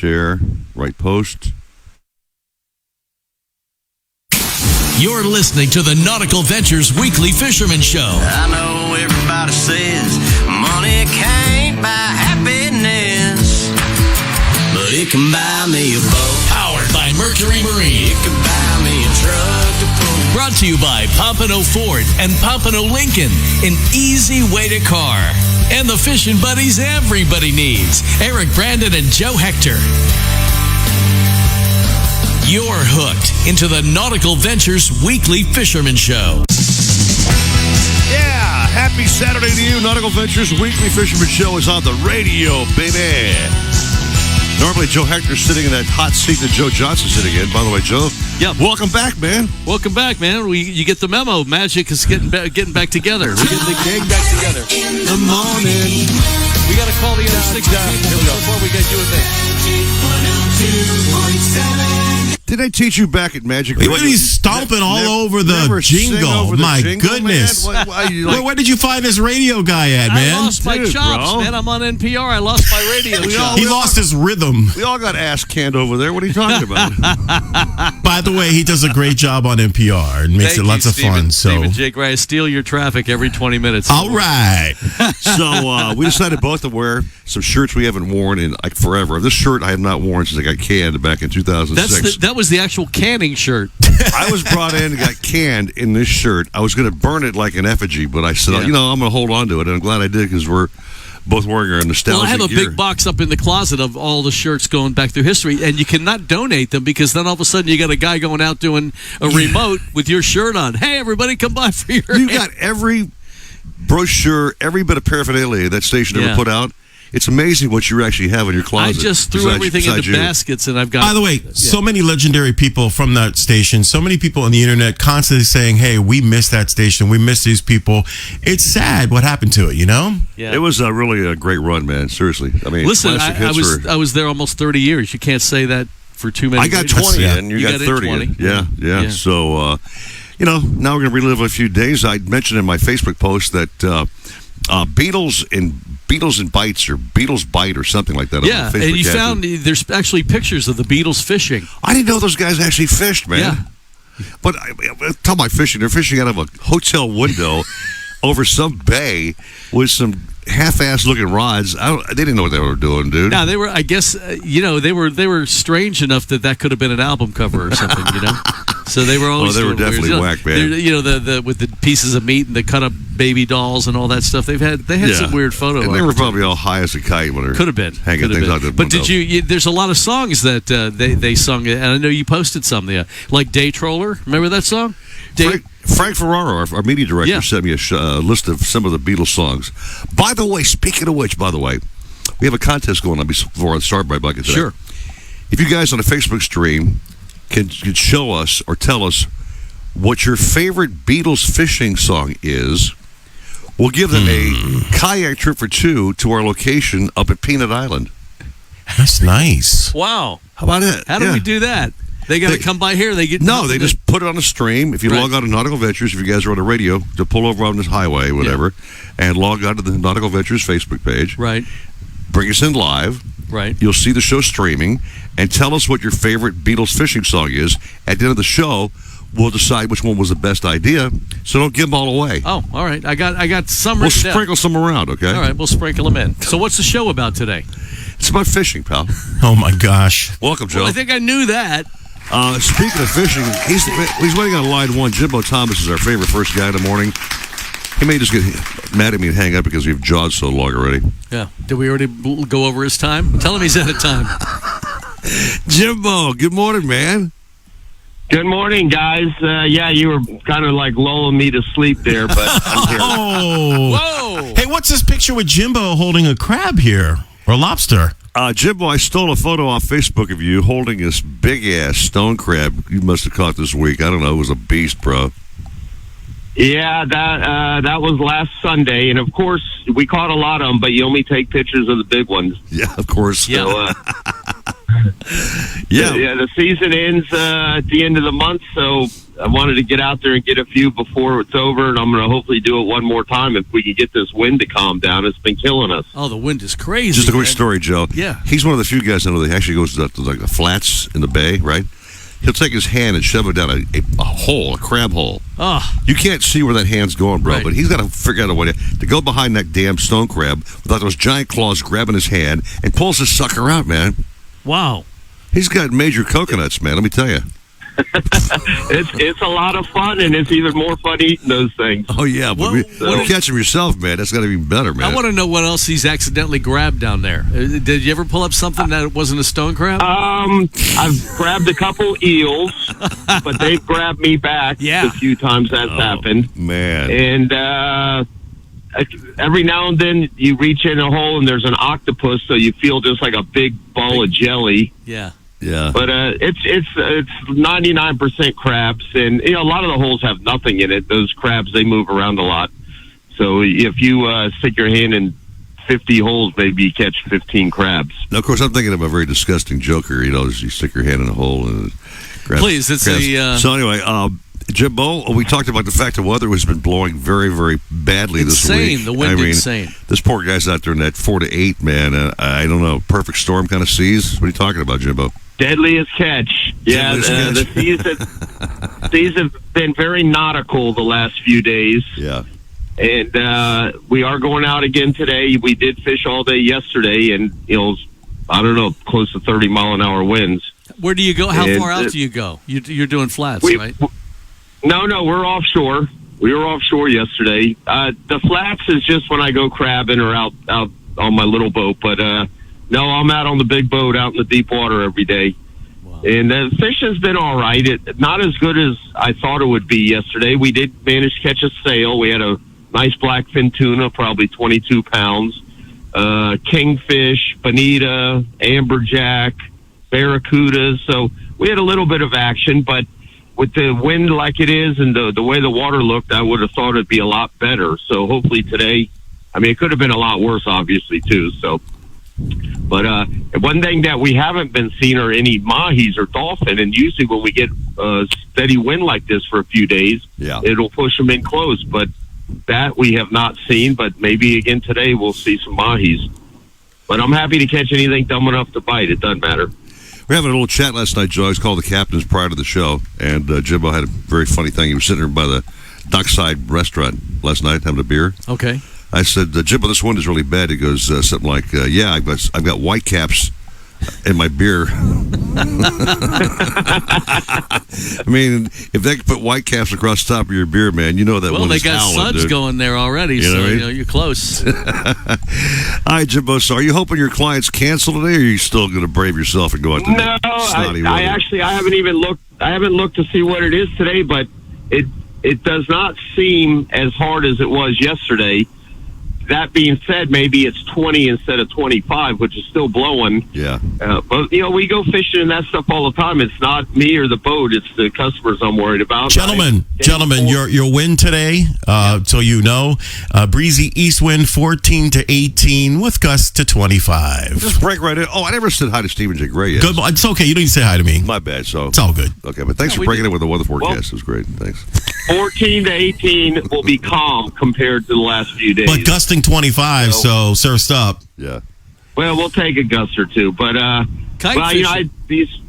share, right post. You're listening to the Nautical Ventures Weekly Fisherman Show. I know everybody says money can't buy happiness, but it can buy me a boat. Powered by Mercury Marine. It can buy me a truck to pull. Brought to you by Pompano Ford and Pompano Lincoln. An easy way to car. And the fishing buddies everybody needs. Eric Brandon and Joe Hector. You're hooked into the Nautical Ventures Weekly Fisherman Show. Yeah, happy Saturday to you. Nautical Ventures Weekly Fisherman Show is on the radio, baby. Normally, Joe Hector's sitting in that hot seat that Joe Johnson's sitting in. By the way, Joe, welcome back, man. Welcome back, man. You get the memo. Magic is getting back together. We're getting the gang back together. In the morning. We got to call the other 6 people before we get you a thing. Did I teach you back at Magic? Look at he's stomping all over the jingle. My goodness. Where did you find this radio guy at, man? I lost my chops, bro. man. I'm on NPR. I lost my radio chops. He lost his rhythm. We all got ass canned over there. What are you talking about? By the way, he does a great job on NPR and makes it lots of fun. Stephen Jake, I steal your traffic every 20 minutes. All right. So we decided both to wear some shirts we haven't worn in like forever. This shirt I have not worn since I got canned back in 2006. That was the actual canning shirt. I was brought in and got canned in this shirt. I was going to burn it like an effigy, but I said, I'm going to hold on to it. And I'm glad I did because we're both wearing our nostalgic Well, I have a gear. big box up in the closet of all the shirts going back through history, and you cannot donate them because then all of a sudden you got a guy going out doing a remote with your shirt on. Hey, everybody, come by for your... You got every brochure, every bit of paraphernalia that station ever put out. It's amazing what you actually have in your closet. I just threw everything into baskets, and I've got... By the way, so many legendary people from that station, so many people on the internet constantly saying, hey, we miss that station, we miss these people. It's sad what happened to it, you know? Yeah. It was really a great run, man. Seriously. I mean, listen, I was there almost 30 years. You can't say that for too many. I got 20 and you got 30 in. Yeah. So, now we're going to relive a few days. I mentioned in my Facebook post that Beatles and Bites or Beatles Bite or something like that. Yeah, on Facebook and you found there's actually pictures of the Beatles fishing. I didn't know those guys actually fished, man. Yeah. But tell my fishing, they're fishing out of a hotel window over some bay with some half-ass looking rods. They didn't know what they were doing, dude. No, they were. I guess they were strange enough that could have been an album cover or something. So they were always. They were definitely whack, man. The with the pieces of meat and the cut up baby dolls and all that stuff. They had some weird photos. And they were probably all high as a kite when they're could have been hanging things out the But window. did you? There's a lot of songs that they sung, and I know you posted some there, like Day Troller. Remember that song? Frank Ferraro, our media director, sent me a list of some of the Beatles songs. By the way, speaking of which, we have a contest going on before I start my bucket today. Sure. If you guys on the Facebook stream can show us or tell us what your favorite Beatles fishing song is, we'll give them a kayak trip for 2 to our location up at Peanut Island. That's nice. Wow. How about it? How do we do that? They got to come by here. They just put it on a stream. If you log on to Nautical Ventures, if you guys are on the radio, to pull over on this highway, whatever, and log on to the Nautical Ventures Facebook page. Right. Bring us in live. Right. You'll see the show streaming, and tell us what your favorite Beatles fishing song is. At the end of the show, we'll decide which one was the best idea. So don't give them all away. Oh, all right. I got some. We'll sprinkle some around, okay? All right, we'll sprinkle them in. So what's the show about today? It's about fishing, pal. Oh my gosh. Welcome, Joe. Well, I think I knew that. Speaking of fishing, he's waiting on line 1. Jimbo Thomas is our favorite first guy in the morning. He may just get mad at me and hang up because we've jawed so long already. Yeah. Did we already go over his time? Tell him he's out of time. Jimbo, good morning, man. Good morning, guys. You were kind of like lulling me to sleep there, but I'm here. Whoa! Hey, what's this picture with Jimbo holding a crab here? Or lobster? Jimbo, I stole a photo off Facebook of you holding this big-ass stone crab you must have caught this week. I don't know. It was a beast, bro. Yeah, that was last Sunday. And, of course, we caught a lot of them, but you only take pictures of the big ones. Yeah, of course. Yeah. So, yeah, the season ends at the end of the month, so I wanted to get out there and get a few before it's over, and I'm going to hopefully do it one more time if we can get this wind to calm down. It's been killing us. Oh, the wind is crazy. Just a quick man. story, Joe. Yeah. He's one of the few guys I know that actually goes to like the flats in the bay, right? He'll take his hand and shove it down a hole, a crab hole. Oh, You can't see where that hand's going, bro, Right. but he's got to figure out a way to go behind that damn stone crab without those giant claws grabbing his hand and pulls this sucker out, man. wow. He's got major coconuts, man, let me tell you. It's a lot of fun, and it's even more fun eating those things. Oh, yeah, but What- you catch him yourself, man. That's got to be better, man. I want to know what else he's accidentally grabbed down there. Did you ever pull up something that wasn't a stone crab? I've grabbed a couple eels, but they've grabbed me back Yeah. a few times. That's happened. Man. And every now and then you reach in a hole and there's an octopus, so you feel just like a big ball of jelly. Yeah. Yeah. But it's 99% crabs, and a lot of the holes have nothing in it. Those crabs, they move around a lot. So if you stick your hand in 50 holes, maybe you catch 15 crabs. Now, of course, I'm thinking of a very disgusting joker. As you stick your hand in a hole and grab. Please, it's grabs. So anyway, Jimbo, we talked about the fact the weather has been blowing very, very badly this week. Insane. The wind insane. This poor guy's out there in that 4 to 8, man. I don't know, perfect storm kind of seas. What are you talking about, Jimbo? Deadliest catch. Yeah, Deadliest catch. the seas have been very nautical the last few days. Yeah. And we are going out again today. We did fish all day yesterday, and I don't know, close to 30-mile-an-hour winds. Where do you go? How And far out do you go? You're doing flats, right? No, we're offshore. We were offshore yesterday. The flats is just when I go crabbing or out on my little boat, but no, I'm out on the big boat out in the deep water every day. Wow. And the fishing's been all right. Not as good as I thought it would be yesterday. We did manage to catch a sail. We had a nice blackfin tuna, probably 22 pounds. Kingfish, bonita, amberjack, barracudas. So we had a little bit of action, but with the wind like it is and the way the water looked, I would have thought it'd be a lot better. So hopefully today, it could have been a lot worse, obviously, too. So, but one thing that we haven't been seeing are any mahis or dolphin. And usually when we get a steady wind like this for a few days, it'll push them in close. But that we have not seen. But maybe again today we'll see some mahis. But I'm happy to catch anything dumb enough to bite. It doesn't matter. We're having a little chat last night, Joe. I was called the captains prior to the show, and Jimbo had a very funny thing. He was sitting there by the dockside restaurant last night having a beer. Okay. I said, Jimbo, this wind is really bad. He goes something like, yeah, I've got white caps in my beer. If they could put white caps across the top of your beer, man, you know that one Well, they is got howling, suds dude. going there already, You know so what I mean? you're close. All right, Jimbo, so are you hoping your clients cancel today, or are you still going to brave yourself and go out to No, snotty I weather? actually I haven't even looked. I haven't looked to see what it is today, but it does not seem as hard as it was yesterday. That being said, maybe it's 20 instead of 25, which is still blowing. Yeah. But we go fishing and that stuff all the time. It's not me or the boat; it's the customers I'm worried about. Gentlemen, your win today, so you know, breezy east wind 14 to 18 with gusts to 25. Just break right in. Oh, I never said hi to Stephen J. Gray yet. Good. It's okay. You don't need to say hi to me. My bad. So It's all good. Okay, but thanks for breaking in with the weather forecast. It was great. Thanks. 14 to 18 will be calm compared to the last few days. But gusting 25, so surf's up. Yeah. Well, we'll take a gust or two, but Kite fishing.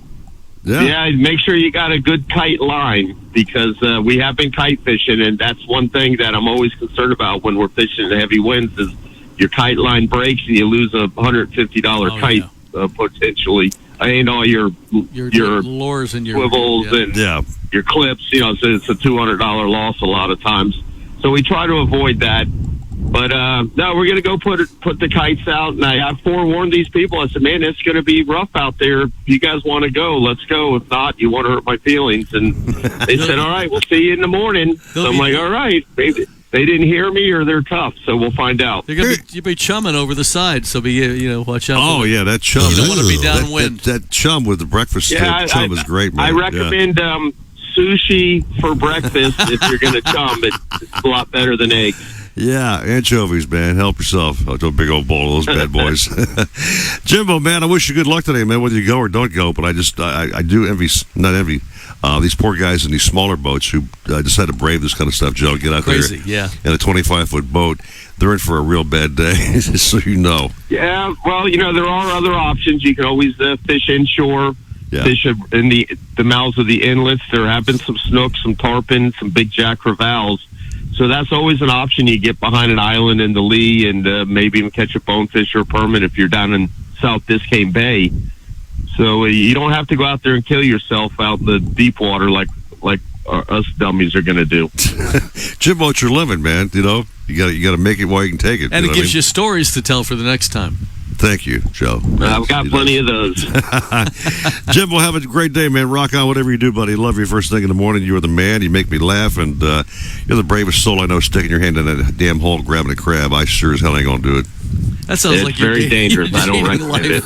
make sure you got a good kite line because we have been kite fishing, and that's one thing that I'm always concerned about when we're fishing in heavy winds is your kite line breaks and you lose a $150 kite potentially. And all your lures and your swivels and your clips. So it's a $200 loss a lot of times. So we try to avoid that. But no, we're going to go put the kites out. And I forewarned these people. I said, man, it's going to be rough out there. If you guys want to go, let's go. If not, you want to hurt my feelings. And they said, all right, we'll see you in the morning. So I'm like, all right, maybe they didn't hear me or they're tough. So we'll find out. You'll be chumming over the side, so watch out. Oh, yeah, that chum. You don't want to be downwind. That chum with the breakfast chum is great, man. I recommend sushi for breakfast if you're going to chum. It's a lot better than eggs. Yeah, anchovies, man. Help yourself. I'll do a big old bowl of those bad boys. Jimbo, man, I wish you good luck today, man, whether you go or don't go. But I do envy, not envy, these poor guys in these smaller boats who decide to brave this kind of stuff, Joe. Get out Crazy, there yeah. in a 25-foot boat. They're in for a real bad day, just so you know. Yeah, well, there are other options. You can always fish inshore, fish in the mouths of the inlets. There have been some snooks, some tarpon, some big jack crevalles. So that's always an option. You get behind an island in the lee and maybe even catch a bonefish or a permit if you're down in South Biscayne Bay. So you don't have to go out there and kill yourself out in the deep water like us dummies are going to do. Jimbo, it's your limit, man. You got to make it while you can take it. And it gives you you stories to tell for the next time. Thank you, Joe. I've got plenty of those. Jimbo, have a great day, man. Rock on whatever you do, buddy. Love you first thing in the morning. You are the man. You make me laugh, and you're the bravest soul I know sticking your hand in that damn hole grabbing a crab. I sure as hell ain't going to do it. That sounds it's like very dangerous. I don't recommend it.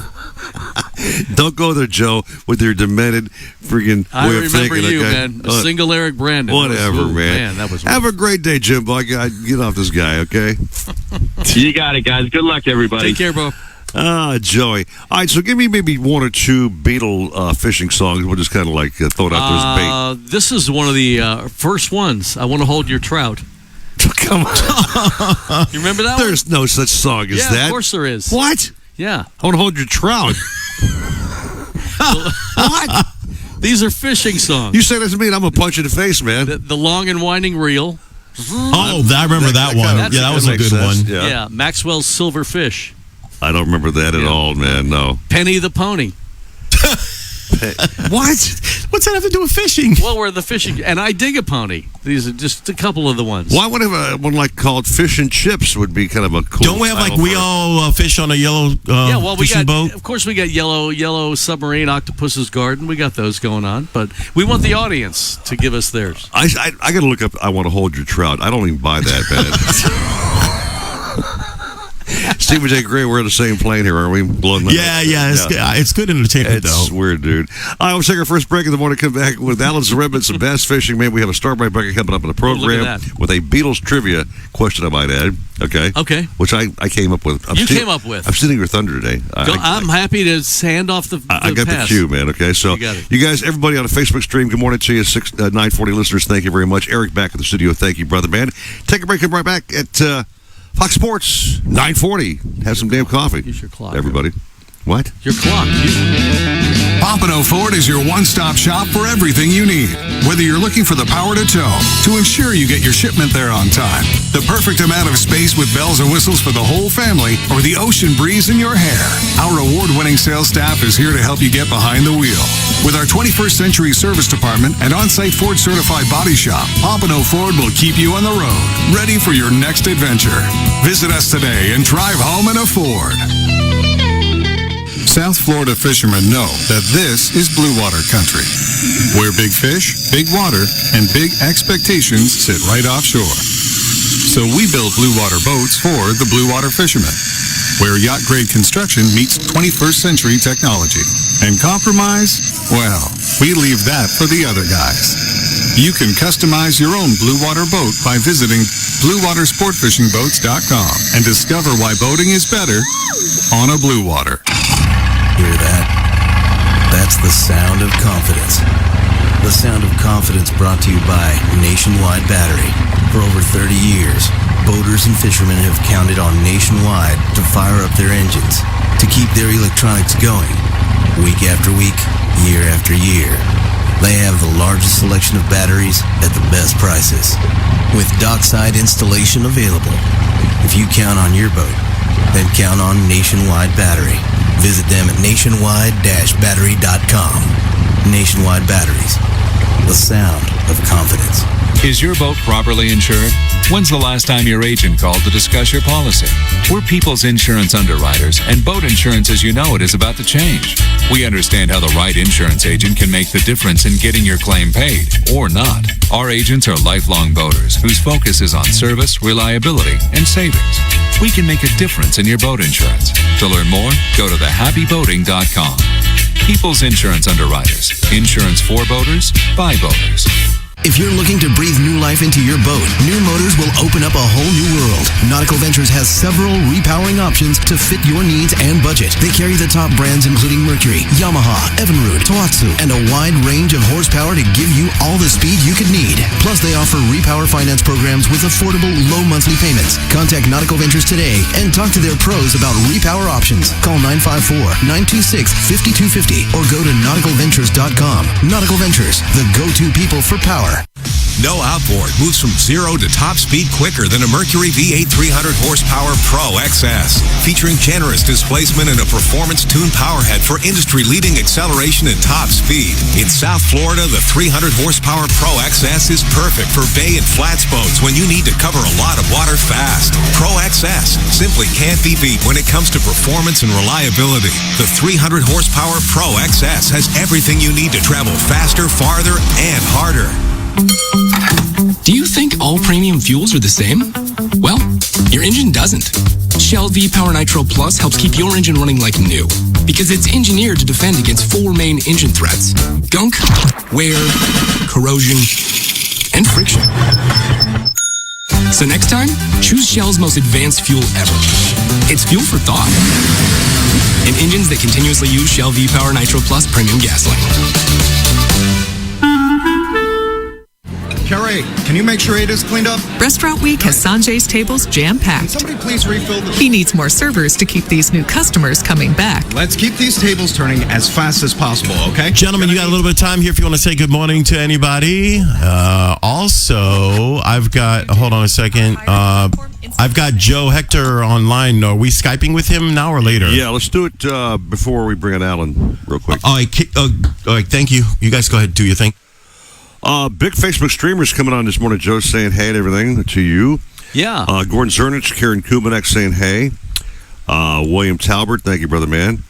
Don't go there, Joe, with your demented freaking I way of remember thinking. you, Okay? man. A single Eric Brandon. Whatever, man. That was have a great day, Jimbo. I get off this guy, okay? You got it, guys. Good luck, everybody. Take care, bro. Joey. All right, so give me maybe one or two Beatle fishing songs. We'll just kind of like throw it out there as bait. This is one of the first ones. I Want to Hold Your Trout. Come on. You remember that There's no such song as Yeah, that. of course there is. What? Yeah. I want to hold your trout. What? These are fishing songs. You say that to me and I'm going to punch you in the face, man. The long and winding reel. Oh, I remember that one. kinda- Yeah, that was a makes good sense. one. Yeah. Maxwell's Silver Fish. I don't remember that at all, man. No. Penny the Pony. What? What's that have to do with fishing? Well, we're the fishing, and I Dig a Pony. These are just a couple of the ones. Why would have one like called Fish and Chips would be kind of a cool. Don't we have like title we for it. all fish on a yellow we fishing got, boat? of course, we got yellow submarine, Octopus's Garden. We got those going on, but we want the audience to give us theirs. I got to look up. I want to hold your trout. I don't even buy that, man. Stephen J. Gray, we're on the same plane here, are we? Blowing that up? It's good entertainment, It's though. weird, dude. All right, we'll take our first break in the morning. Come back with Alan Zaremba, some bass fishing. Man, we have a Starbright bucket coming up in the program that. with a Beatles trivia question, I might add. Okay. Which I came up with. Came up with. I'm stealing your thunder today. I'm happy to hand off the I got pass. the cue, man. Okay, so You got it. you guys, everybody on the Facebook stream, good morning to you, 940 listeners. Thank you very much. Eric back at the studio. Thank you, brother, man. Take a break. Come right back at Fox Sports 940. Have some damn coffee. Use your clock. Everybody. What? Your clock. Pompano Ford is your one-stop shop for everything you need. Whether you're looking for the power to tow, to ensure you get your shipment there on time, the perfect amount of space with bells and whistles for the whole family, or the ocean breeze in your hair, our award-winning sales staff is here to help you get behind the wheel. With our 21st century service department and on-site Ford certified body shop, Pompano Ford will keep you on the road, ready for your next adventure. Visit us today and drive home in a Ford. South Florida fishermen know that this is blue water country, where big fish, big water, and big expectations sit right offshore. So we build blue water boats for the blue water fishermen, where yacht-grade construction meets 21st century technology. And compromise? Well, we leave that for the other guys. You can customize your own blue water boat by visiting BlueWaterSportFishingBoats.com and discover why boating is better on a blue water. Hear that? That's the sound of confidence. The sound of confidence brought to you by Nationwide Battery. For over 30 years, boaters and fishermen have counted on Nationwide to fire up their engines, to keep their electronics going, week after week, year after year. They have the largest selection of batteries at the best prices, with dockside installation available. If you count on your boat, then count on Nationwide Battery. Visit them at nationwide-battery.com. Nationwide Batteries, the sound of confidence. Is your boat properly insured? When's the last time your agent called to discuss your policy? We're People's Insurance Underwriters, and boat insurance as you know it is about to change. We understand how the right insurance agent can make the difference in getting your claim paid, or not. Our agents are lifelong boaters whose focus is on service, reliability, and savings. We can make a difference in your boat insurance. To learn more, go to thehappyboating.com. People's Insurance Underwriters. Insurance for boaters, by boaters. If you're looking to breathe new life into your boat, new motors will open up a whole new world. Nautical Ventures has several repowering options to fit your needs and budget. They carry the top brands including Mercury, Yamaha, Evinrude, Tohatsu, and a wide range of horsepower to give you all the speed you could need. Plus, they offer repower finance programs with affordable, low monthly payments. Contact Nautical Ventures today and talk to their pros about repower options. Call 954-926-5250 or go to nauticalventures.com. Nautical Ventures, the go-to people for power. No outboard moves from 0 to top speed quicker than a Mercury V8 300 horsepower Pro XS. Featuring generous displacement and a performance-tuned powerhead for industry-leading acceleration and top speed. In South Florida, the 300 horsepower Pro XS is perfect for bay and flats boats when you need to cover a lot of water fast. Pro XS simply can't be beat when it comes to performance and reliability. The 300 horsepower Pro XS has everything you need to travel faster, farther, and harder. Do you think all premium fuels are the same? Well, your engine doesn't. Shell V-Power Nitro Plus helps keep your engine running like new because it's engineered to defend against 4 main engine threats: gunk, wear, corrosion, and friction. So next time, choose Shell's most advanced fuel ever. It's fuel for thought. And engines that continuously use Shell V-Power Nitro Plus premium gasoline. Carrie, can you make sure it is cleaned up? Restaurant Week has Sanjay's tables jam-packed. Can somebody please refill the... He needs more servers to keep these new customers coming back. Let's keep these tables turning as fast as possible, okay? Gentlemen, you got a little bit of time here if you want to say good morning to anybody. Also, I've got, hold on a second. I've got Joe Hector online. Are we Skyping with him now or later? Yeah, let's do it before we bring in Alan real quick. All right, thank you. You guys go ahead and do your thing. Big Facebook streamers coming on this morning. Joe saying hey and everything to you. Yeah. Gordon Zernich, Karen Kubanek saying hey. William Talbert, thank you, brother man.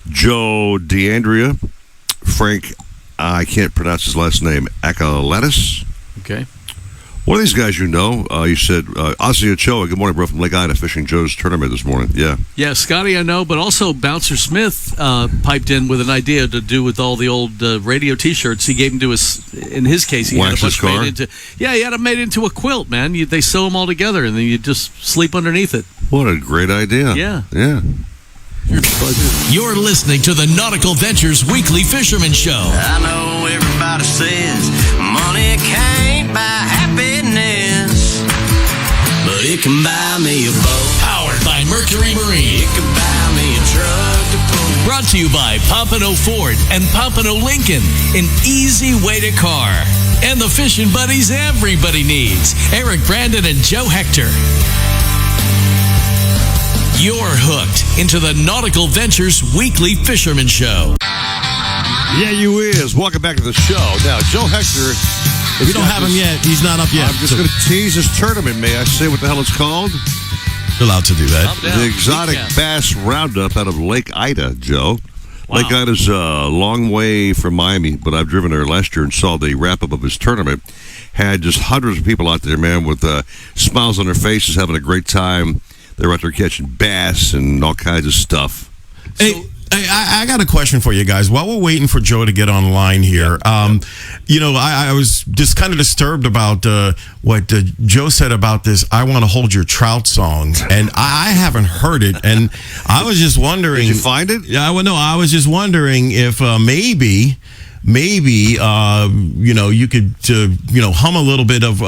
Joe DeAndrea. Frank, I can't pronounce his last name, Akaletis. Okay. One of these guys you know, you said, Ozzy Ochoa, good morning, bro, from Lake Ida, fishing Joe's tournament this morning. Yeah. Yeah, Scotty, I know, but also Bouncer Smith piped in with an idea to do with all the old radio T-shirts. He gave them to us, in his case, he Wax had a his bunch car? made into, he had them made into a quilt, man. They sew them all together, and then you just sleep underneath it. What a great idea. Yeah. Yeah. You're listening to the Nautical Ventures Weekly Fisherman Show. I know everybody says money can't buy happiness, but it can buy me a boat. Powered by Mercury Marine. It can buy me a truck to pull. Brought to you by Pompano Ford and Pompano Lincoln. An easy way to car. And the fishing buddies everybody needs. Eric Brandon and Joe Hector. You're hooked into the Nautical Ventures Weekly Fisherman Show. Yeah, you is. Welcome back to the show. Now, Joe Hector. If you don't have him yet, he's not up yet. I'm just going to tease his tournament. May I say what the hell it's called? You're allowed to do that. The Exotic Bass Roundup out of Lake Ida, Joe. Wow. Lake Ida's a long way from Miami, but I've driven there last year and saw the wrap-up of his tournament. Had just hundreds of people out there, man, with smiles on their faces, having a great time. They're out there catching bass and all kinds of stuff. Hey, I got a question for you guys. While we're waiting for Joe to get online here, I was just kind of disturbed about what Joe said about this "I Want to Hold Your Trout" song, and I haven't heard it, and I was just wondering. Did you find it? Yeah, no, I was just wondering if maybe you could hum a little bit of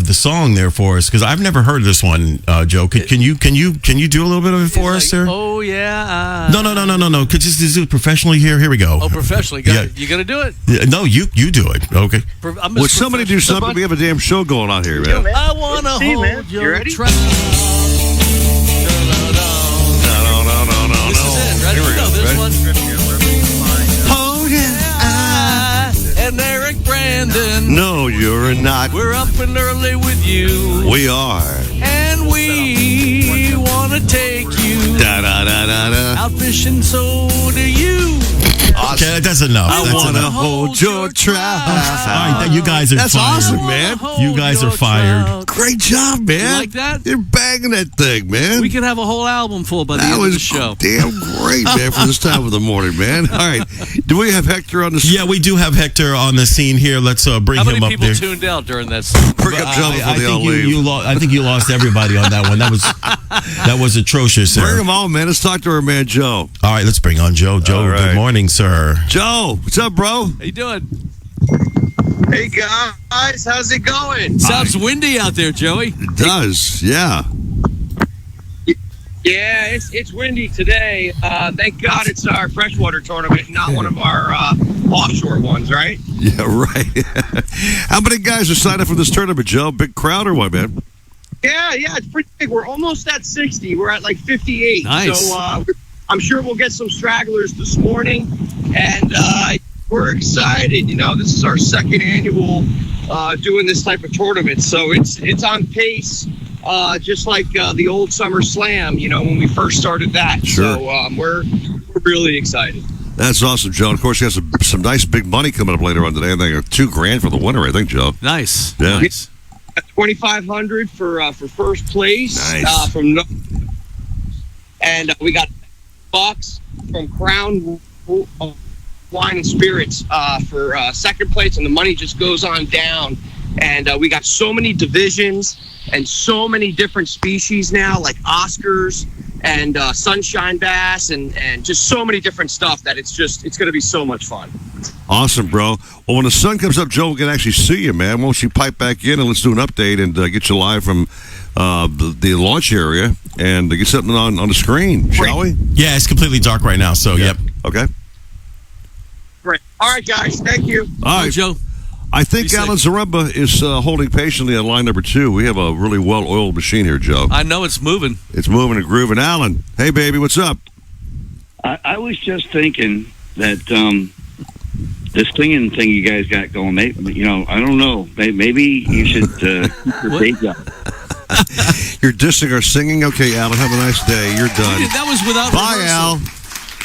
the song there for us, because I've never heard this one, Joe. Can you do a little bit of it for us, sir? Oh yeah. No. Could you just do it professionally here? Here we go. Oh, professionally. You got to do it. Yeah, no, you do it. Okay. Would somebody do something? We have a damn show going on here, man. I want to hold your trout. No. This is it. Ready? Here we go. This one. Oh yeah. And Eric Brandon. No, you're not. We're up and early with you. We are. And we want to take you Da da da da da. out fishing, so do you. Okay. That's enough. I want to hold your trap. All right, you guys are That's fired. awesome, man. You guys are fired. Great job, man. You like that? You're banging that thing, man. We could have a whole album full by the That end of was the show. damn great, man, for this time of the morning, man. All right. Do we have Hector on the scene? Yeah, we do have Hector on the scene here. Let's bring How many him up people there. tuned out during that song? Bring up Joe before they all leave. I think you lost everybody on that one. That was atrocious, sir. Bring them on, man. Let's talk to our man, Joe. All right, let's bring on Joe. Joe, All right. good morning, sir. Joe, what's up, bro? How you doing? Hey guys, how's it going? Sounds windy out there, Joey. It does, yeah. Yeah, it's windy today. Thank God it's our freshwater tournament, not one of our offshore ones, right? Yeah, right. How many guys are signed up for this tournament, Joe? Big crowd or what, man? Yeah, it's pretty big. We're almost at 60. We're at like 58. Nice. So I'm sure we'll get some stragglers this morning, and we're excited. You know, this is our second annual doing this type of tournament, so it's on pace. Just like the old Summer Slam, you know, when we first started that. Sure. So we're really excited. That's awesome, Joe. And of course, you have some nice big money coming up later on today. I think $2,000 for the winner, I think, Joe. Nice. Yeah. Nice. $2,500 for first place. Nice. And we got bucks from Crown Wine and Spirits for second place, and the money just goes on down. And we got so many divisions and so many different species now, like Oscars and sunshine bass and just so many different stuff that it's going to be so much fun. Awesome, bro. Well, when the sun comes up, Joe, we can actually see you, man. Won't you pipe back in and let's do an update and get you live from the launch area and get something on the screen, shall we? Yeah, it's completely dark right now, so yep. Okay. Great. All right, guys. Thank you. All right, Joe. I think Be Alan safe. Zaremba is holding patiently on line number 2. We have a really well-oiled machine here, Joe. I know it's moving. It's moving and grooving. Alan, hey, baby, what's up? I was just thinking that this singing thing you guys got going, you know, I don't know. Maybe you should keep your day job. You're dissing our singing? Okay, Alan, have a nice day. You're done. That was without Bye, rehearsal. Al.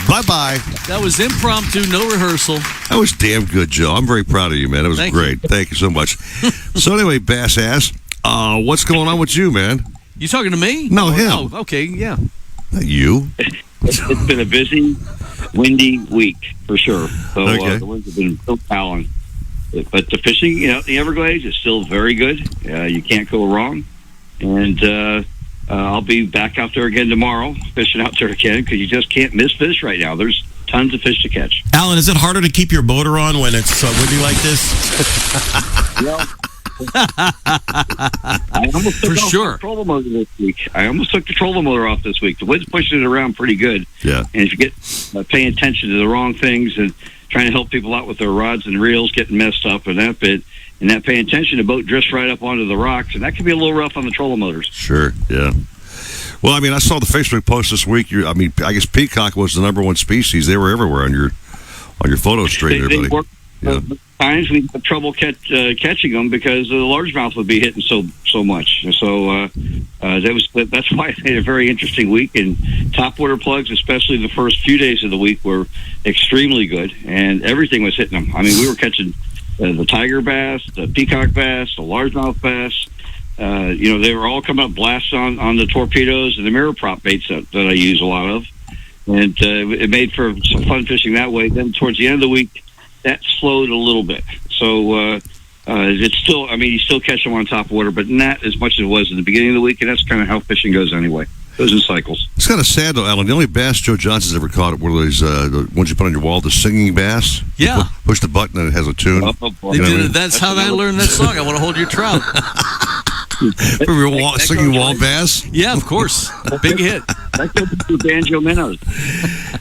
Bye-bye. That was impromptu, no rehearsal. That was damn good, Joe. I'm very proud of you, man. That was great. Thank you so much. So anyway, Bass Ass, what's going on with you, man? You talking to me? No, him. Oh, okay, yeah. Not you. It's been a busy, windy week for sure. So Okay. the winds have been so howling. But the fishing, you know, the Everglades is still very good. You can't go wrong. And I'll be back out there again tomorrow, fishing out there again, because you just can't miss fish right now. There's tons of fish to catch. Alan, is it harder to keep your motor on when it's windy like this? I almost took off the trolling motor this week. This week. The wind's pushing it around pretty good. Yeah. And if you get paying attention to the wrong things and trying to help people out with their rods and reels getting messed up and that bit, and not paying attention, the boat drifts right up onto the rocks, and that can be a little rough on the trolling motors. Sure, yeah. Well, I mean, I saw the Facebook post this week. I guess peacock was the number one species. They were everywhere on your photo stream there, buddy. Yeah. Times we had trouble catching them because the largemouth would be hitting so much. So that's why it made a very interesting week. And topwater plugs, especially the first few days of the week, were extremely good, and everything was hitting them. I mean, we were catching the tiger bass, the peacock bass, the largemouth bass. They were all coming up blast on the torpedoes and the mirror prop baits that I use a lot of. And it made for some fun fishing that way. Then towards the end of the week, that slowed a little bit. So it's still, I mean, you still catch them on top water, but not as much as it was in the beginning of the week. And that's kind of how fishing goes anyway. It goes in cycles. It's kind of sad, though, Alan. The only bass Joe Johnson's ever caught were those the ones you put on your wall, the singing bass. Yeah. You push the button and it has a tune. That's how I learned that song. I want to hold your trout. From your singing wall bass? Yeah, of course. Big hit. That's the Banjo Minnows.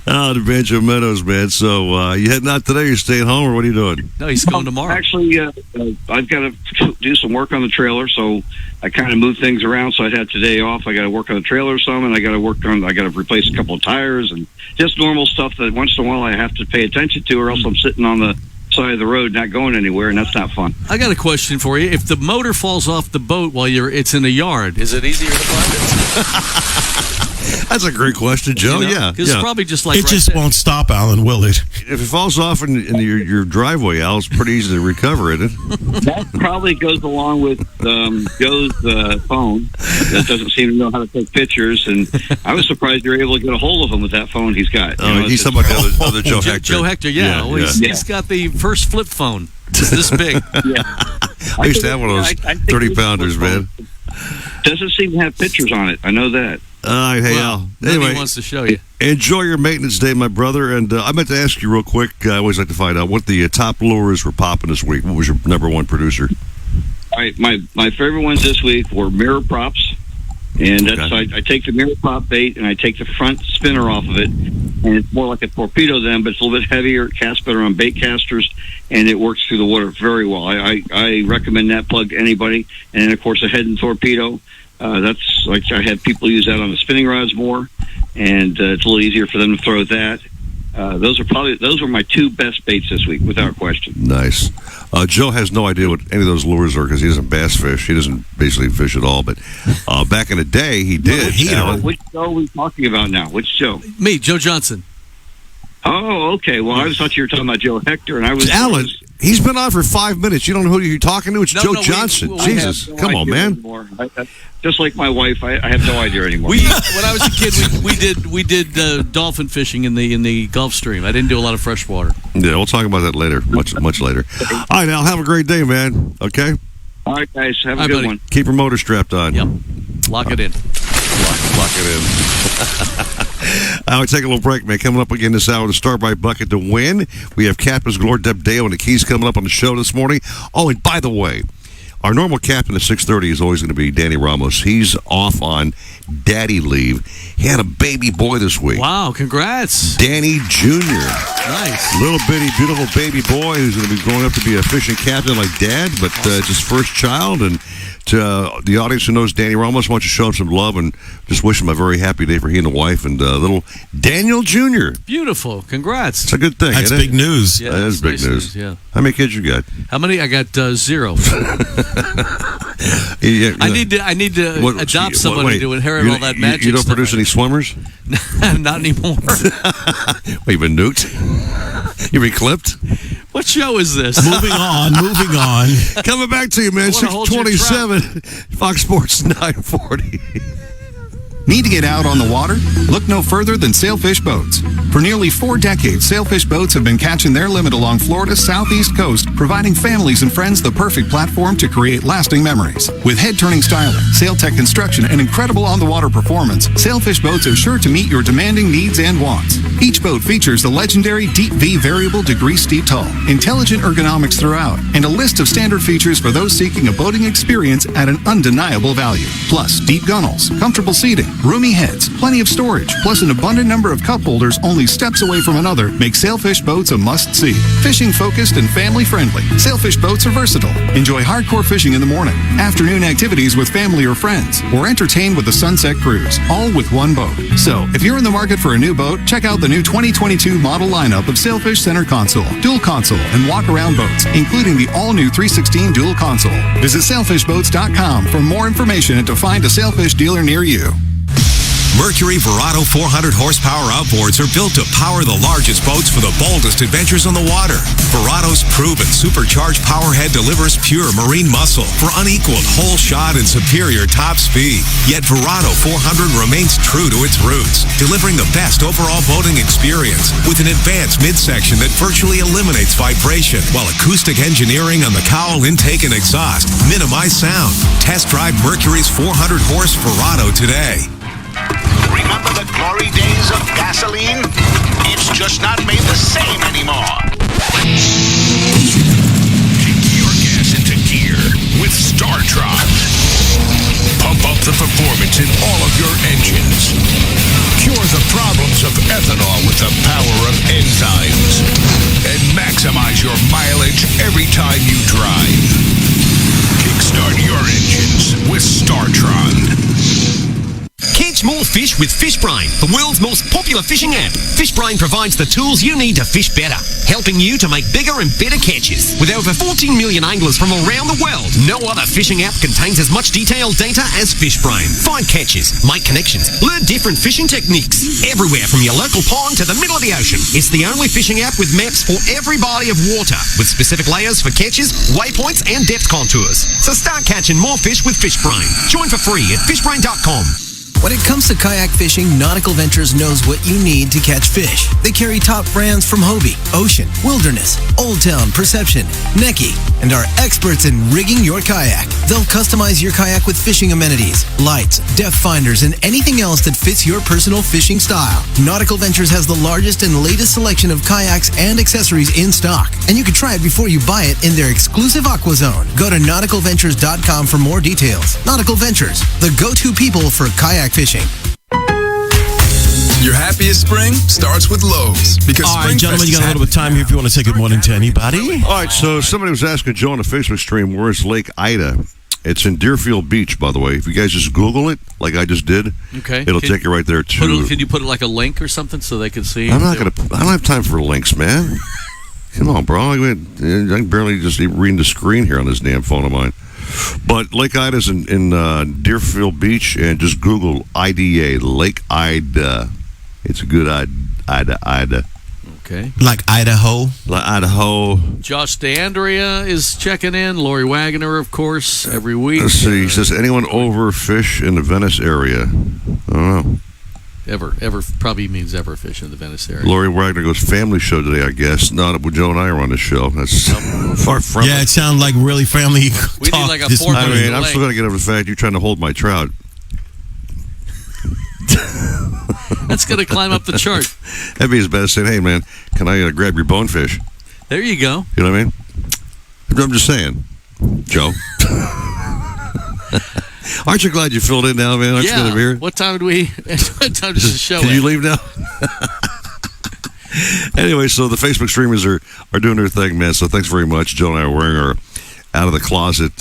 Oh, the Banjo Meadows, man. So you heading out today? You're staying home, or what are you doing? No, he's going tomorrow. Actually, I've got to do some work on the trailer, so I kind of moved things around. So I had today off. I got to work on the trailer some, and I got to replace a couple of tires and just normal stuff that once in a while I have to pay attention to, or else I'm sitting on the side of the road not going anywhere, and that's not fun. I got a question for you. If the motor falls off the boat while it's in the yard, is it easier to find it? That's a great question, Joe. You know? Yeah. Because it's probably just like It just won't stop, Alan, will it? If it falls off in your driveway, Al, it's pretty easy to recover it. That probably goes along with Joe's phone. That doesn't seem to know how to take pictures, and I was surprised you were able to get a hold of him with that phone he's got. He's talking about the other Joe Hector. Joe Hector, yeah. Well, he's got the first flip phone. It's this big. I used to have one of those 30-pounders, man. Doesn't seem to have pictures on it. I know that. Hey, Al. Anyway, he wants to show you. Enjoy your maintenance day, my brother. And I meant to ask you real quick. I always like to find out what the top lures were popping this week. What was your number one producer? All right, my favorite ones this week were mirror props. And that's I take the mirror prop bait and I take the front spinner off of it, and it's more like a torpedo then, but it's a little bit heavier. It casts better on bait casters, and it works through the water very well. I recommend that plug to anybody. And then, of course, a head and torpedo. That's like I have people use that on the spinning rods more, and it's a little easier for them to throw that. Those were my two best baits this week, without question. Nice. Joe has no idea what any of those lures are because he doesn't bass fish. He doesn't basically fish at all. But back in the day, he did. Which Joe are we talking about now? Which Joe? Me, Joe Johnson. Oh, okay. Well, I thought you were talking about Joe Hector, and I was Alan. He's been on for 5 minutes. You don't know who you're talking to? It's Joe Johnson. Jesus, come on, man. Just like my wife, I have no idea anymore. When I was a kid, we did dolphin fishing in the Gulf Stream. I didn't do a lot of freshwater. Yeah, we'll talk about that later, much later. All right, Al, have a great day, man. Okay? All right, guys. Have a good one. Keep your motor strapped on. Yep. Lock it in. Lock it in. I would take a little break, man. Coming up again this hour, the Star by Bucket to win. We have Captain's Galore, Deb Deo, and the Keys coming up on the show this morning. Oh, and by the way, our normal captain at 6:30 is always going to be Danny Ramos. He's off on daddy leave. He had a baby boy this week. Wow, congrats. Danny Jr. Nice. Little bitty, beautiful baby boy who's going to be growing up to be a fishing captain like Dad, but it's his first child. And to the audience who knows Danny Ramos, why don't you show him some love and just wish him a very happy day for he and the wife and little Daniel Jr. Beautiful. Congrats. It's a good thing. That's big news. Yeah, that is big nice news. Yeah. How many kids you got? How many? I got 0. I need to adopt somebody to inherit all that magic. You don't stuff. produce any swimmers? Not anymore. You've been nuked? You've been clipped? What show is this? Moving on. Coming back to you, man. 627, Fox Sports 940. Need to get out on the water? Look no further than Sailfish Boats. For nearly 4 decades, Sailfish Boats have been catching their limit along Florida's southeast coast, providing families and friends the perfect platform to create lasting memories. With head-turning styling, sail-tech construction, and incredible on-the-water performance, Sailfish Boats are sure to meet your demanding needs and wants. Each boat features the legendary Deep V variable degree steep hull, intelligent ergonomics throughout, and a list of standard features for those seeking a boating experience at an undeniable value. Plus, deep gunnels, comfortable seating, roomy heads, plenty of storage, plus an abundant number of cup holders only steps away from another make Sailfish Boats a must-see. Fishing-focused and family-friendly, Sailfish Boats are versatile. Enjoy hardcore fishing in the morning, afternoon activities with family or friends, or entertain with a sunset cruise, all with one boat. So, if you're in the market for a new boat, check out the new 2022 model lineup of Sailfish Center Console, Dual Console, and Walk-Around boats, including the all-new 316 Dual Console. Visit sailfishboats.com for more information and to find a Sailfish dealer near you. Mercury Verado 400 horsepower outboards are built to power the largest boats for the boldest adventures on the water. Verado's proven supercharged powerhead delivers pure marine muscle for unequaled whole shot and superior top speed. Yet Verado 400 remains true to its roots, delivering the best overall boating experience with an advanced midsection that virtually eliminates vibration, while acoustic engineering on the cowl intake and exhaust minimize sound. Test drive Mercury's 400 horse Verado today. Remember the glory days of gasoline? It's just not made the same anymore. Kick your gas into gear with StarTron. Pump up the performance in all of your engines. Cure the problems of ethanol with the power of enzymes. And maximize your mileage every time you drive. Kickstart your engines with StarTron. Kick Catch more fish with FishBrain, the world's most popular fishing app. FishBrain provides the tools you need to fish better, helping you to make bigger and better catches. With over 14 million anglers from around the world, no other fishing app contains as much detailed data as FishBrain. Find catches, make connections, learn different fishing techniques, everywhere from your local pond to the middle of the ocean. It's the only fishing app with maps for every body of water, with specific layers for catches, waypoints, and depth contours. So start catching more fish with FishBrain. Join for free at fishbrain.com. When it comes to kayak fishing, Nautical Ventures knows what you need to catch fish. They carry top brands from Hobie, Ocean, Wilderness, Old Town, Perception, Necky, and are experts in rigging your kayak. They'll customize your kayak with fishing amenities, lights, depth finders, and anything else that fits your personal fishing style. Nautical Ventures has the largest and latest selection of kayaks and accessories in stock, and you can try it before you buy it in their exclusive Aqua Zone. Go to nauticalventures.com for more details. Nautical Ventures, the go-to people for kayak fishing. Your happiest spring starts with Lowe's. Because all right, gentlemen, you got a little bit of time here if you want to say good morning to anybody. All right, so somebody was asking Joe on the Facebook stream, where's Lake Ida? It's in Deerfield Beach, by the way. If you guys just Google it, like I just did, it'll take you right there, too. Can you put it like a link or something so they can see? I don't have time for links, man. Come on, bro. I can barely just read the screen here on this damn phone of mine. But Lake Ida's in Deerfield Beach, and just Google IDA, Lake Ida. It's a good Ida. Okay. Like Idaho? Like Idaho. Josh DeAndrea is checking in. Lori Wagner, of course, every week. Let's see. He says, anyone overfish in the Venice area? I don't know. Ever probably means ever fish in the Venice area. Lori Wagner goes, family show today, I guess. Not when Joe and I are on the show. That's far from Yeah, it sounds like really family we talk. Need like a this fourth. I mean, I'm still going to get over the fact you're trying to hold my trout. That's going to climb up the chart. That'd be as bad as saying, hey, man, can I grab your bonefish? There you go. You know what I mean? I'm just saying, Joe. Aren't you glad you filled in now, man? Aren't you glad I'm here? What time does the show Can end? you leave now? Anyway, so the Facebook streamers are doing their thing, man. So thanks very much. Joe and I are wearing our out of the closet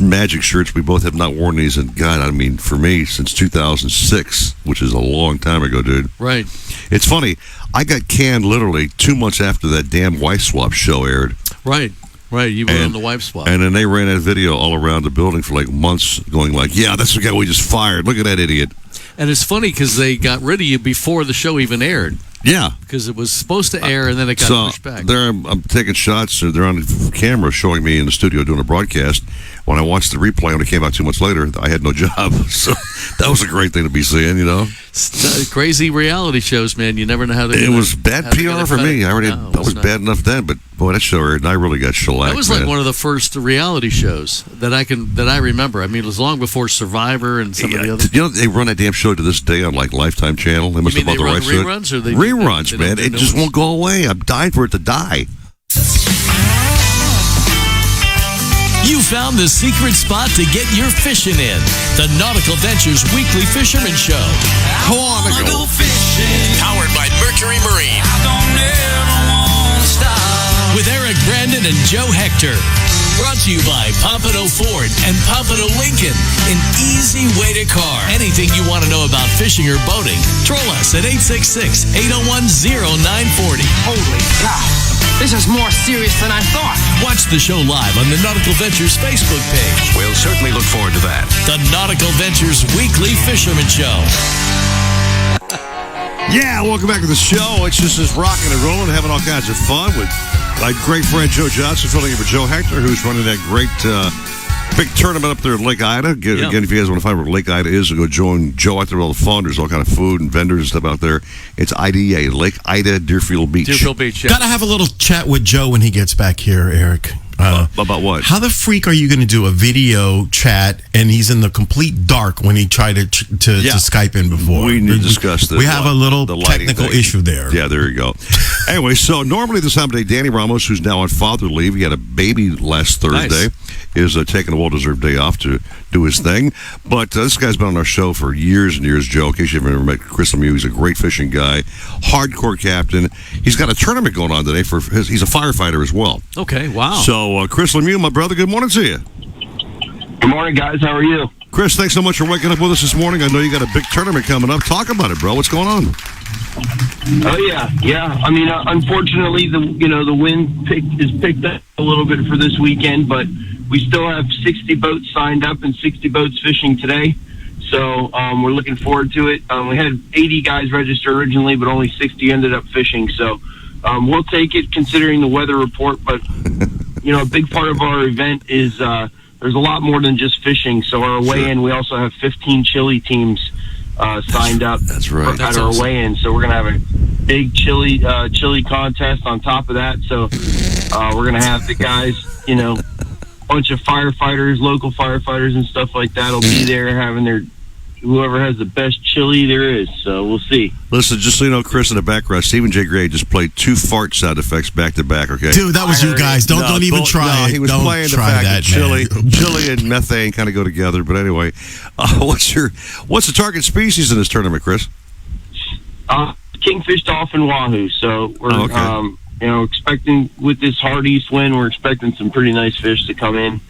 magic shirts. We both have not worn these, and God, I mean, for me, since 2006, which is a long time ago, dude. Right. It's funny. I got canned literally 2 months after that damn Wife Swap show aired. Right. Right, you were on the wife swap. And then they ran that video all around the building for like months, going like, yeah, that's the guy we just fired. Look at that idiot. And it's funny because they got rid of you before the show even aired. Yeah. Because it was supposed to air and then it got pushed back. There I'm taking shots. They're on the camera showing me in the studio doing a broadcast. When I watched the replay when it came out 2 months later, I had no job. So that was a great thing to be seeing, you know. Crazy reality shows, man. You never know how It was bad PR for me. I was bad enough then, but boy, that show aired, and I really got shellacked. That was like one of the first reality shows that I remember. I mean, it was long before Survivor and some of the others. You know, they run that damn show to this day on like Lifetime Channel. They must have bought the rights to it. Reruns, or they reruns, man. It just won't go away. I'm dying for it to die. You found the secret spot to get your fishing in. The Nautical Ventures Weekly Fisherman Show. Go fishing. Powered by Mercury Marine. With Eric Brandon and Joe Hector. Brought to you by Pompano Ford and Pompano Lincoln. An easy way to car. Anything you want to know about fishing or boating, troll us at 866-801-0940. Holy cow. This is more serious than I thought. Watch the show live on the Nautical Ventures Facebook page. We'll certainly look forward to that. The Nautical Ventures Weekly Fisherman Show. Yeah, welcome back to the show. It's just us rocking and rolling, having all kinds of fun with my great friend Joe Johnson, filling in for Joe Hector, who's running that great big tournament up there at Lake Ida. Again, if you guys want to find where Lake Ida is, go join Joe out there with all the fun. There's all kind of food and vendors and stuff out there. It's IDA, Lake Ida, Deerfield Beach. Deerfield Beach, yeah. Got to have a little chat with Joe when he gets back here, Eric. About what? How the freak are you going to do a video chat and he's in the complete dark when he tried to Skype in before? We need to discuss this. We have a little technical issue there. Yeah, there you go. Anyway, so normally this time of day, Danny Ramos, who's now on father leave, he had a baby last Thursday, is taking a well-deserved day off to do his thing. But this guy's been on our show for years and years, Joe. In case you've ever met Chris Lemieux, he's a great fishing guy, hardcore captain. He's got a tournament going on today. He's a firefighter as well. Okay, wow. So, Chris Lemieux, my brother, good morning to you. Good morning, guys. How are you? Chris, thanks so much for waking up with us this morning. I know you got a big tournament coming up. Talk about it, bro. What's going on? Oh yeah. I mean, unfortunately, the wind is picked up a little bit for this weekend, but we still have 60 boats signed up and 60 boats fishing today. So we're looking forward to it. We had 80 guys register originally, but only 60 ended up fishing. So we'll take it considering the weather report. But a big part of our event is there's a lot more than just fishing. So our weigh-in, we also have 15 chili teams signed up. That's right. At our weigh-in. So we're gonna have a big chili contest on top of that. So we're gonna have the guys, bunch of firefighters, local firefighters and stuff like that will be there having whoever has the best chili there is. So we'll see. Listen, just so you know, Chris, in the background, Stephen J. Gray just played 2 fart sound effects back to back. Okay, dude, that was you guys. Don't even try it. He was Don't playing the try fact that, that chili and methane kind of go together. But anyway, what's the target species in this tournament, Chris? Kingfish, dolphin, wahoo. So we're expecting with this hard east wind, we're expecting some pretty nice fish to come in.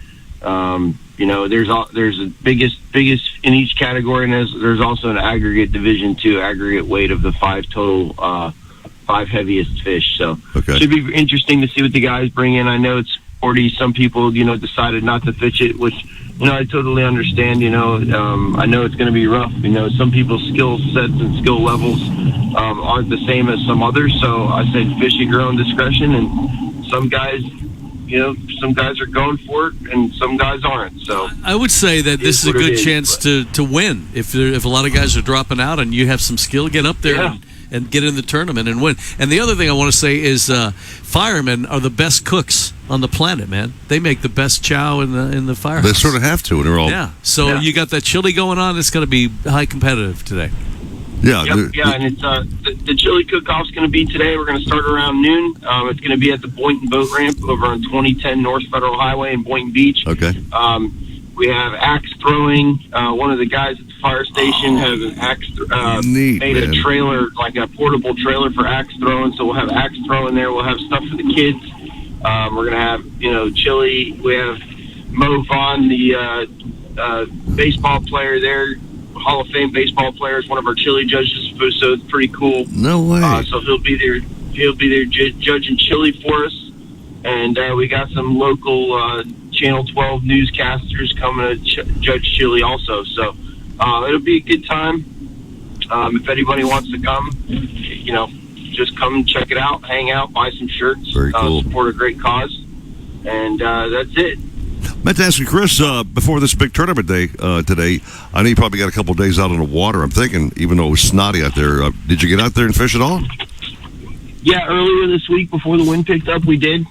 There's a biggest in each category, and there's also an aggregate division too, aggregate weight of the 5 heaviest fish. So should be interesting to see what the guys bring in. I know it's 40. Some people, decided not to fish it, which, I totally understand. I know it's going to be rough. Some people's skill sets and skill levels aren't the same as some others. So I said fish at your own discretion, and some guys are going for it, and some guys aren't. So I would say that this is a good chance to win. If a lot of guys are dropping out and you have some skill, get up there and get in the tournament and win. And the other thing I want to say is firemen are the best cooks on the planet, man. They make the best chow in the firehouse. They sort of have to, and they're all you got that chili going on. It's going to be high competitive today. Yeah, and it's the chili cook-off's going to be today. We're going to start around noon. It's going to be at the Boynton Boat Ramp over on 2010 North Federal Highway in Boynton Beach. Okay. We have axe throwing. One of the guys at the fire station has an axe made a trailer, like a portable trailer for axe throwing. So we'll have axe throwing there. We'll have stuff for the kids. We're going to have chili. We have Mo Vaughn, the baseball player there. Hall of Fame baseball player is one of our chili judges, so it's pretty cool. No way. So he'll be there judging chili for us, and we got some local Channel 12 newscasters coming to judge chili also. So it'll be a good time. If anybody wants to come, just come and check it out, hang out, buy some shirts, Very cool. Support a great cause, and that's it. I meant to ask you, Chris, before this big tournament day today, I know you probably got a couple of days out on the water. I'm thinking, even though it was snotty out there, did you get out there and fish at all? Yeah, earlier this week before the wind picked up, we did.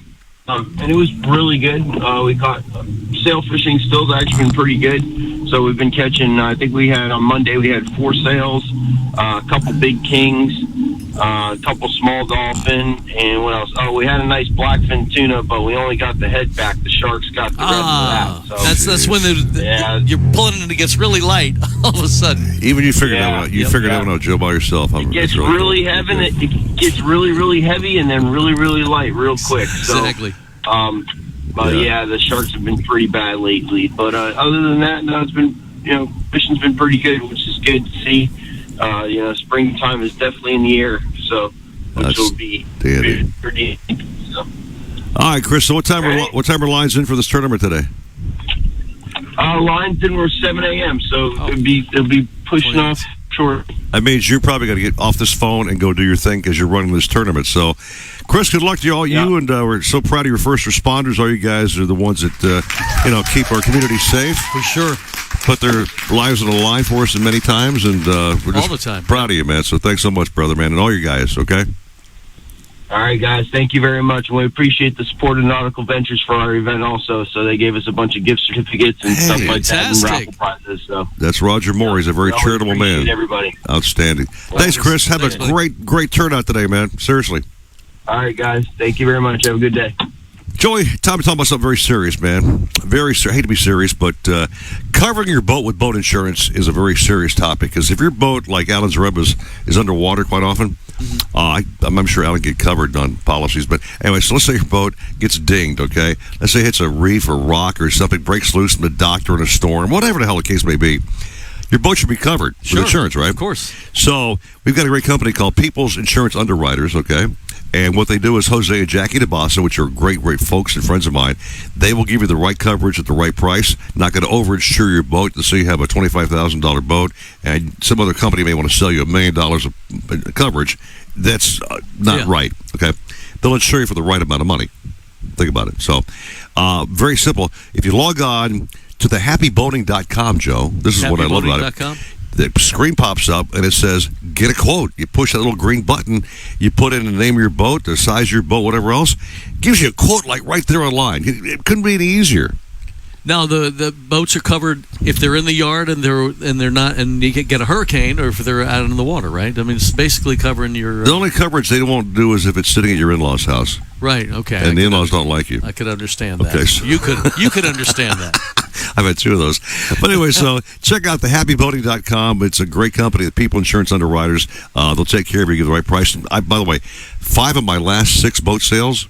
And it was really good. We caught sail fishing still's actually been pretty good. So we've been catching, I think we had on Monday, we had 4 sails, a couple big kings, a couple small dolphin, and what else? Oh, we had a nice blackfin tuna, but we only got the head back. The sharks got the rest of that. So, that's when you're pulling it and it gets really light all of a sudden. Even you figured that one out. You figured that one out, Joe, by yourself. It gets really heavy. It gets really, really heavy, and then really, really light real quick. So, exactly. But the sharks have been pretty bad lately. But other than that, no, it's been fishing's been pretty good, which is good to see. Springtime is definitely in the air, so which will be pretty. So. All right, Chris. So what time are lines in for this tournament today? Lines in were 7 a.m. So it'll be pushing off short. That means you're probably going to get off this phone and go do your thing because you're running this tournament. So, Chris, good luck to you, and we're so proud of your first responders. All you guys are the ones that keep our community safe. For sure. Put their lives on the line for us many times, and we're just all the time. Proud of you, man. So thanks so much, brother, man, and all you guys, okay? All right, guys. Thank you very much. We appreciate the support of Nautical Ventures for our event also. So they gave us a bunch of gift certificates and stuff like that and raffle prizes. So that's Roger Moore. He's a very charitable man. Everybody. Outstanding. Thanks, Chris. Have a great turnout today, man. Seriously. All right, guys. Thank you very much. Have a good day. Joey, time to talk about something very serious, man. Very serious. I hate to be serious, but covering your boat with boat insurance is a very serious topic. Because if your boat, like Alan's Reb, is underwater quite often, I'm sure Alan get covered on policies. But anyway, so let's say your boat gets dinged, okay? Let's say it hits a reef or rock or something, breaks loose in the dock during a storm, whatever the hell the case may be. Your boat should be covered with insurance, right? Of course. So we've got a great company called People's Insurance Underwriters, okay? And what they do is Jose and Jackie DeBassa, which are great folks and friends of mine, they will give you the right coverage at the right price. Not going to overinsure your boat to say you have a $25,000 boat and some other company may want to sell you $1 million of coverage. That's not right, okay? They'll insure you for the right amount of money. Think about it. So, very simple. If you log on to the happyboating.com, Joe, this is what I love about it. The screen pops up and it says, get a quote. You push that little green button, you put in the name of your boat, the size of your boat, whatever else. Gives you a quote like right there online. It couldn't be any easier. Now the boats are covered if they're in the yard and they're not, and you get a hurricane, or if they're out in the water, right? I mean, it's basically covering your. The only coverage they won't do is if it's sitting at your in-laws' house. Right. Okay. And the in-laws don't like you. I could understand that. Okay, so. You could understand that. I've had two of those. But anyway, so check out the happyboating.com. It's a great company, the People Insurance Underwriters. They'll take care of you, get the right price. By the way, 5 of my last 6 boat sales,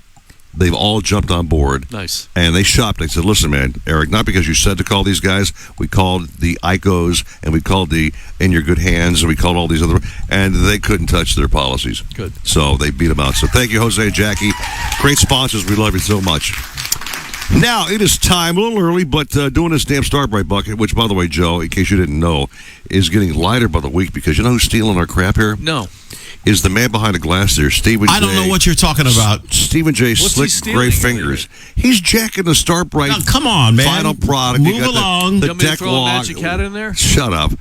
they've all jumped on board. Nice. And they shopped. They said, listen, man, Eric, not because you said to call these guys. We called the ICOs, and we called the In Your Good Hands, and we called all these other, and they couldn't touch their policies. Good. So they beat them out. So thank you, Jose and Jackie. Great sponsors. We love you so much. Now, it is time, a little early, but doing this damn Starbright bucket, which, by the way, Joe, in case you didn't know, is getting lighter by the week because you know who's stealing our crap here? No. Is the man behind the glass there, Stephen J. I don't know what you're talking about. Stephen J. Slick Gray Fingers. He's jacking the Starbright. Now, come on, man. Final product. Move along. The You want me to deck throw walk. a magic hat in there? Shut up.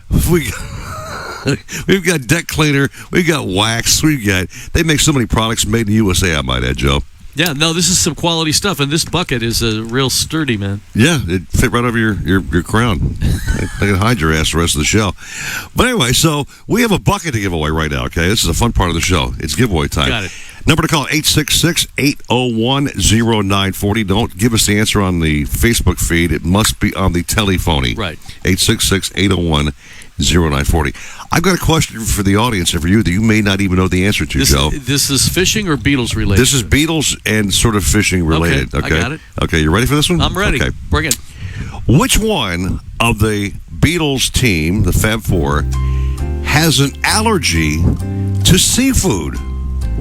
We've got deck cleaner. We've got wax. They make so many products made in the USA, I might add, Joe. Yeah, no, this is some quality stuff, and this bucket is real sturdy, man. Yeah, it fit right over your crown. They can hide your ass the rest of the show. But anyway, so we have a bucket to give away right now, okay? This is a fun part of the show. It's giveaway time. Got it. Number to call, 866-801-0940. Don't give us the answer on the Facebook feed. It must be on the telephony. Right. 866-801-0940. I've got a question for the audience and for you that you may not even know the answer to, Joe. This is fishing or Beatles related? This is Beatles and sort of fishing related. Okay, I got it. Okay, you ready for this one? I'm ready. Okay. Bring it. Which one of the Beatles team, the Fab Four, has an allergy to seafood?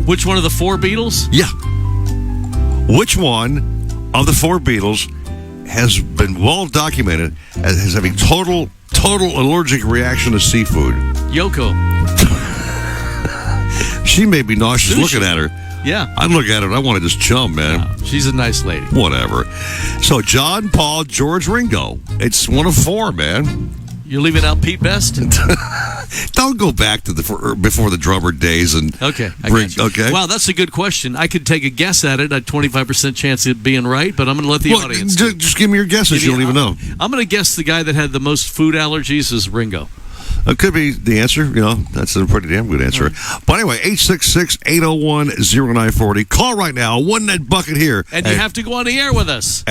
Which one of the 4 Beatles? Yeah. Which one of the 4 Beatles has been well documented as having total allergic reaction to seafood? Yoko. She may be nauseous looking at her. Yeah. I look at her and I want to just chum, man. No, she's a nice lady. Whatever. So John, Paul, George, Ringo. It's one of 4, man. You're leaving out Pete Best? Don't go back to before the drummer days and okay. Okay. Wow, that's a good question. I could take a guess at it. A 25% chance of being right, but I'm going to let the audience. Just give me your guesses. You don't even know. I'm going to guess the guy that had the most food allergies is Ringo. It could be the answer. You know, that's a pretty damn good answer. Right. But anyway, 866-801-0940. Call right now. Win that bucket here. And you have to go on the air with us.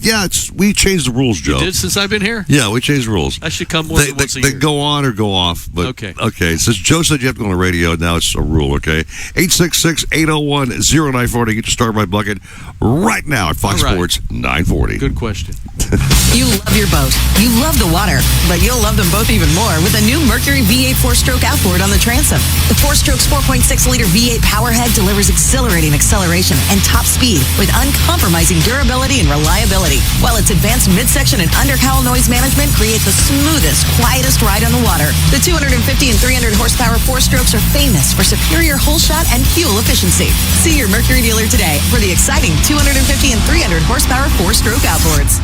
Yeah, we changed the rules, Joe. You did since I've been here? Yeah, we changed the rules. I should come once a year. They go on or go off. But, okay. Since Joe said you have to go on the radio, now it's a rule, okay? 866-801-0940. Get your Starbright bucket right now at Fox Sports 940. Good question. You love your boat. You love the water. But you'll love them both even more with a new Mercury V8 4-stroke outboard on the transom. The 4-stroke's 4.6-liter V8 powerhead delivers exhilarating acceleration and top speed with uncompromising durability and reliability, while its advanced midsection and undercowl noise management create the smoothest, quietest ride on the water. The 250 and 300 horsepower 4-strokes are famous for superior hull shot and fuel efficiency. See your Mercury dealer today for the exciting 250 and 300 horsepower 4-stroke outboards.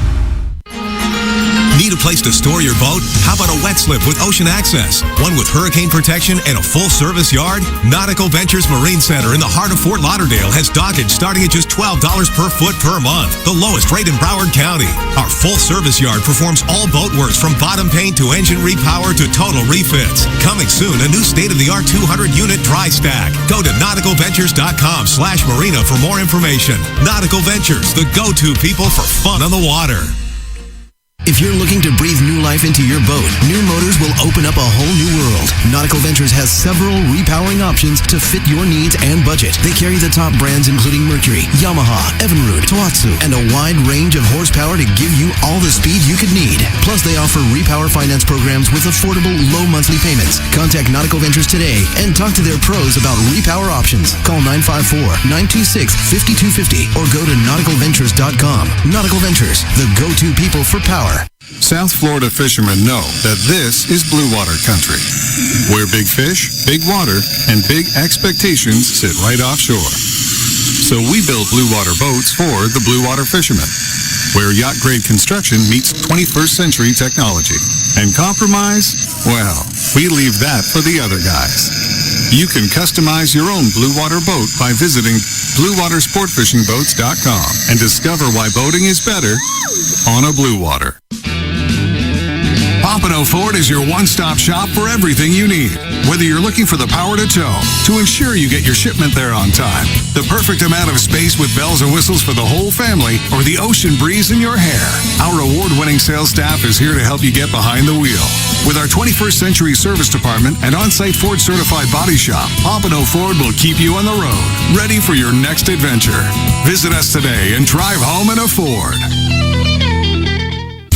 Need a place to store your boat? How about a wet slip with ocean access? One with hurricane protection and a full-service yard? Nautical Ventures Marine Center in the heart of Fort Lauderdale has dockage starting at just $12 per foot per month, the lowest rate in Broward County. Our full-service yard performs all boat works from bottom paint to engine repower to total refits. Coming soon, a new state-of-the-art 200-unit dry stack. Go to nauticalventures.com/marina for more information. Nautical Ventures, the go-to people for fun on the water. If you're looking to breathe new life into your boat, new motors will open up a whole new world. Nautical Ventures has several repowering options to fit your needs and budget. They carry the top brands including Mercury, Yamaha, Evinrude, Tohatsu, and a wide range of horsepower to give you all the speed you could need. Plus, they offer repower finance programs with affordable, low monthly payments. Contact Nautical Ventures today and talk to their pros about repower options. Call 954-926-5250 or go to nauticalventures.com. Nautical Ventures, the go-to people for power. South Florida fishermen know that this is blue water country, where big fish, big water, and big expectations sit right offshore. So we build blue water boats for the blue water fishermen, where yacht-grade construction meets 21st century technology. And compromise? Well, we leave that for the other guys. You can customize your own blue water boat by visiting bluewatersportfishingboats.com and discover why boating is better on a blue water. Pompano Ford is your one-stop shop for everything you need. Whether you're looking for the power to tow, to ensure you get your shipment there on time, the perfect amount of space with bells and whistles for the whole family, or the ocean breeze in your hair, our award-winning sales staff is here to help you get behind the wheel. With our 21st century service department and on-site Ford certified body shop, Pompano Ford will keep you on the road, ready for your next adventure. Visit us today and drive home in a Ford.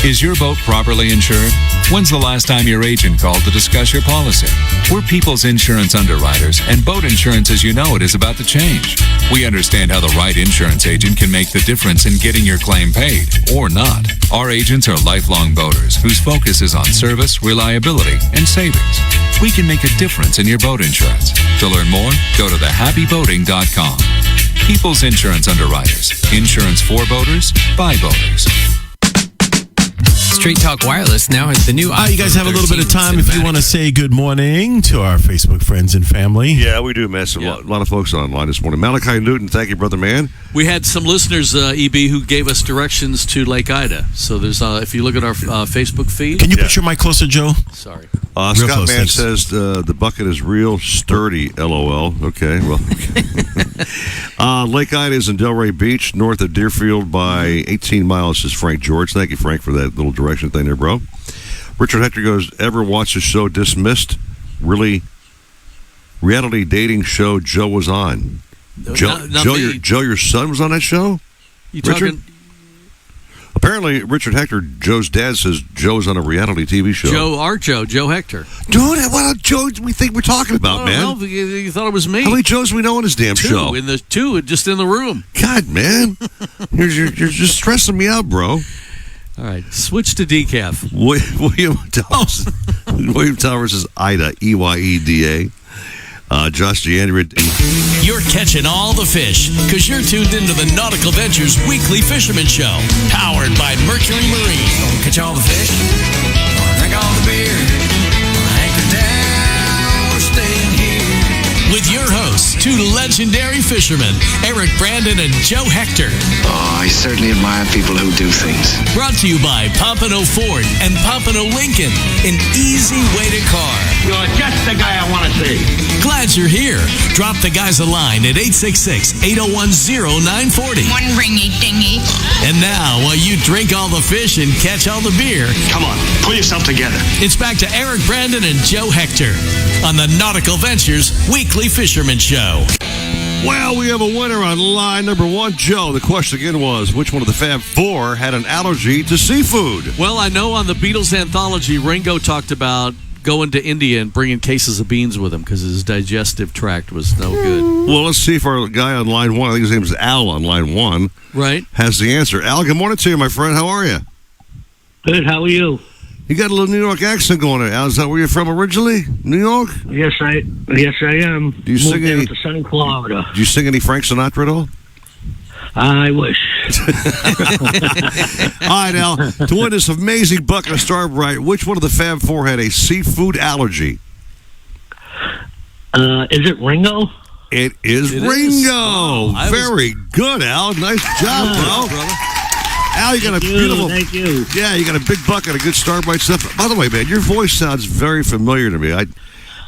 Is your boat properly insured? When's the last time your agent called to discuss your policy? We're People's Insurance underwriters, and boat insurance as you know it is about to change. We understand how the right insurance agent can make the difference in getting your claim paid, or not. Our agents are lifelong boaters whose focus is on service, reliability, and savings. We can make a difference in your boat insurance. To learn more, go to thehappyboating.com. People's Insurance underwriters. Insurance for boaters, by boaters. Straight Talk Wireless now has the new you guys have a little bit of time if you want to say good morning to our Facebook friends and family. Yeah, we do, man. A lot of folks online this morning. Malachi Newton, thank you, brother man. We had some listeners, EB, who gave us directions to Lake Ida. So there's, if you look at our Facebook feed. Can you put your mic closer, Joe? Sorry. Scott Man says the bucket is real sturdy, LOL. Okay, well. Lake Ida is in Delray Beach, north of Deerfield by 18 miles, says Frank George. Thank you, Frank, for that little direction thing there, bro. Richard Hector goes, ever watch the show Dismissed? Really reality dating show Joe was on. Joe, your son was on that show? You Richard? talking? Apparently, Richard Hector, Joe's dad, says Joe's on a reality TV show. Joe Hector. Dude, what Joe do we think we're talking about, man? No, you thought it was me. How many Joes we know on this damn show? Two just in the room. God, man. you're just stressing me out, bro. All right, switch to decaf. William Towers is Ida, EYEDA. Josh DeAndre. You're catching all the fish because you're tuned into the Nautical Ventures Weekly Fisherman Show, powered by Mercury Marine. Gonna catch all the fish, gonna drink all the beer, gonna anchor down, we're staying here. With your hosts, two legendary fishermen, Eric Brandon and Joe Hector. Oh, I certainly admire people who do things. Brought to you by Pompano Ford and Pompano Lincoln, an easy way to car. You're just the guy I want to see. Glad you're here. Drop the guys a line at 866-801-0940. One ringy dingy. And now, while you drink all the fish and catch all the beer, Come on, pull yourself together. it's back to Eric Brandon and Joe Hector on the Nautical Ventures Weekly Fisherman Show. Well, we have a winner on line number one, Joe. The question again was, which one of the Fab Four had an allergy to seafood? Well, I know on the Beatles anthology, Ringo talked about going to India and bringing cases of beans with him because his digestive tract was no good. Well, let's see if our guy on line one, I think his name is Al on line one, right, has the answer. Al, good morning to you, my friend. How are you? Good. How are you? You got a little New York accent going there, Al. Is that where you're from originally? New York? Yes, I am. Do you sing Moved any? down to sunny Florida. Do you sing any Frank Sinatra at all? I wish. All right, Al. To win this amazing bucket of Starbright, which one of the Fab Four had a seafood allergy? Is it Ringo? It is Ringo. Oh, very good, Al. Nice job, bro. Al, you got a beautiful. Thank you. Yeah, you got a big bucket of good Starbright stuff. By the way, man, your voice sounds very familiar to me. I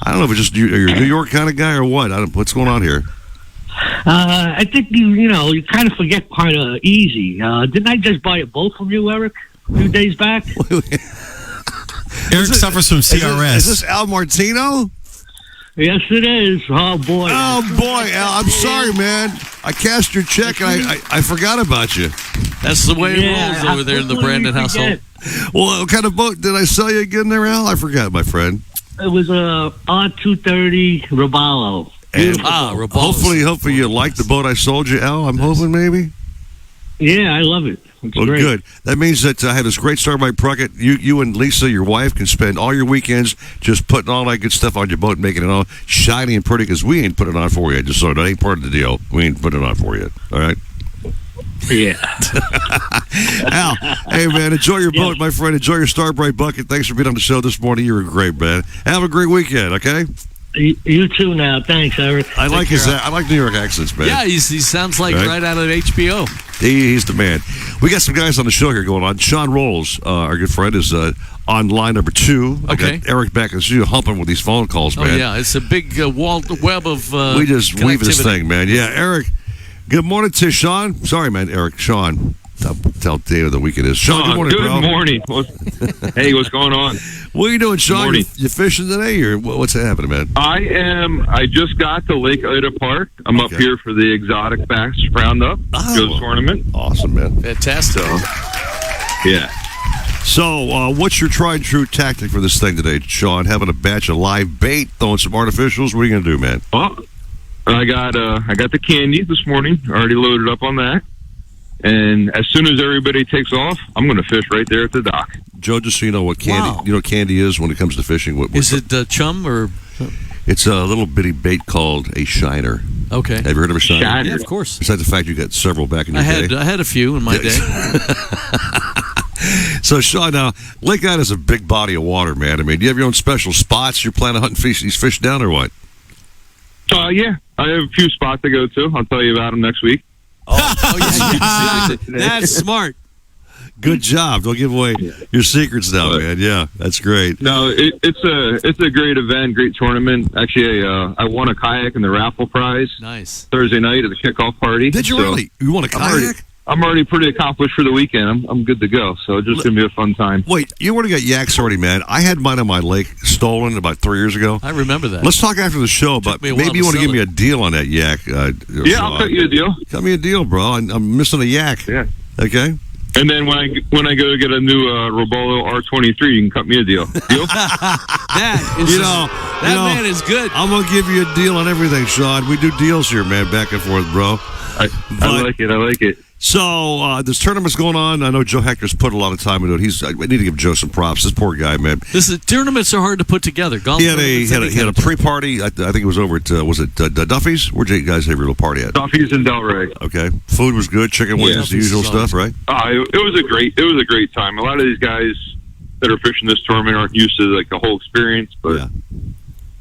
don't know if it's just you're a New York kind of guy or what. What's going on here? I think you kind of forget kind of easy. Didn't I just buy a boat from you, Eric, a few days back? Eric suffers from CRS. Is this Al Martino? Yes, it is. Oh, boy. Oh, boy, Al. I'm sorry, man. I cashed your check, and I forgot about you. That's the way it rolls over there in the Brandon household. Well, what kind of boat did I sell you again there, Al? I forgot, my friend. It was a R230 Robalo. And hopefully you like the boat I sold you, Al. I'm hoping maybe. Yeah, I love it. It's great. Good. That means that I had this great Starbright bucket. You and Lisa, your wife, can spend all your weekends just putting all that good stuff on your boat and making it all shiny and pretty, because we ain't put it on for you. Just so that ain't part of the deal. We ain't putting it on for you. All right? Yeah. Al, hey, man, enjoy your boat, my friend. Enjoy your Starbright bucket. Thanks for being on the show this morning. You were great, man. Have a great weekend, okay? You too now. Thanks, Eric. I like New York accents, man. Yeah, he sounds like right out of HBO. He's the man. We got some guys on the show here going on. Sean Rolls, our good friend, is on line number 2. Okay. Got Eric back in the studio humping with these phone calls, man. Oh, yeah. It's a big web of we just weave this thing, man. Yeah, Eric, good morning to Sean. Sorry, man, Eric. Sean. I'll tell David the week it is. Sean, good morning, bro. Good morning. Hey, what's going on? What are you doing, Sean? You fishing today, or what's happening, man? I just got to Lake Ida Park. I'm up here for the Exotic Bass Roundup Joe's tournament. Awesome, man. Fantastic. Yeah. So, what's your tried and true tactic for this thing today, Sean? Having a batch of live bait, throwing some artificials. What are you going to do, man? Well, I got the candy this morning. Already loaded up on that. And as soon as everybody takes off, I'm going to fish right there at the dock. Joe, just so you know what candy, you know what candy is when it comes to fishing. Is it chum or? It's a little bitty bait called a shiner. Okay. Have you heard of a shiner? Yeah, of course. Besides the fact you got several back in your day. I had a few in my day. So, Sean, now, Lake Ida is a big body of water, man. I mean, do you have your own special spots you're planning on hunting these fish down or what? Yeah. I have a few spots to go to. I'll tell you about them next week. Oh, that's smart. Good job. Don't give away your secrets now, man. Yeah, that's great. No, it's a great event, great tournament. Actually, I won a kayak in the raffle prize. Nice. Thursday night at the kickoff party. Did you really? You won a kayak? I'm already pretty accomplished for the weekend. I'm good to go. So it's just going to be a fun time. Wait, you already got yaks already, man. I had mine on my lake stolen about 3 years ago. I remember that. Let's talk after the show about maybe you want to give me a deal on that yak. Yeah, I'll cut you a deal. Cut me a deal, bro. I'm missing a yak. Yeah. Okay. And then when I go to get a new Robolo R23, you can cut me a deal. Deal? That man is good. I'm gonna give you a deal on everything, Sean. We do deals here, man, back and forth, bro. I like it. I like it. So this tournament's going on. I know Joe Hector's put a lot of time into it. I need to give Joe some props. This poor guy, man. Tournaments are hard to put together. Golf he had a pre-party. I think it was over at Duffy's? Where'd you guys have your little party at? Duffy's in Delray. Okay, food was good. Chicken wings, the usual stuff, right? It was a great time. A lot of these guys that are fishing this tournament aren't used to like the whole experience, but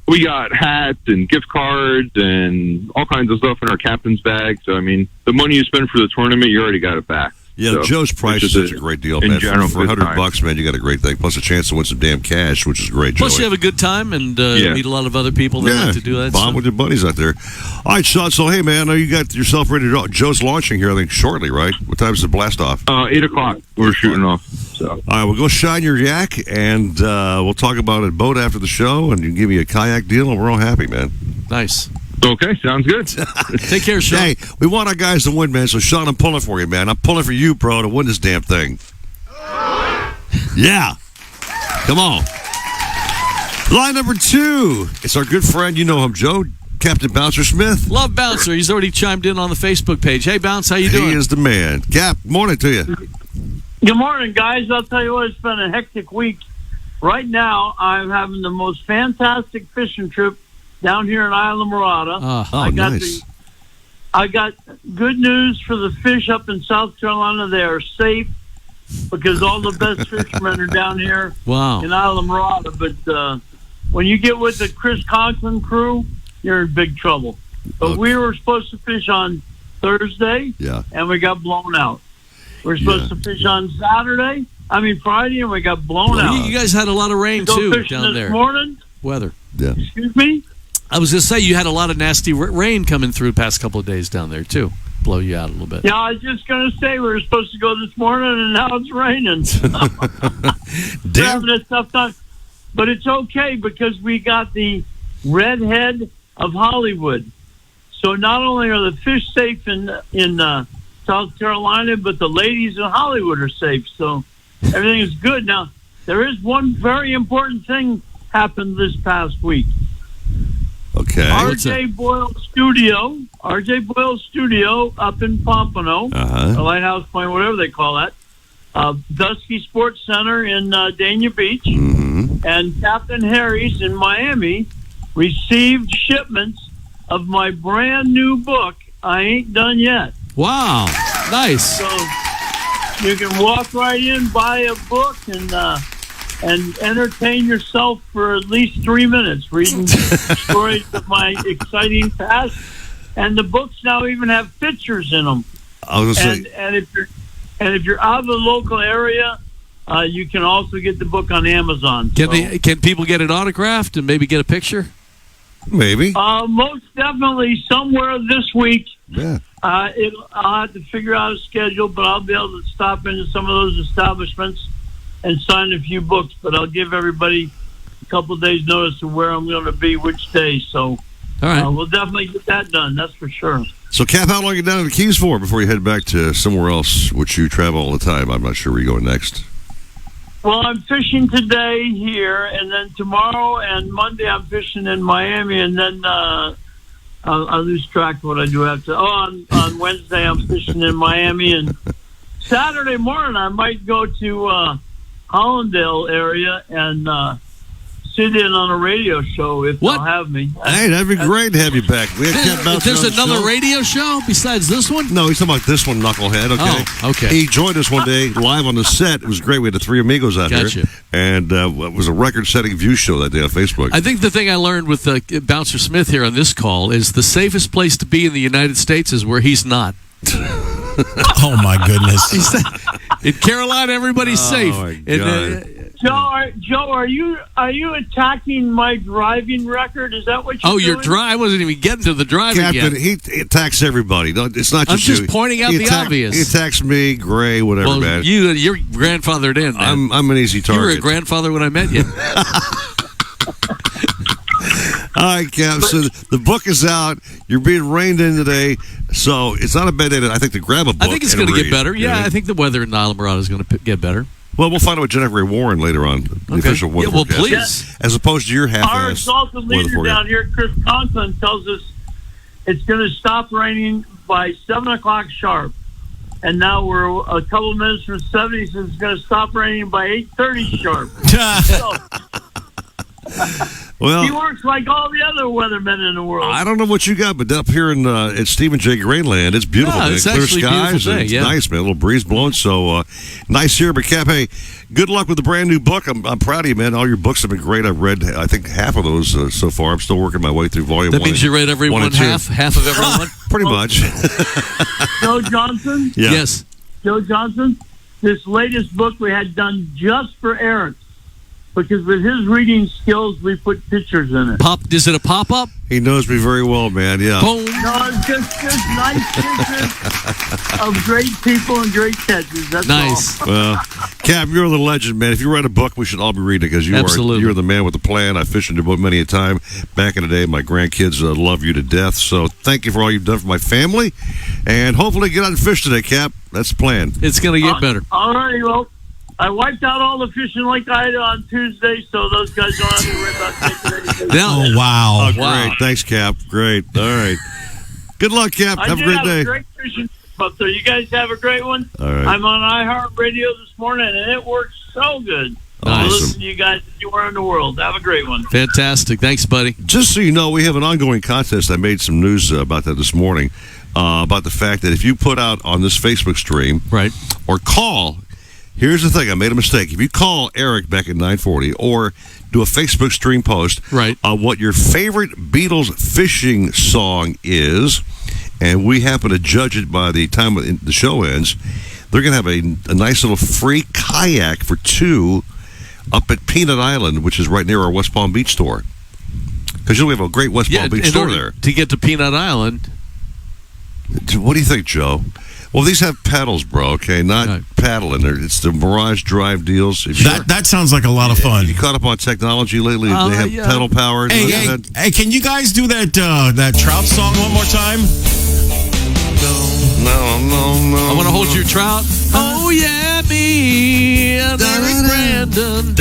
we got hats and gift cards and all kinds of stuff in our captain's bag. So I mean, the money you spend for the tournament, you already got it back. Yeah, so, Joe's price is such a great deal, man. For $100, man, you got a great thing. Plus a chance to win some damn cash, which is great. Plus, you have a good time and meet a lot of other people that like to do that. Bond with your buddies out there. All right, Sean. So, hey, man, I know you got yourself ready to go. Joe's launching here, I think, shortly, right? What time is the blast off? 8 o'clock. We're shooting off. So. All right, we'll go shine your yak, and we'll talk about it boat after the show, and you can give me a kayak deal, and we're all happy, man. Nice. Okay, sounds good. Take care, Sean. Hey, we want our guys to win, man. So, Sean, I'm pulling for you, man. I'm pulling for you, bro, to win this damn thing. Yeah. Come on. Line number 2. It's our good friend. You know him, Joe. Captain Bouncer Smith. Love Bouncer. He's already chimed in on the Facebook page. Hey, Bounce, how you doing? He is the man. Cap, morning to you. Good morning, guys. I'll tell you what, it's been a hectic week. Right now, I'm having the most fantastic fishing trip down here in Isla Morada. Nice. I got good news for the fish up in South Carolina. They are safe because all the best fishermen are down here Wow. in Islamorada. But when you get with the Chris Conklin crew, you're in big trouble. But we were supposed to fish on Thursday, and we got blown out. We're supposed to fish on Friday, and we got blown out. You guys had a lot of rain, too, down there. This morning. Weather. Yeah. Excuse me? I was going to say, you had a lot of nasty rain coming through the past couple of days down there, too. Blow you out a little bit. Yeah, I was just going to say we were supposed to go this morning, and now it's raining. We're having a tough time. But it's okay because we got the redhead of Hollywood. So not only are the fish safe in South Carolina, but the ladies in Hollywood are safe. So everything is good. Now, there is one very important thing happened this past week. Okay. RJ Boyle Studio up in Pompano, the Lighthouse Point, whatever they call that, Dusky Sports Center in Dania Beach, and Captain Harry's in Miami received shipments of my brand new book, I Ain't Done Yet. Wow. Nice. So you can walk right in, buy a book, and entertain yourself for at least 3 minutes reading stories of my exciting past. And the books now even have pictures in them. I was going to say, and if you're out of the local area, you can also get the book on Amazon. Can people get it autographed and maybe get a picture? Maybe. Most definitely somewhere this week. Yeah. I'll have to figure out a schedule, but I'll be able to stop into some of those establishments and sign a few books. But I'll give everybody a couple of days' notice of where I'm going to be, which day. So all right. We'll definitely get that done. That's for sure. So, Cap, how long are you down in the Keys for before you head back to somewhere else, which you travel all the time? I'm not sure where you're going next. Well, I'm fishing today here, and then tomorrow and Monday I'm fishing in Miami, and then I'll lose track of what I do after. On Wednesday I'm fishing in Miami, and Saturday morning I might go to Hollandale area and sit in on a radio show if they'll have me. Hey, that'd be great to have you back. We had There's another radio show besides this one? No, he's talking about this one, Knucklehead. Okay. Oh, okay. He joined us one day live on the set. It was great. We had the three amigos out Gotcha. here. And it was a record-setting view show that day on Facebook. I think the thing I learned with Bouncer Smith here on this call is the safest place to be in the United States is where he's not. Oh, my goodness. In Carolina, everybody's safe. My God. Joe, are you attacking my driving record? Is that what you're doing? I wasn't even getting to the driving Captain, yet. he attacks everybody. No, it's not just I'm just you. pointing out the obvious. He attacks me, Gray, whatever, Well, man. you're grandfathered in, man. I'm an easy target. You were a grandfather when I met you. All right, Cap. So the book is out. You're being rained in today, so it's not a bad day, I think, to grab a book. I think it's going to get better. Yeah, I think the weather in Islamorada is going to get better. Well, we'll find out with Jennifer Ray Warren later on, the official weather forecast. Please. As opposed to your Our half-ass exalted weather leader forecast. down here, Chris Conklin, tells us it's going to stop raining by 7 o'clock sharp. And now we're a couple minutes from 70, so it's going to stop raining by 8:30 sharp. Well, he works like all the other weathermen in the world. I don't know what you got, but up here in at Stephen J. Greenland, it's beautiful. Yeah, man. it's Clear actually a skies. beautiful day, It's yeah. nice, man. A little breeze blowing, so nice here. But Cap, hey, good luck with the brand new book. I'm proud of you, man. All your books have been great. I've read, I think, half of those so far. I'm still working my way through volume That one. means you read every one half of every one? Pretty much. Joe Johnson? Yeah. Yes. Joe Johnson, this latest book we had done just for Eric. Because with his reading skills, we put pictures in it. Is it a pop-up? He knows me very well, man. Yeah. Boom. No, it's just nice pictures of great people and great catches. That's nice. all. Well, Cap, you're the legend, man. If you write a book, we should all be reading it because you're the man with the plan. I fished in your boat many a time back in the day. My grandkids love you to death. So thank you for all you've done for my family, and hopefully get out and fish today, Cap. That's the plan. It's going to get better. All right, well, I wiped out all the fishing like I had on Tuesday, so those guys don't have to worry about taking anything. Oh, wow. Oh, great. Thanks, Cap. Great. All right. Good luck, Cap. Have a great day. A great fishing trip up there. You guys have a great one. All right. I'm on iHeartRadio this morning, and it works so good. Awesome. I listen to you guys anywhere in the world. Have a great one. Fantastic. Thanks, buddy. Just so you know, we have an ongoing contest. I made some news about that this morning. about the fact that if you put out on this Facebook stream, right, or call, here's the thing, I made a mistake. If you call Eric back at 9:40 or do a Facebook stream post right, on what your favorite Beatles fishing song is, and we happen to judge it by the time the show ends, they're going to have a nice little free kayak for two up at Peanut Island, which is right near our West Palm Beach store. Because we have a great West Palm Beach store there. To get to Peanut Island. What do you think, Joe? Well, these have pedals, bro, okay? Not paddling. It's the Mirage Drive deals. That sounds like a lot of fun. You caught up on technology lately? They have pedal powered. Hey, can you guys do that trout song one more time? No. I want to hold your trout. Oh, yeah, me and Eric Brandon.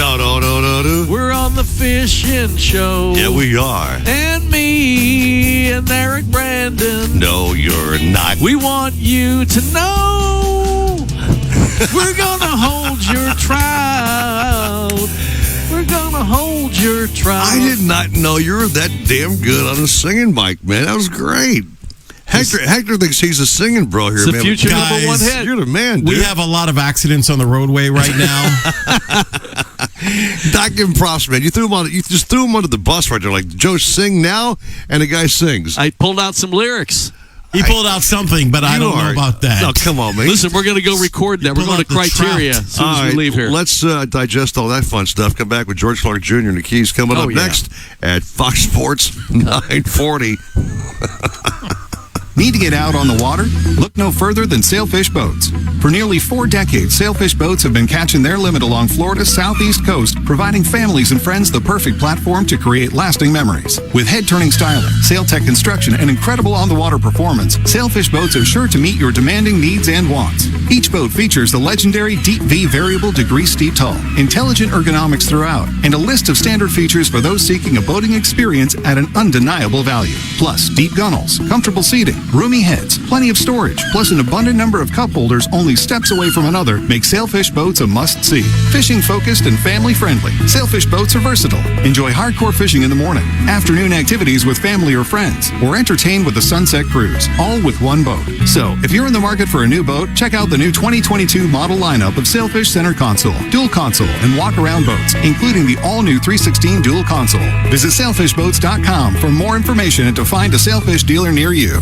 We're on the fishing show. Yeah, we are. And me and Eric Brandon. No, you're not. We want you to know we're going to hold your trout. We're going to hold your trout. I did not know you were that damn good on the singing mic, man. That was great. Hector thinks he's a singing bro here, it's man. The future number one hit. You're the man, dude. We have a lot of accidents on the roadway right now. Not giving props, man. You just threw him under the bus right there. Like, Joe, sing now, and the guy sings. I pulled out some lyrics. He pulled out something, but I don't know about that. No, come on, man. Listen, we're going to go record that. We're going to Criteria as soon as we leave here. Let's digest all that fun stuff. Come back with George Clark Jr. and the Keys coming up next at Fox Sports 940. Need to get out on the water? Look no further than Sailfish Boats. For nearly 4 decades, Sailfish Boats have been catching their limit along Florida's southeast coast, providing families and friends the perfect platform to create lasting memories. With head-turning styling, SailTech construction, and incredible on-the-water performance, Sailfish Boats are sure to meet your demanding needs and wants. Each boat features the legendary Deep V variable degree steeped hull, intelligent ergonomics throughout, and a list of standard features for those seeking a boating experience at an undeniable value. Plus, deep gunnels, comfortable seating, roomy heads, plenty of storage, plus an abundant number of cup holders only steps away from another make Sailfish Boats a must-see. Fishing-focused and family-friendly, Sailfish Boats are versatile. Enjoy hardcore fishing in the morning, afternoon activities with family or friends, or entertain with a sunset cruise, all with one boat. So, if you're in the market for a new boat, check out the new 2022 model lineup of Sailfish Center Console, Dual Console, and Walk-Around boats, including the all-new 316 Dual Console. Visit sailfishboats.com for more information and to find a Sailfish dealer near you.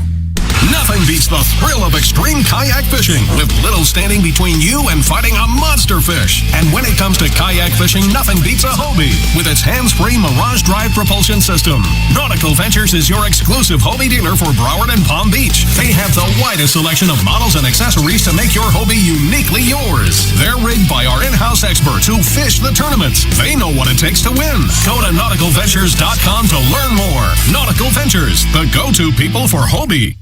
Nothing beats the thrill of extreme kayak fishing, with little standing between you and fighting a monster fish. And when it comes to kayak fishing, nothing beats a Hobie with its hands-free Mirage Drive propulsion system. Nautical Ventures is your exclusive Hobie dealer for Broward and Palm Beach. They have the widest selection of models and accessories to make your Hobie uniquely yours. They're rigged by our in-house experts who fish the tournaments. They know what it takes to win. Go to nauticalventures.com to learn more. Nautical Ventures, the go-to people for Hobie.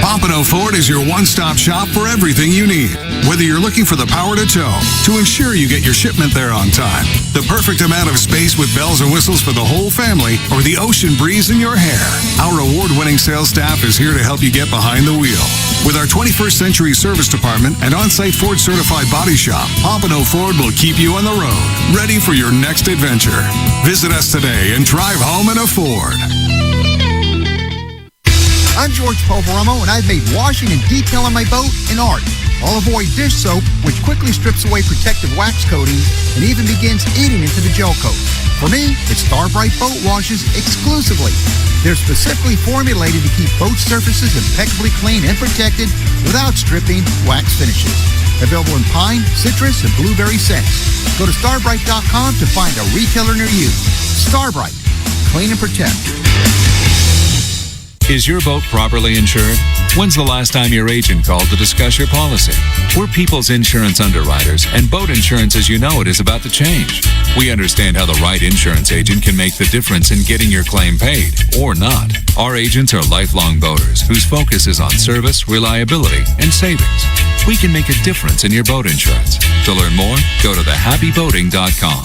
Pompano Ford is your one-stop shop for everything you need. Whether you're looking for the power to tow, to ensure you get your shipment there on time, the perfect amount of space with bells and whistles for the whole family, or the ocean breeze in your hair, our award-winning sales staff is here to help you get behind the wheel. With our 21st century service department and on-site Ford certified body shop, Pompano Ford will keep you on the road, ready for your next adventure. Visit us today and drive home in a Ford. I'm George Poveromo, and I've made washing and detailing my boat an art. I'll avoid dish soap, which quickly strips away protective wax coatings and even begins eating into the gel coat. For me, it's Starbright Boat Washes exclusively. They're specifically formulated to keep boat surfaces impeccably clean and protected without stripping wax finishes. Available in pine, citrus, and blueberry scents. Go to starbright.com to find a retailer near you. Starbright. Clean and protect. Is your boat properly insured? When's the last time your agent called to discuss your policy? We're People's Insurance Underwriters, and boat insurance as you know it is about to change. We understand how the right insurance agent can make the difference in getting your claim paid, or not. Our agents are lifelong boaters whose focus is on service, reliability, and savings. We can make a difference in your boat insurance. To learn more, go to thehappyboating.com.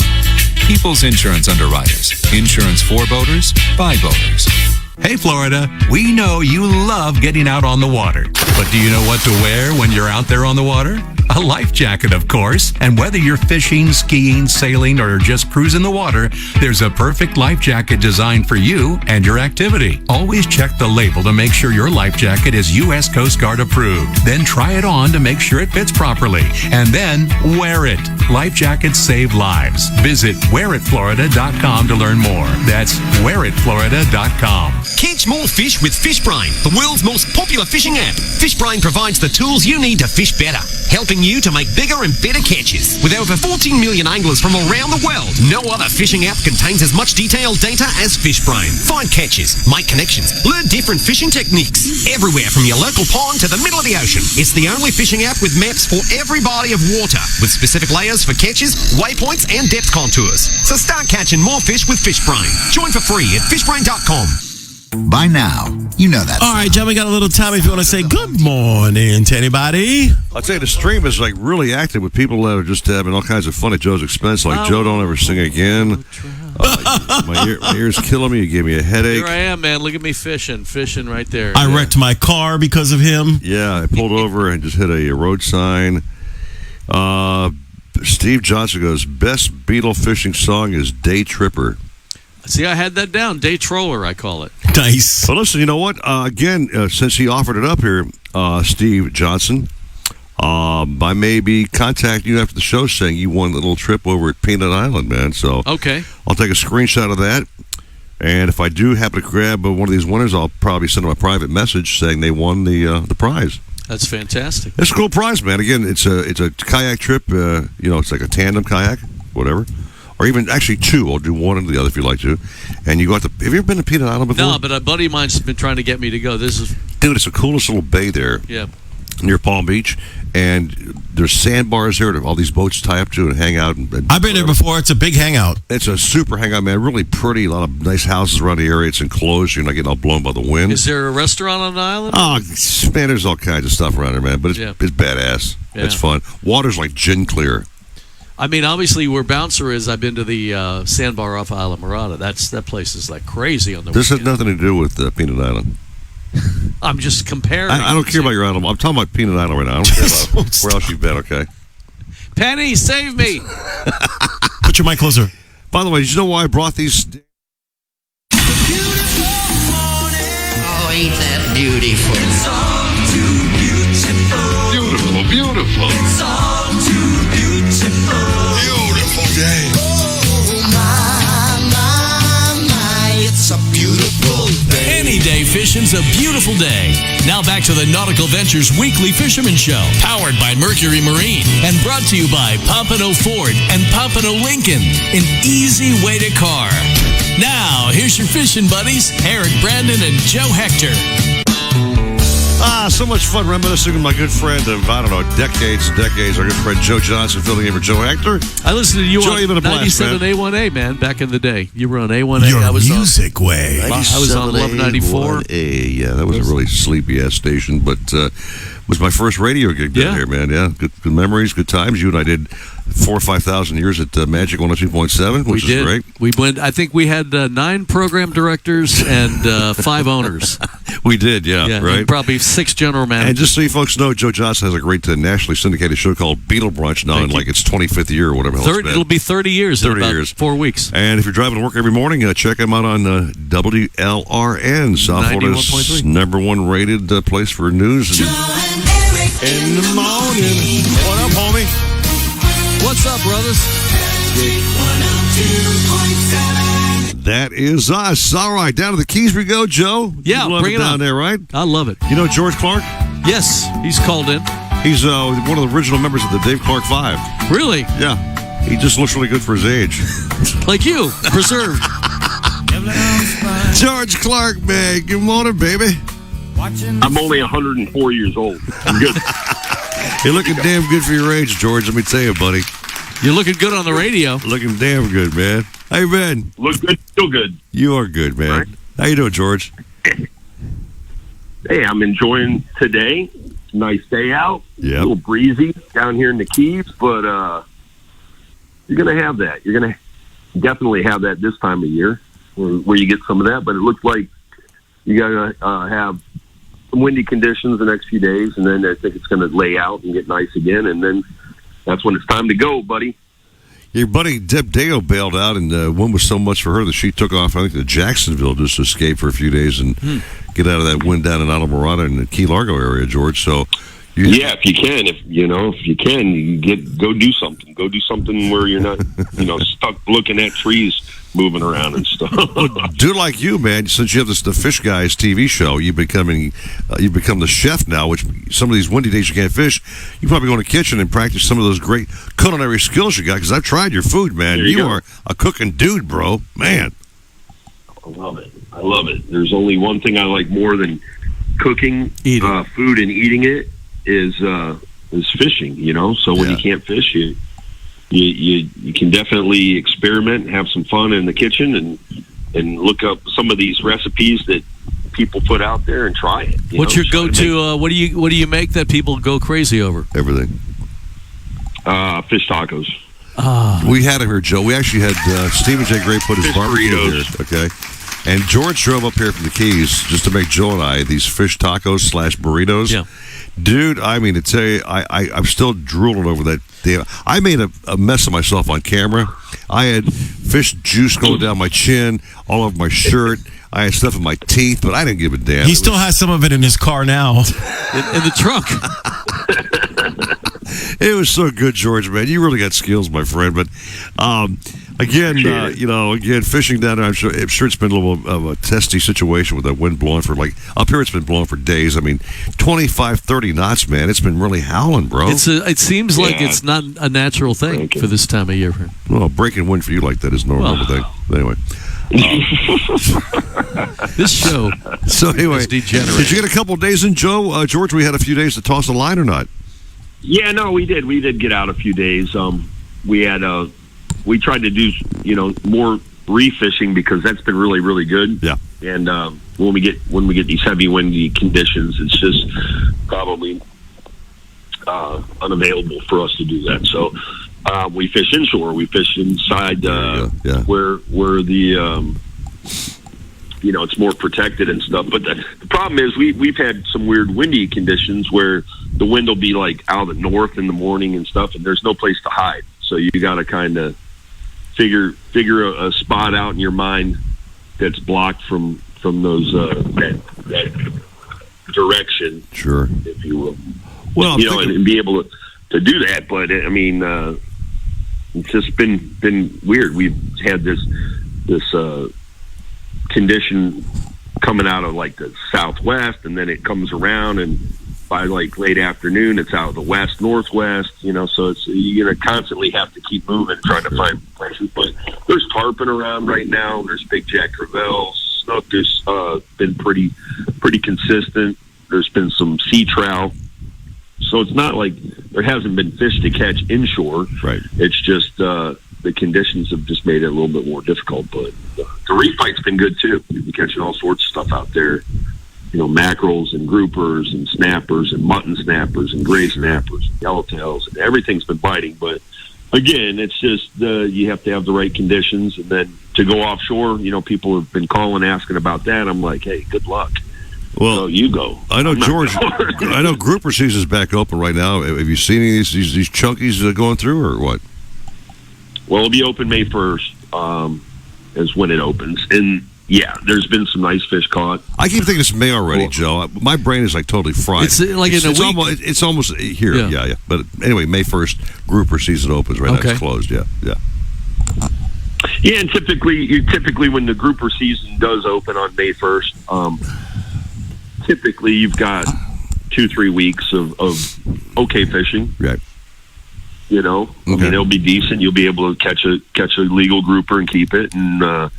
People's Insurance Underwriters. Insurance for boaters, by boaters. Hey, Florida, we know you love getting out on the water. But do you know what to wear when you're out there on the water? A life jacket, of course. And whether you're fishing, skiing, sailing, or just cruising the water, there's a perfect life jacket designed for you and your activity. Always check the label to make sure your life jacket is U.S. Coast Guard approved. Then try it on to make sure it fits properly. And then wear it. Life jackets save lives. Visit wearitflorida.com to learn more. That's wearitflorida.com. Catch more fish with FishBrain, the world's most popular fishing app. FishBrain provides the tools you need to fish better, helping you to make bigger and better catches. With over 14 million anglers from around the world, no other fishing app contains as much detailed data as FishBrain. Find catches, make connections, learn different fishing techniques, everywhere from your local pond to the middle of the ocean. It's the only fishing app with maps for every body of water, with specific layers for catches, waypoints, and depth contours. So start catching more fish with FishBrain. Join for free at fishbrain.com. By now, you know that. All right, John, we got a little time if you want to say good morning to anybody. I'll tell you, the stream is like really active with people that are just having all kinds of fun at Joe's expense. Like, Joe, don't ever sing again. My ear's killing me. You gave me a headache. Here I am, man. Look at me fishing right there. I wrecked my car because of him. Yeah, I pulled over and just hit a road sign. Steve Johnson goes, best Beatle fishing song is Day Tripper. See, I had that down. Day Troller, I call it. Nice. Well, listen, you know what? Again, since he offered it up here, Steve Johnson, I may be contacting you after the show saying you won a little trip over at Peanut Island, man. So okay, I'll take a screenshot of that. And if I do happen to grab one of these winners, I'll probably send them a private message saying they won the prize. That's fantastic. It's a cool prize, man. Again, it's a kayak trip. It's like a tandem kayak, whatever. Or even actually two. I'll do one and the other if you like to. And you go out to. Have you ever been to Peanut Island before? No, but a buddy of mine's been trying to get me to go. Dude, it's the coolest little bay there. Yeah. Near Palm Beach, and there's sandbars there that all these boats tie up to and hang out. I've been there before. It's a big hangout. It's a super hangout, man. Really pretty. A lot of nice houses around the area. It's enclosed. You're not getting all blown by the wind. Is there a restaurant on the island? Oh, man, there's all kinds of stuff around there, man. But it's badass. Yeah. It's fun. Water's like gin clear. I mean, obviously, where Bouncer is, I've been to the sandbar off Isla Morada. That place is like crazy on the This weekend. has nothing to do with Peanut Island. I'm just comparing. I don't care about your island. I'm talking about Peanut Island right now. I don't care about where else you've been, okay? Penny, save me. Put your mic closer. By the way, did you know why I brought these? Oh, ain't that beautiful? It's all too beautiful. Beautiful, beautiful. It's all too beautiful. Beautiful day. Oh, my, it's a beautiful day. Any day fishing's a beautiful day. Now back to the Nautical Ventures Weekly Fisherman Show, powered by Mercury Marine and brought to you by Pompano Ford and Pompano Lincoln, an easy way to car. Now, here's your fishing buddies, Eric Brandon and Joe Hector. So much fun reminiscing with my good friend of, decades, our good friend Joe Johnson, filling in for Joe Hector. I listened to you Joe, on you've been a blast, 97 man. A1A, man, back in the day. You were on A1A. Your I was music way. I was on 1194. Yeah, that was a really sleepy-ass station, but it was my first radio gig down here, man. Yeah, good memories, good times. You and I did 4,000 or 5,000 years at Magic 102.7, which is great. We went. I think we had 9 program directors and 5 owners. We did, yeah, right. And probably 6 general managers. And just so you folks know, Joe Johnson has a great nationally syndicated show called Beatle Brunch now in like its 25th year or whatever. It'll be 30 years. 30 in about years. 4 weeks. And if you're driving to work every morning, check him out on WLRN, South Florida's 91.3. #1 rated place for news. And in the morning. What up, homie? What's up, brothers? That is us. All right, down to the Keys we go, Joe. Yeah, you love bring it down on. there, right? I love it. You know George Clark? Yes, he's called in. He's one of the original members of the Dave Clark 5. Really? Yeah. He just looks really good for his age. Like you, preserved. George Clark, man. Good morning, baby. I'm only 104 years old. I'm good. You're looking damn good for your age, George. Let me tell you, buddy. You're looking good on the radio. Looking damn good, man. How you been? Look good, feel good. You are good, man. Right. How you doing, George? Hey, I'm enjoying today. Nice day out. Yeah. A little breezy down here in the Keys, but you're going to have that. You're going to definitely have that this time of year where you get some of that, but it looks like you got to have some windy conditions the next few days, and then I think it's going to lay out and get nice again, and then that's when it's time to go, buddy. Your buddy Deb Deo bailed out, and one was so much for her that she took off, I think, to Jacksonville just to escape for a few days and get out of that wind down in Islamorada in the Key Largo area, George. So, if you can, go do something. Go do something where you're not, stuck looking at trees moving around and stuff. Well, do like you, man. Since you have the Fish Guys TV show, you've become the chef now. Which some of these windy days you can't fish, you probably go in the kitchen and practice some of those great culinary skills you got. Because I've tried your food, man. You are a cooking dude, bro. Man, I love it. There's only one thing I like more than cooking food and eating it is fishing. So when you can't fish, you can definitely experiment and have some fun in the kitchen and look up some of these recipes that people put out there and try it. What's your go-to? What do you make that people go crazy over? Everything. Fish tacos. We had him here, Joe. We actually had Stephen J. Gray put his Fish barbecue burritos. here. Okay. And George drove up here from the Keys just to make Joe and I these fish tacos / burritos. Yeah. Dude, I mean, to tell you, I'm still drooling over that. I made a mess of myself on camera. I had fish juice going down my chin, all over my shirt. I had stuff in my teeth, but I didn't give a damn. He still has some of it in his car now. in the trunk. It was so good, George, man. You really got skills, my friend. But again, fishing down there, I'm sure it's been a little of a testy situation with that wind blowing for up here. It's been blowing for days. I mean, 25, 30 knots, man. It's been really howling, bro. It seems like it's not a natural thing for this time of year. Well, breaking wind for you like that is no normal thing. Anyway. This show. So anyway, is degenerate. Did you get a couple of days in, Joe? George, we had a few days to toss a line or not? Yeah, no, we did. We did get out a few days. We tried to do more reef fishing because that's been really, really good. Yeah. And when we get these heavy windy conditions, it's just probably unavailable for us to do that. So we fish inshore. We fish inside where the it's more protected and stuff. But the problem is we've had some weird windy conditions where the wind will be out of the north in the morning and stuff, and there's no place to hide. So you got to kind of figure a spot out in your mind that's blocked from those that direction, sure, if you will. Well, and be able to do that. But I mean, it's just been weird. We've had this condition coming out of the southwest, and then it comes around, and by late afternoon, it's out of the west northwest. So it's you're gonna constantly have to keep moving, trying to find places. But there's tarpon around right now. There's big Jack Crevalles. Snook has been pretty consistent. There's been some sea trout. So it's not like there hasn't been fish to catch inshore. Right. It's just the conditions have just made it a little bit more difficult. But the reef fight's been good too. We've been catching all sorts of stuff out there. Mackerels and groupers and snappers and mutton snappers and gray snappers and yellowtails, and everything's been biting. But again, it's just you have to have the right conditions, and then to go offshore, people have been calling asking about that. I'm like, hey, good luck. Well, so you go. I know, George. I know grouper season's back open right now. Have you seen any of these chunkies going through, or what? Well, it'll be open May 1st. Is when it opens, and yeah, there's been some nice fish caught. I keep thinking it's May already, Joe. My brain is totally fried. It's in a week. It's almost here. Yeah. But anyway, May 1st, grouper season opens. Right now it's closed. Yeah. Yeah, and typically when the grouper season does open on May 1st, typically you've got 2-3 weeks of okay fishing. Right. I mean, it'll be decent. You'll be able to catch a legal grouper and keep it, and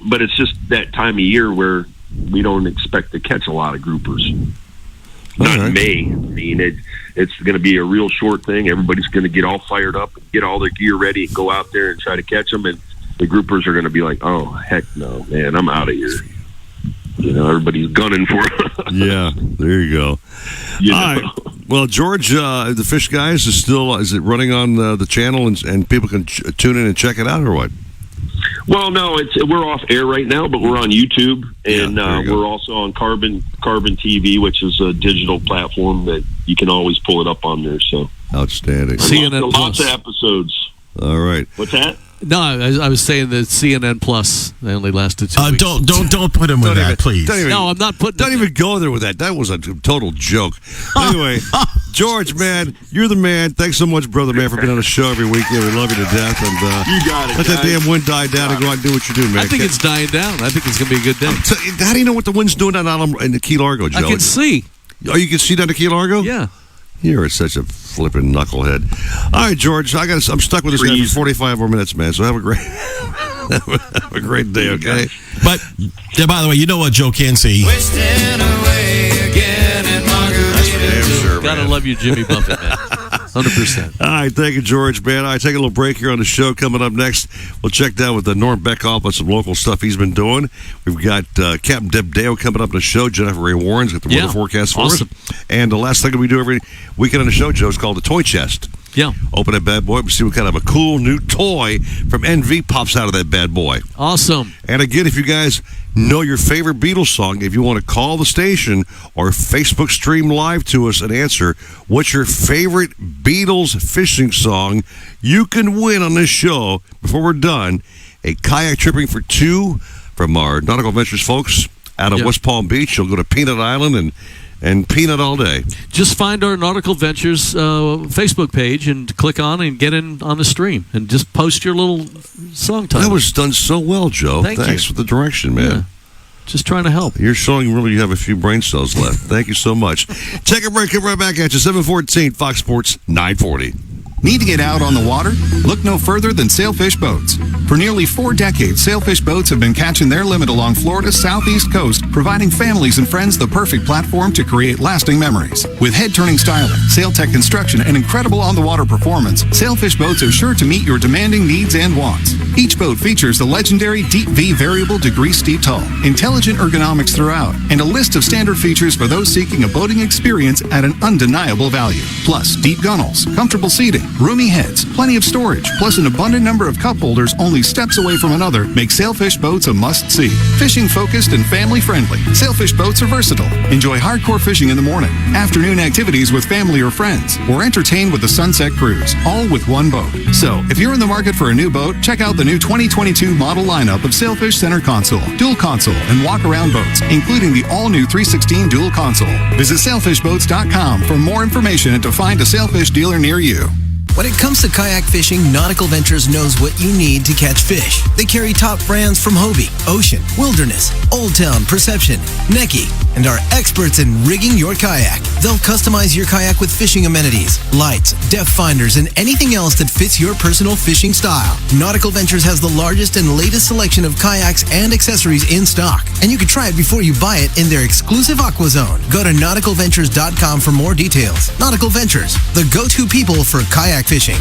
but it's just that time of year where we don't expect to catch a lot of groupers. Not in May. I mean, it's going to be a real short thing. Everybody's going to get all fired up, and get all their gear ready, and go out there and try to catch them. And the groupers are going to be like, "Oh heck no, man, I'm out of here." Everybody's gunning for it. Yeah, there you go. All right. Well, George, the Fish Guys is it running on the channel and people can tune in and check it out, or what? Well, no, we're off air right now, but we're on YouTube, and we're also on Carbon TV, which is a digital platform that you can always pull it up on there. So outstanding. CNN lots of episodes. All right. What's that? No, I was saying that CNN Plus, they only lasted 2 weeks. Don't put him with that, please. No, I'm not putting. Don't even go there with that. That was a total joke. Anyway, George, man, you're the man. Thanks so much, brother, man, for being on the show every weekend. We love you to death. And you got it. Let that damn wind die down and go out and do what you do, man. I think it's dying down. I think it's going to be a good day. How do you know what the wind's doing down in the Key Largo, Joe? I can see. Oh, you can see down to Key Largo? Yeah. You're such a flipping knucklehead. All right, George, I'm stuck with this guy for 45 more minutes, man. So have a great day, okay? But by the way, you know what Joe can see? Wasting away again in Margaritaville. Gotta love you, Jimmy Buffett, man. 100%. All right, thank you, George, man. All right, take a little break here on the show. Coming up next, we'll check down with Norm Beckoff on some local stuff he's been doing. We've got Captain Deb Dale coming up on the show. Jennifer Ray Warren's got the weather forecast for us. And the last thing that we do every weekend on the show, Joe, is called the Toy Chest. Yeah. Open that bad boy and see what kind of a cool new toy from NV pops out of that bad boy. Awesome. And again, if you guys know your favorite Beatles song, if you want to call the station or Facebook stream live to us and answer what's your favorite Beatles fishing song, you can win on this show before we're done a kayak tripping for two from our Nautical Ventures folks out of West Palm Beach. You'll go to Peanut Island and peanut all day. Just find our Nautical Ventures Facebook page and click on and get in on the stream and just post your little song title. That was done so well, Joe. Thanks for the direction, man. Yeah. Just trying to help. You're showing really you have a few brain cells left. Thank you so much. Take a break. Come right back at you. 714 Fox Sports 940. Need to get out on the water? Look no further than Sailfish Boats. For nearly 4 decades, Sailfish Boats have been catching their limit along Florida's southeast coast, providing families and friends the perfect platform to create lasting memories. With head-turning styling, SailTech construction, and incredible on-the-water performance, Sailfish Boats are sure to meet your demanding needs and wants. Each boat features the legendary Deep V variable degree steep hull, intelligent ergonomics throughout, and a list of standard features for those seeking a boating experience at an undeniable value. Plus, deep gunnels, comfortable seating, roomy heads, plenty of storage, plus an abundant number of cup holders only steps away from another make Sailfish Boats a must-see. Fishing-focused and family-friendly, Sailfish Boats are versatile. Enjoy hardcore fishing in the morning, afternoon activities with family or friends, or entertain with a sunset cruise, all with one boat. So, if you're in the market for a new boat, check out the new 2022 model lineup of Sailfish Center Console, Dual Console, and Walk-Around boats, including the all-new 316 Dual Console. Visit sailfishboats.com for more information and to find a Sailfish dealer near you. When it comes to kayak fishing, Nautical Ventures knows what you need to catch fish. They carry top brands from Hobie, Ocean, Wilderness, Old Town, Perception, Necky, and are experts in rigging your kayak. They'll customize your kayak with fishing amenities, lights, depth finders, and anything else that fits your personal fishing style. Nautical Ventures has the largest and latest selection of kayaks and accessories in stock, and you can try it before you buy it in their exclusive Aqua Zone. Go to nauticalventures.com for more details. Nautical Ventures, the go-to people for kayak fishing.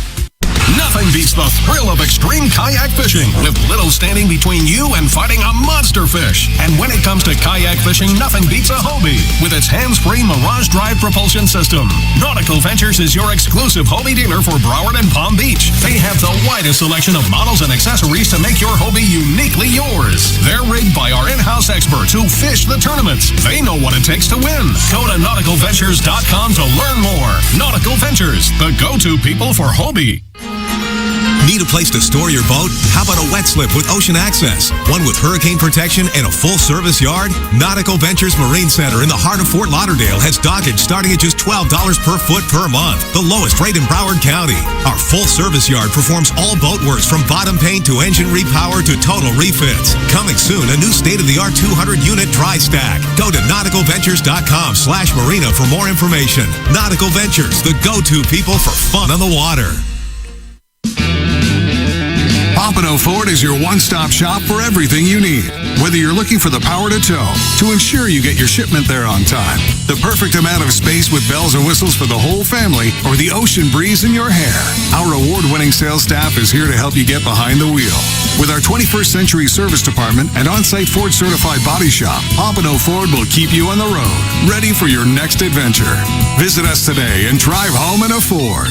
Nothing beats the thrill of extreme kayak fishing with little standing between you and fighting a monster fish. And when it comes to kayak fishing, nothing beats a Hobie with its hands-free Mirage Drive propulsion system. Nautical Ventures is your exclusive Hobie dealer for Broward and Palm Beach. They have the widest selection of models and accessories to make your Hobie uniquely yours. They're rigged by our in-house experts who fish the tournaments. They know what it takes to win. Go to nauticalventures.com to learn more. Nautical Ventures, the go-to people for Hobie. Need a place to store your boat? How about a wet slip with Ocean Access? One with hurricane protection and a full-service yard? Nautical Ventures Marine Center in the heart of Fort Lauderdale has dockage starting at just $12 per foot per month, the lowest rate in Broward County. Our full-service yard performs all boat works from bottom paint to engine repower to total refits. Coming soon, a new state-of-the-art 200-unit dry stack. Go to nauticalventures.com/marina for more information. Nautical Ventures, the go-to people for fun on the water. Pompano Ford is your one-stop shop for everything you need. Whether you're looking for the power to tow, to ensure you get your shipment there on time, the perfect amount of space with bells and whistles for the whole family, or the ocean breeze in your hair, our award-winning sales staff is here to help you get behind the wheel. With our 21st century service department and on-site Ford certified body shop, Pompano Ford will keep you on the road, ready for your next adventure. Visit us today and drive home in a Ford.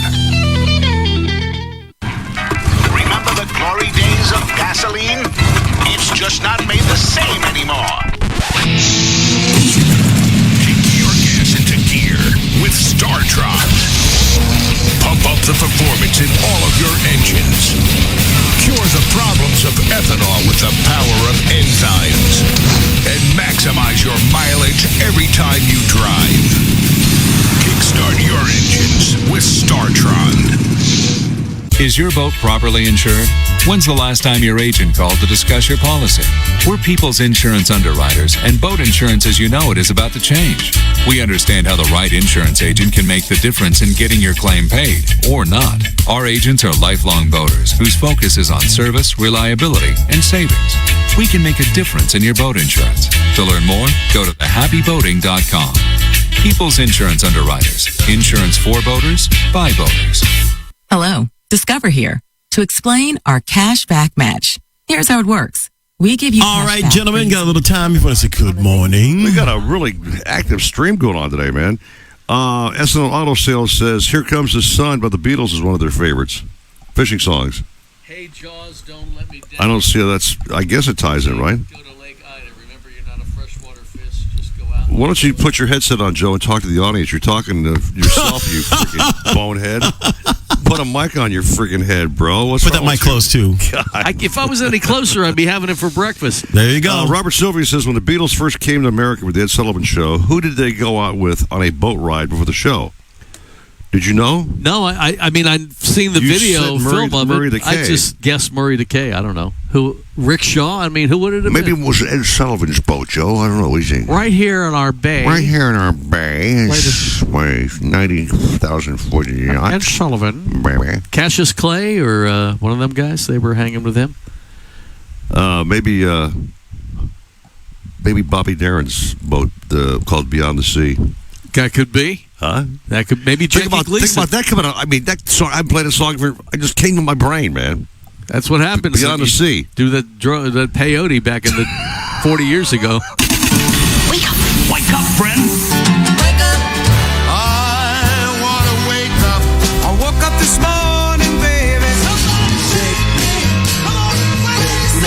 Remember the glory days price of gasoline? It's just not made the same anymore. Kick your gas into gear with StarTron. Pump up the performance in all of your engines. Cure the problems of ethanol with the power of enzymes. And maximize your mileage every time you drive. Kickstart your engines with StarTron. Is your boat properly insured? When's the last time your agent called to discuss your policy? We're People's Insurance Underwriters, and boat insurance as you know it is about to change. We understand how the right insurance agent can make the difference in getting your claim paid, or not. Our agents are lifelong boaters whose focus is on service, reliability, and savings. We can make a difference in your boat insurance. To learn more, go to thehappyboating.com. People's Insurance Underwriters. Insurance for boaters, by boaters. Hello, Discover here to explain our cash back match. Here's how it works. We give you all right, gentlemen, got a little time. You want to say good morning? We got a really active stream going on today, man. SNL Auto Sales says, Here Comes the Sun by the Beatles is one of their favorites. Fishing songs. Hey, Jaws, don't let me down. I don't see how that's, I guess it ties in, right? Go to Lake Ida. Remember, you're not a freshwater fish. Just go out. Why don't you put your headset on, Joe, and talk to the audience? You're talking to yourself, you freaking bonehead. Put a mic on your freaking head, bro. What's Put that mic close, too. If I was any closer, I'd be having it for breakfast. There you go. Robert Sylvia says, when the Beatles first came to America with the Ed Sullivan Show, who did they go out with on a boat ride before the show? Did you know? No, I mean, I've seen the video film of Murray it. Decay. I just guessed Murray Decay. I don't know. Who? Rick Shaw? I mean, who would it have Maybe been? it was Ed Sullivan's boat, Joe. I don't know. What do you think? Right here in our bay. Right here in our bay. It's 90,000 foot yacht. Ed Sullivan. Baby. Cassius Clay or one of them guys? They were hanging with him? Maybe Bobby Darin's boat called Beyond the Sea. That could be. Huh? That could maybe think Jackie Gleason. Think about that coming out. I mean, that song. I played a song for. I just came to my brain, man. That's what happens. Beyond the Sea. Do that peyote back in the 40 years ago. Wake up, friend. Wake up. I want to wake up. I woke up this morning, baby.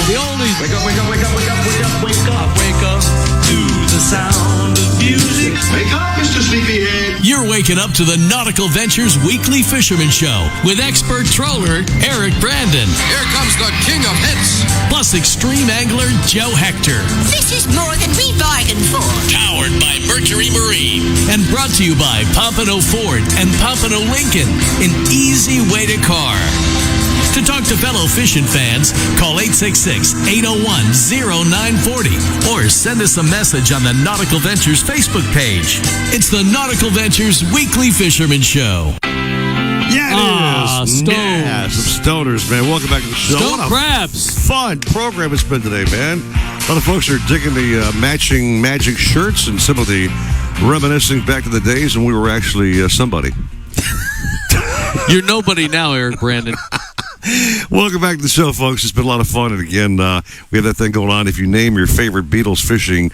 The oldies. Wake up, wake up, wake up, wake up, wake up, wake up. Wake up to the sound of music. Wake up, Mr. Sleepyhead. You're waking up to the Nautical Ventures Weekly Fisherman Show with expert troller Eric Brandon. Here comes the king of hits. Plus extreme angler Joe Hector. This is more than we bargained for. Powered by Mercury Marine. And brought to you by Pompano Ford and Pompano Lincoln. An easy way to car. To talk to fellow fishing fans, call 866-801-0940 or send us a message on the Nautical Ventures Facebook page. It's the Nautical Ventures Weekly Fisherman Show. Yeah, it is. Yeah, some stoners, man. Welcome back to the show. Stone What a crabs. fun program it's been today, man. A lot of folks are digging the matching magic shirts and some of the reminiscing back to the days when we were actually somebody. You're nobody now, Eric Brandon. Welcome back to the show, folks. It's been a lot of fun. And again, we have that thing going on. If you name your favorite Beatles fishing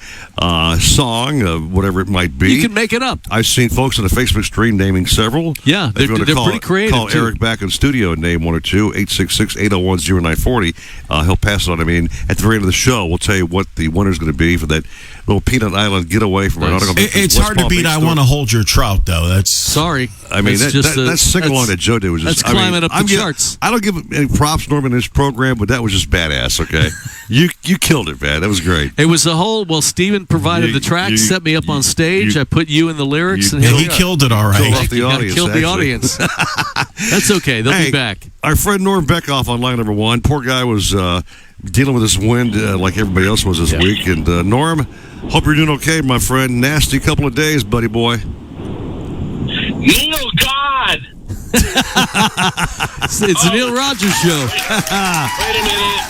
song, whatever it might be, You can make it up. I've seen folks on the Facebook stream naming several. Yeah, If you want to they're pretty creative, Call too. Eric back in studio and name one or two, 866-801-0940. He'll pass it on. I mean, at the very end of the show, we'll tell you what the winner's going to be for that little Peanut Island getaway from our Nautical Ventures It's West hard to Palm beat Beach I store. Want to Hold Your Trout, though. That's Sorry. I mean, That's that sing-along that Joe did was just... That's climbing up the charts. I don't give any props, Norman, in this program, but that was just badass, okay? you killed it, man. That was great. It was a whole... Well, Steven provided the track, set me up on stage. I put you in the lyrics. and he killed it all right. Killed off the audience, Killed the actually. audience. That's okay. They'll be back. Our friend Norm Beckoff on line number one. Poor guy was dealing with this wind like everybody else was this week. And Norm, hope you're doing okay, my friend. Nasty couple of days, buddy boy. Neil God! It's a Neil Rogers show. Wait a minute.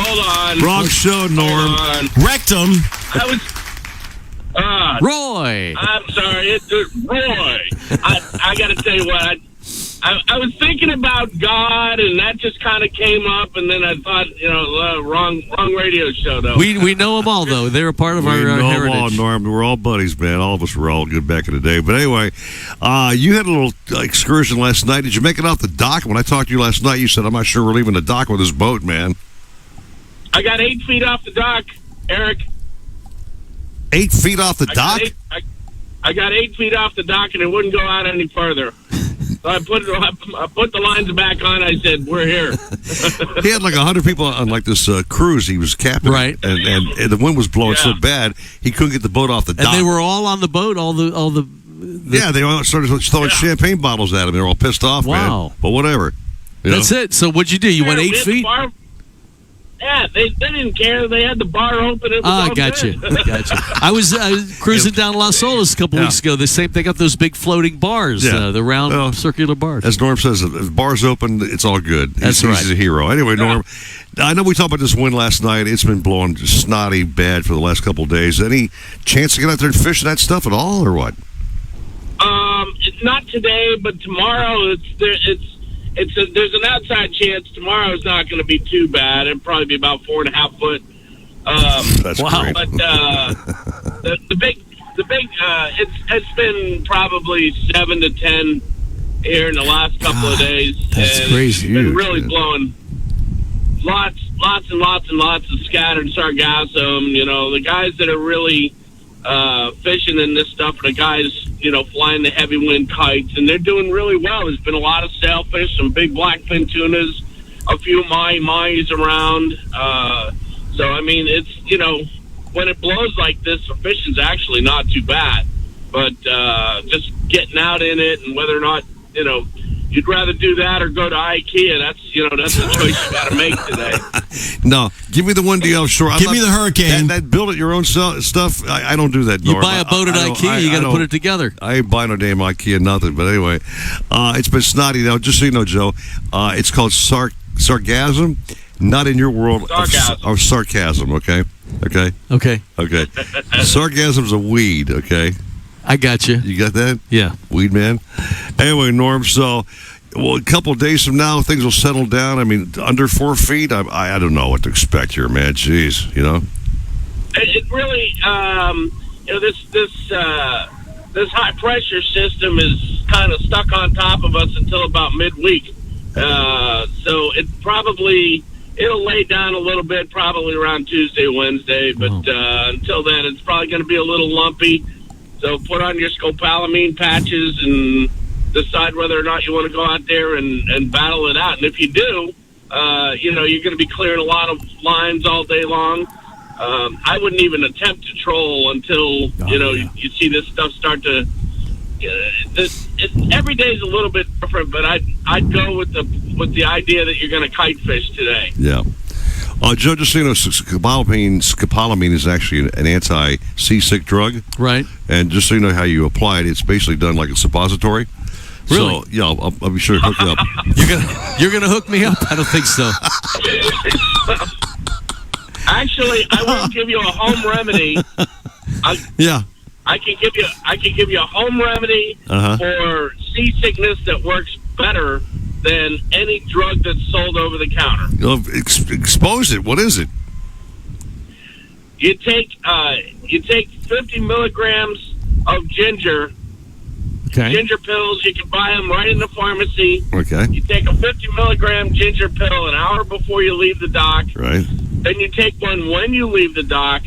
Hold on. Wrong show, Norm. Hold on. Rectum. I was... Roy. I'm sorry. It's Roy. I got to tell you what. I was thinking about God, and that just kind of came up, and then I thought, wrong radio show, though. We know them all, though. They're a part of our heritage. All, Norm. We're all buddies, man. All of us were all good back in the day. But anyway, you had a little excursion last night. Did you make it off the dock? When I talked to you last night, you said, I'm not sure we're leaving the dock with this boat, man. I got 8 feet off the dock, Eric. 8 feet off the dock? I got 8 feet off the dock, and it wouldn't go out any further. So I put the lines back on. I said, "We're here." He had like 100 people on like this cruise. He was captain, right? And the wind was blowing so bad he couldn't get the boat off the dock. And they were all on the boat. All the yeah. They all started throwing champagne bottles at him. They were all pissed off. Wow. Man. But whatever. That's it. So what'd you do? You went 8 feet. Yeah, they didn't care. They had the bar open. It was all gotcha. good. Gotcha. I was cruising down Las Olas a couple weeks ago. The same. They got those big floating bars, the round circular bars. As Norm says, if the bar's open, it's all good. That's right. He's a hero. Anyway, Norm, I know we talked about this wind last night. It's been blowing snotty bad for the last couple of days. Any chance to get out there and fish that stuff at all, or what? Not today, but tomorrow. There's an outside chance tomorrow's not going to be too bad. It'll probably be about 4.5 foot. That's great. But the big it's been probably 7 to 10 here in the last couple of days. That's and crazy. It's been really blowing lots and lots of scattered sargassum. The guys that are really fishing in this stuff are the guys, flying the heavy wind kites, and they're doing really well. There's been a lot of sailfish, some big blackfin tunas, a few Mahi Mahis around. So, I mean, it's, when it blows like this, the fishing's actually not too bad. But just getting out in it and whether or not, you'd rather do that or go to IKEA, that's a choice you got to make today. No, give me the one deal offshore. Give me the Hurricane. That build it your own stuff. I don't do that. You Norm. buy a boat at IKEA, you got to put it together. I ain't buying no damn IKEA nothing. But anyway, it's been snotty now. Just so you know, Joe, it's called sargasm. Not in your world of sarcasm. Okay. Sargasm's a weed. Okay. I got you. You got that? Yeah. Weed man. Anyway, Norm, so a couple of days from now, things will settle down. I mean, under 4 feet, I don't know what to expect here, man. Jeez, It really, this high pressure system is kind of stuck on top of us until about midweek. So it'll lay down a little bit, probably around Tuesday, Wednesday. But until then, it's probably going to be a little lumpy. So put on your scopolamine patches and decide whether or not you want to go out there and battle it out. And if you do, you're going to be clearing a lot of lines all day long. I wouldn't even attempt to troll until, you see this stuff start to... every day is a little bit different, but I'd go with the idea that you're going to kite fish today. Yeah. Joe, just so you know, scopolamine is actually an anti-seasick drug. Right. And just so you know how you apply it, it's basically done like a suppository. Really? So, yeah, I'll be sure to hook you up. You're gonna hook me up? I don't think so. Actually, I will give you a home remedy. Yeah. I can give you a home remedy for seasickness that works better than any drug that's sold over the counter. Expose it. What is it? You take 50 milligrams of ginger. Okay. Ginger pills. You can buy them right in the pharmacy. Okay. You take a 50 milligram ginger pill an hour before you leave the dock. Right. Then you take one when you leave the dock,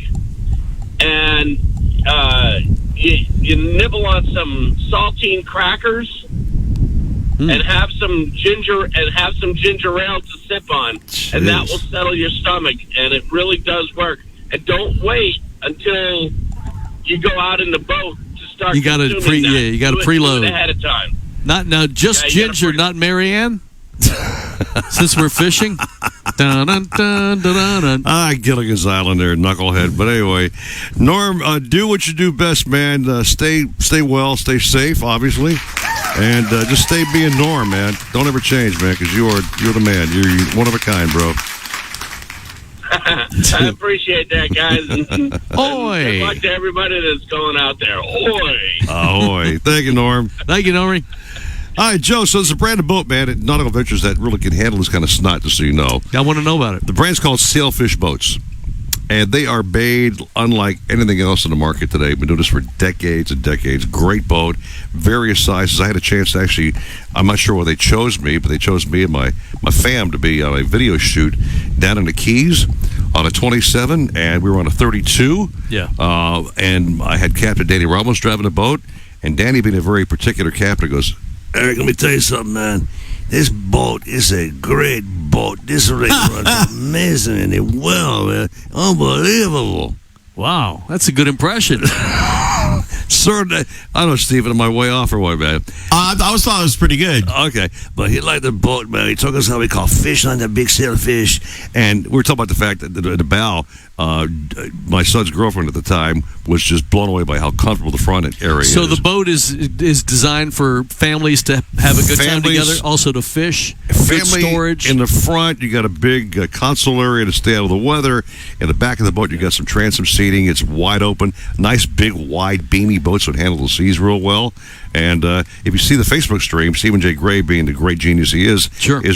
and you nibble on some saltine crackers. And have some ginger ale to sip on. Jeez. And that will settle your stomach, and it really does work. And don't wait until you go out in the boat to start. You got to preload ahead of time. Just ginger, not Marianne. Since we're fishing. Gilligan's Island there, knucklehead. But anyway, Norm, do what you do best, man. Stay well, stay safe, obviously. And just stay being Norm, man. Don't ever change, man, because you're the man. You're one of a kind, bro. I appreciate that, guys. And Oi. Good luck to everybody that's going out there. Oi. Ahoy. Thank you, Norm. Thank you, Norm. All right, Joe, so there's a brand of boat, man, at Nautical Ventures that really can handle this kind of snot, just so you know. I want to know about it. The brand's called Sailfish Boats. And they are made unlike anything else in the market today. Been doing this for decades and decades. Great boat, various sizes. I had a chance to actually, I'm not sure why they chose me, but they chose me and my fam to be on a video shoot down in the Keys on a 27, and we were on a 32. Yeah. And I had Captain Danny Ramos driving the boat, and Danny, being a very particular captain, goes, "Eric, let me tell you something, man. This boat is a great boat. This rig runs amazingly well, man. Unbelievable." Wow, that's a good impression. Sir, I don't know, Stephen, am I way off or what, man? I always thought it was pretty good. Okay, but he liked the boat, man. He told us how we caught fish on the big sailfish. And we were talking about the fact that the bow, my son's girlfriend at the time was just blown away by how comfortable the front area is. So the boat is designed for families to have a good time together, also to fish, good storage. In the front, you got a big console area to stay out of the weather. In the back of the boat, you got some transom seating. It's wide open. Nice, big, wide, beamy boat, so it handles the seas real well. And if you see the Facebook stream, Stephen J. Gray, being the great genius he is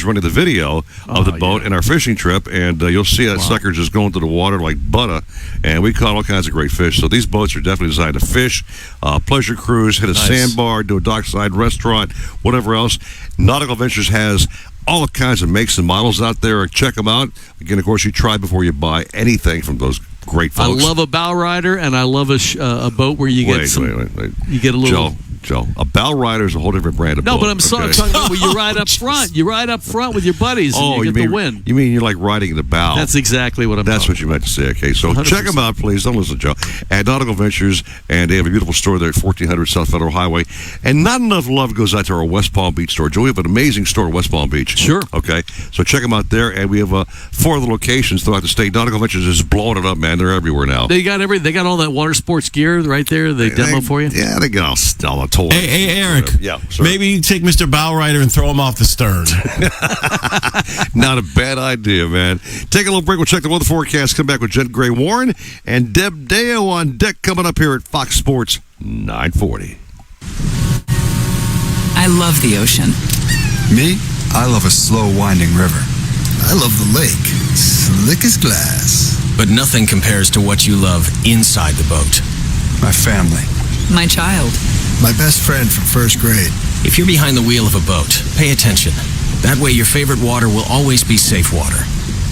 running the video of the boat and our fishing trip, and you'll see that sucker just going through the water like butter, and we caught all kinds of great fish. So these boats are definitely designed to fish, pleasure cruise, hit a sandbar, do a dockside restaurant, whatever else. Nautical Ventures has all kinds of makes and models out there. Check them out. Again, of course, you try before you buy anything from those great folks. I love a bow rider, and I love a boat where you get you get a little. Joe, a bow rider is a whole different brand of boat. No, but I'm talking about where you ride up front. You ride up front with your buddies and you get the win. You mean you're like riding the bow? That's exactly what I'm talking That's what you meant to say. Okay, so 100%. check them out, please. Don't listen to Joe. At Nautical Ventures, and they have a beautiful store there at 1400 South Federal Highway. And not enough love goes out to our West Palm Beach store. Joe, we have an amazing store at West Palm Beach. Sure. Okay, so check them out there. And we have 4 other locations throughout the state. Nautical Ventures is blowing it up, man. They're everywhere now. They got all that water sports gear right there. They demo for you. Yeah, they got all the toys. Hey, Eric. Yeah, sir. Maybe you take Mr. Bowrider and throw him off the stern. Not a bad idea, man. Take a little break. We'll check the weather forecast. Come back with Jen Gray Warren and Deb Deo on deck coming up here at Fox Sports 940. I love the ocean. Me? I love a slow winding river. I love the lake. Slick as glass. But nothing compares to what you love inside the boat. My family. My child. My best friend from first grade. If you're behind the wheel of a boat, pay attention. That way your favorite water will always be safe water.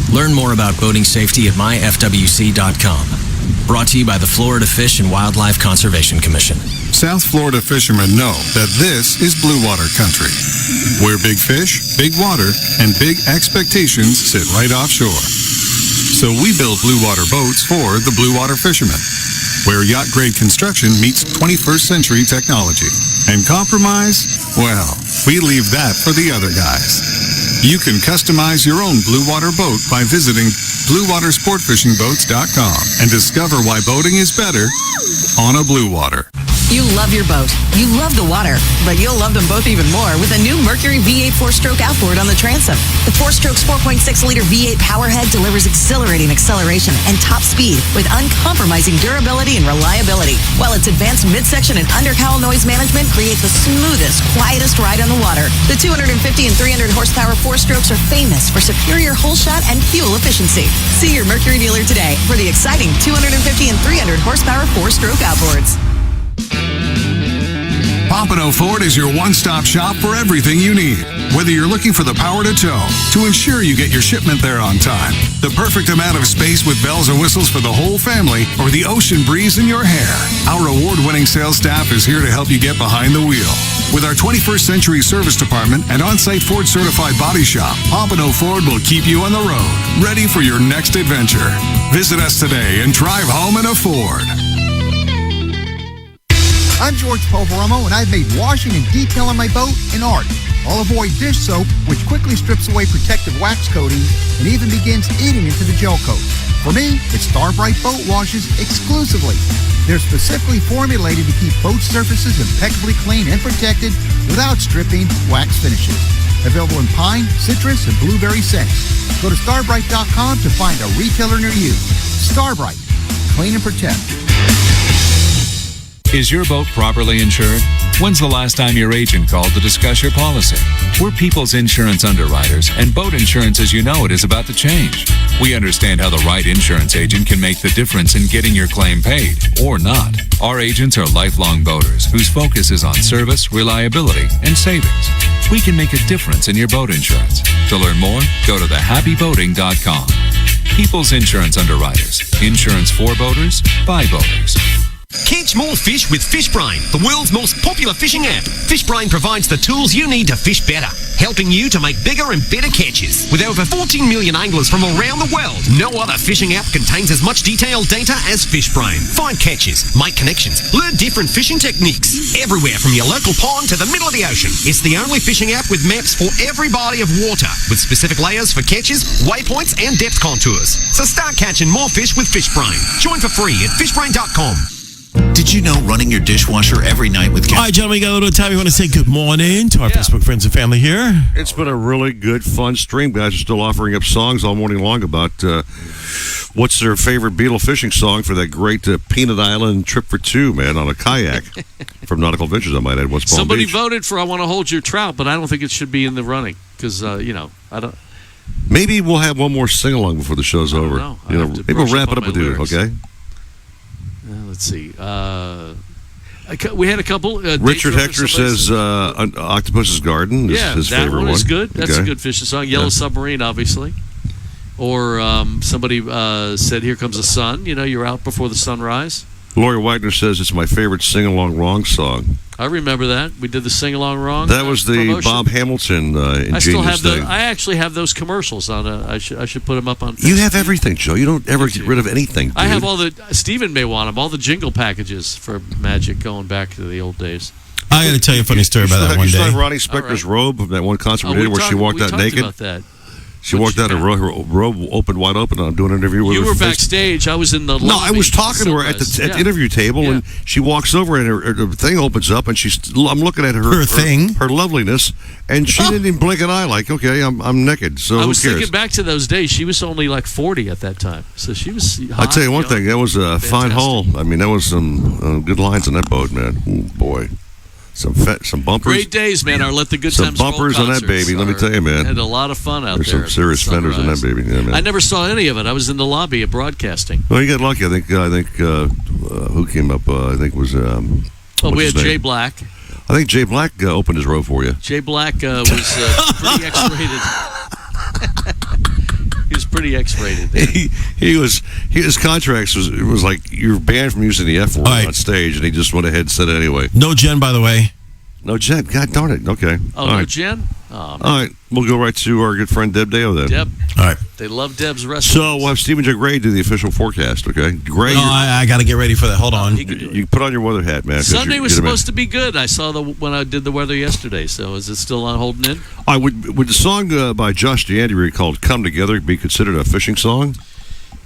Learn more about boating safety at myfwc.com. Brought to you by the Florida Fish and Wildlife Conservation Commission. South Florida fishermen know that this is blue water country, where big fish, big water, and big expectations sit right offshore. So we build blue water boats for the blue water fishermen, where yacht-grade construction meets 21st century technology. And compromise? Well, we leave that for the other guys. You can customize your own blue water boat by visiting BlueWaterSportFishingBoats.com and discover why boating is better on a blue water. You love your boat. You love the water. But you'll love them both even more with a new Mercury V8 4-stroke outboard on the transom. The 4-stroke's 4.6-liter V8 powerhead delivers exhilarating acceleration and top speed with uncompromising durability and reliability. While its advanced midsection and undercowl noise management create the smoothest, quietest ride on the water. The 250 and 300 horsepower 4-strokes are famous for superior hole shot and fuel efficiency. See your Mercury dealer today for the exciting 250 and 300 horsepower 4-stroke outboards. Pompano Ford is your one-stop shop for everything you need. Whether you're looking for the power to tow, to ensure you get your shipment there on time, the perfect amount of space with bells and whistles for the whole family, or the ocean breeze in your hair, our award-winning sales staff is here to help you get behind the wheel. With our 21st century service department and on-site Ford certified body shop, Pompano Ford will keep you on the road, ready for your next adventure. Visit us today and drive home in a Ford. I'm George Poveromo, and I've made washing and detailing my boat an art. I'll avoid dish soap, which quickly strips away protective wax coatings and even begins eating into the gel coat. For me, it's Starbright Boat Washes exclusively. They're specifically formulated to keep boat surfaces impeccably clean and protected without stripping wax finishes. Available in pine, citrus, and blueberry scents. Go to starbright.com to find a retailer near you. Starbright. Clean and protect. Is your boat properly insured? When's the last time your agent called to discuss your policy? We're People's Insurance Underwriters, and boat insurance as you know it is about to change. We understand how the right insurance agent can make the difference in getting your claim paid, or not. Our agents are lifelong boaters whose focus is on service, reliability, and savings. We can make a difference in your boat insurance. To learn more, go to thehappyboating.com. People's Insurance Underwriters. Insurance for boaters, by boaters. Catch more fish with FishBrain, the world's most popular fishing app. FishBrain provides the tools you need to fish better, helping you to make bigger and better catches. With over 14 million anglers from around the world, no other fishing app contains as much detailed data as FishBrain. Find catches, make connections, learn different fishing techniques, everywhere from your local pond to the middle of the ocean. It's the only fishing app with maps for every body of water, with specific layers for catches, waypoints, and depth contours. So start catching more fish with FishBrain. Join for free at fishbrain.com. Did you know running your dishwasher every night with All right, gentlemen, we got a little time. We want to say good morning to our Facebook friends and family here. It's been a really good, fun stream. Guys are still offering up songs all morning long about what's their favorite Beatle fishing song for that great Peanut Island trip for two, man, on a kayak from Nautical Ventures, I might add, West Palm Somebody Beach. voted for I Want to Hold Your Trout, but I don't think it should be in the running because, I don't. Maybe we'll have one more sing-along before the show's over. know. You know, maybe we'll wrap it up with you, okay? Let's see. We had a couple. Richard Hector says Octopus's Garden is his favorite one. Yeah, that one is good. That's okay. a good fishing song. Yellow Submarine, obviously. Or somebody said, Here Comes the Sun. You know, you're out before the sunrise. Lori Wagner says it's my favorite sing-along wrong song. I remember that. We did the sing-along wrong. That was the promotion. Bob Hamilton I still have thing. I actually have those commercials on. I should put them up on Facebook. You have everything, Joe. You don't ever get rid of anything, dude. I have all the. Stephen may want them. All the jingle packages for Magic going back to the old days. I got to tell you a funny story about that one You still day. have Ronnie Spector's robe from that one concert we did where she walked out naked? About that. She walked out, her robe opened wide open, and I'm doing an interview with her. You were backstage. I was in the lobby. No, I was talking to her at the interview table, and she walks over, and her thing opens up, and I'm looking at her loveliness, and she didn't even blink an eye. Like, okay, I'm naked, so I was who cares? thinking back to those days. She was only like 40 at that time, so she was hot. I'll tell you one thing. That was a fine haul. I mean, that was some good lines on that boat, man. Ooh, boy. Some bumpers. Great days, man. Our Let the Good some Times Roll bumpers on that baby. Let me tell you, man. Had a lot of fun out There's there. some serious fenders on that baby. Yeah, man. I never saw any of it. I was in the lobby at broadcasting. Well, you got lucky. I think who came up? I think it was. We had Jay Black. I think Jay Black opened his robe for you. Jay Black was pretty X-rated. He was pretty X-rated. His contracts was like you're banned from using the F word on stage, and he just went ahead and said it anyway. No Jen, by the way. No Jen. God darn it. Okay. Oh, all no right. Jen? Oh, all right. We'll go right to our good friend Deb Deo then. Deb. All right. They love Deb's recipe. So we'll have Stephen J. Gray do the official forecast, okay? Gray. No, I got to get ready for that. Hold on. You put on your weather hat, man. Sunday was supposed to be good. I saw when I did the weather yesterday. So is it still on holding in? Would the song by Josh DeAndre called "Come Together" be considered a fishing song?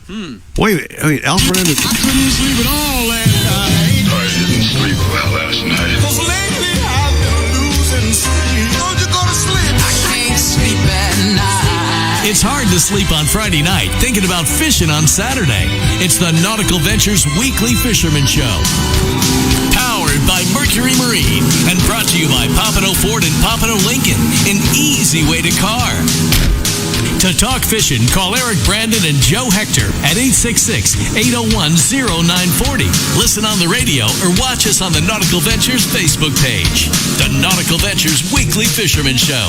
Wait, I mean, Alfred. I couldn't sleep at all last night. I didn't sleep well last night. 'Cause lately I've been losing sleep. Don't you go to sleep? I can't sleep at night. It's hard to sleep on Friday night thinking about fishing on Saturday. It's the Nautical Ventures Weekly Fisherman Show. Powered by Mercury Marine and brought to you by Pompano Ford and Pompano Lincoln. An easy way to car. To talk fishing, call Eric Brandon and Joe Hector at 866-801-0940. Listen on the radio or watch us on the Nautical Ventures Facebook page. The Nautical Ventures Weekly Fisherman Show.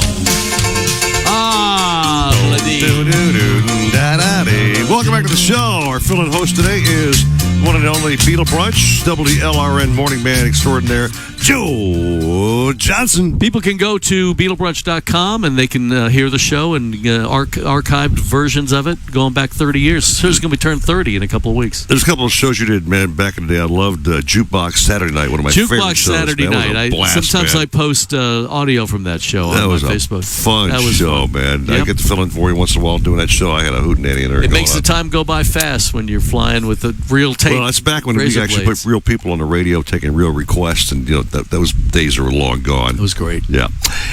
Welcome back to the show. Our fill-in host today is one and only Beetle Brunch, WLRN morning man extraordinaire, Joe Johnson. People can go to BeetleBrunch.com and they can hear the show and archived versions of it going back 30 years. So it's going to be turned 30 in a couple of weeks. There's a couple of shows you did, man, back in the day. I loved Jukebox Saturday Night, one of my favorite shows. Jukebox Saturday man. Night. Sometimes I post audio from that show on my Facebook. Fun show, man. Yep. I get to fill in for you once in a while doing that show. I had a hootenanny in there. It makes the time go by fast when you're flying with the real tape. Well, that's back when we actually put real people on the radio taking real requests, and those days are long gone. It was great. Yeah.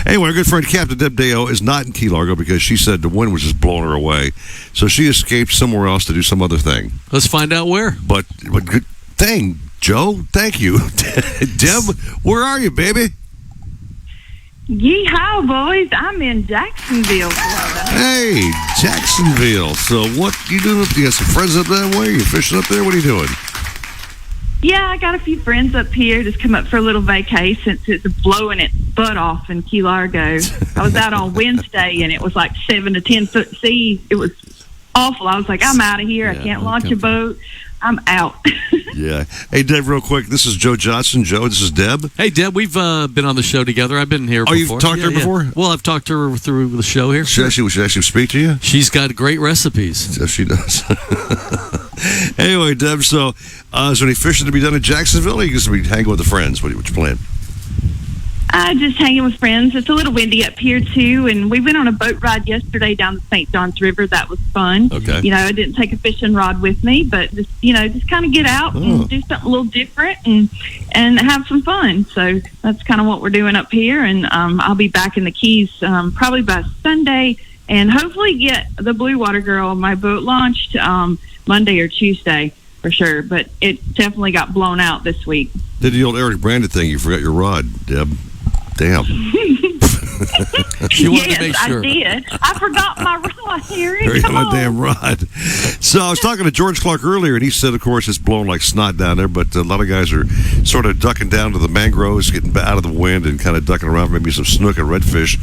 Anyway, our good friend Captain Deb Deo is not in Key Largo because she said the wind was just blowing her away, so she escaped somewhere else to do some other thing. Let's find out where. But good thing. Joe, thank you. Deb, where are you, baby? Yeehaw, boys. I'm in Jacksonville, Florida. Hey, Jacksonville. So what you doing up there? You got some friends up that way? You fishing up there? What are you doing? Yeah, I got a few friends up here. Just come up for a little vacay since it's blowing its butt off in Key Largo. I was out on Wednesday, and it was like 7 to 10 foot seas. It was awful. I was like, I'm out of here. I can't launch a boat. I'm out. Yeah. Hey, Deb, real quick. This is Joe Johnson. Joe, this is Deb. Hey, Deb, we've been on the show together. I've been here before. Oh, you've talked to her before? Well, I've talked to her through the show here. Should actually speak to you? She's got great recipes. Yes, she does. Anyway, Deb, so is there any fishing to be done in Jacksonville, or are you just going to be hanging with the friends? What you plan? Just hanging with friends. It's a little windy up here, too, and we went on a boat ride yesterday down the St. John's River. That was fun. Okay. You know, I didn't take a fishing rod with me, but just kind of get out and do something a little different and have some fun. So that's kind of what we're doing up here, and I'll be back in the Keys probably by Sunday, and hopefully get the Blue Water Girl on my boat launched Monday or Tuesday for sure, but it definitely got blown out this week. Did the old Eric Brandon thing? You forgot your rod, Deb. Damn. She wanted to make Yes, sure. I did. I forgot my rod here. There you go, Come my on. damn rod. So I was talking to George Clark earlier, and he said, of course, it's blowing like snot down there, but a lot of guys are sort of ducking down to the mangroves, getting out of the wind, and kind of ducking around for maybe some snook and redfish.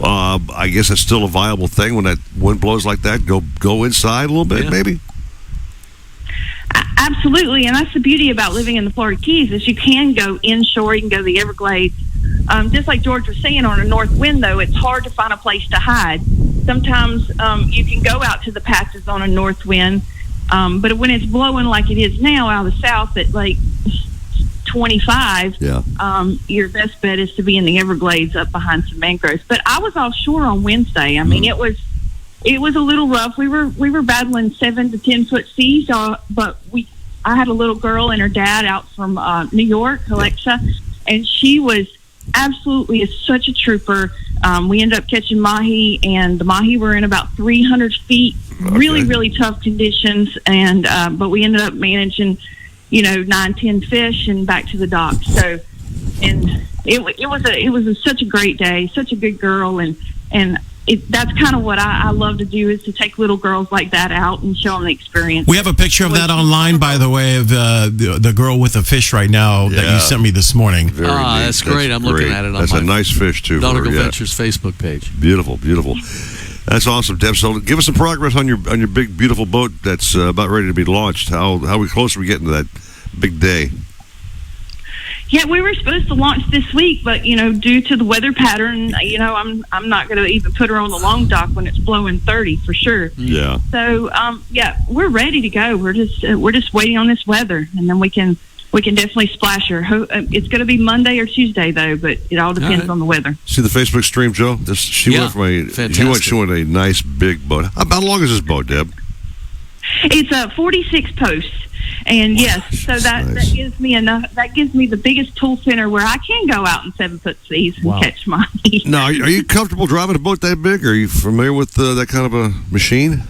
I guess that's still a viable thing when that wind blows like that. Go inside a little bit, maybe. Absolutely, and that's the beauty about living in the Florida Keys is you can go inshore, you can go to the Everglades. Just like George was saying, on a north wind, though, it's hard to find a place to hide. Sometimes you can go out to the patches on a north wind, but when it's blowing like it is now out of the south at like 25, your best bet is to be in the Everglades up behind some mangroves. But I was offshore on Wednesday. I mean, it was a little rough. We were battling 7 to 10 foot seas, but I had a little girl and her dad out from New York, Alexa, and she was absolutely such a trooper. We ended up catching mahi, and the mahi were in about 300 feet. Really, really tough conditions, and but we ended up managing, 9-10 fish and back to the dock. So, and it was such a great day, such a good girl, and that's kind of what I love to do, is to take little girls like that out and show them the experience. We have a picture of that online, by the way, of the girl with the fish right now that you sent me this morning. Very neat. That's great. I'm looking at it on That's my a nice fish, too. Nautical Ventures Facebook page. Beautiful, beautiful. That's awesome, Deb. So give us some progress on your big, beautiful boat that's about ready to be launched. How close are we getting to that big day? Yeah, we were supposed to launch this week, but due to the weather pattern, I'm not going to even put her on the long dock when it's blowing 30 for sure. Yeah. So we're ready to go. We're just waiting on this weather, and then we can definitely splash her. It's going to be Monday or Tuesday though, but it all depends on the weather. See the Facebook stream, Joe? She went from a nice big boat. How long is this boat, Deb? It's 46 posts. And yes, so that gives me enough. That gives me the biggest tool center where I can go out in 7 foot seas and catch mahi. Now, are you comfortable driving a boat that big? Are you familiar with that kind of a machine?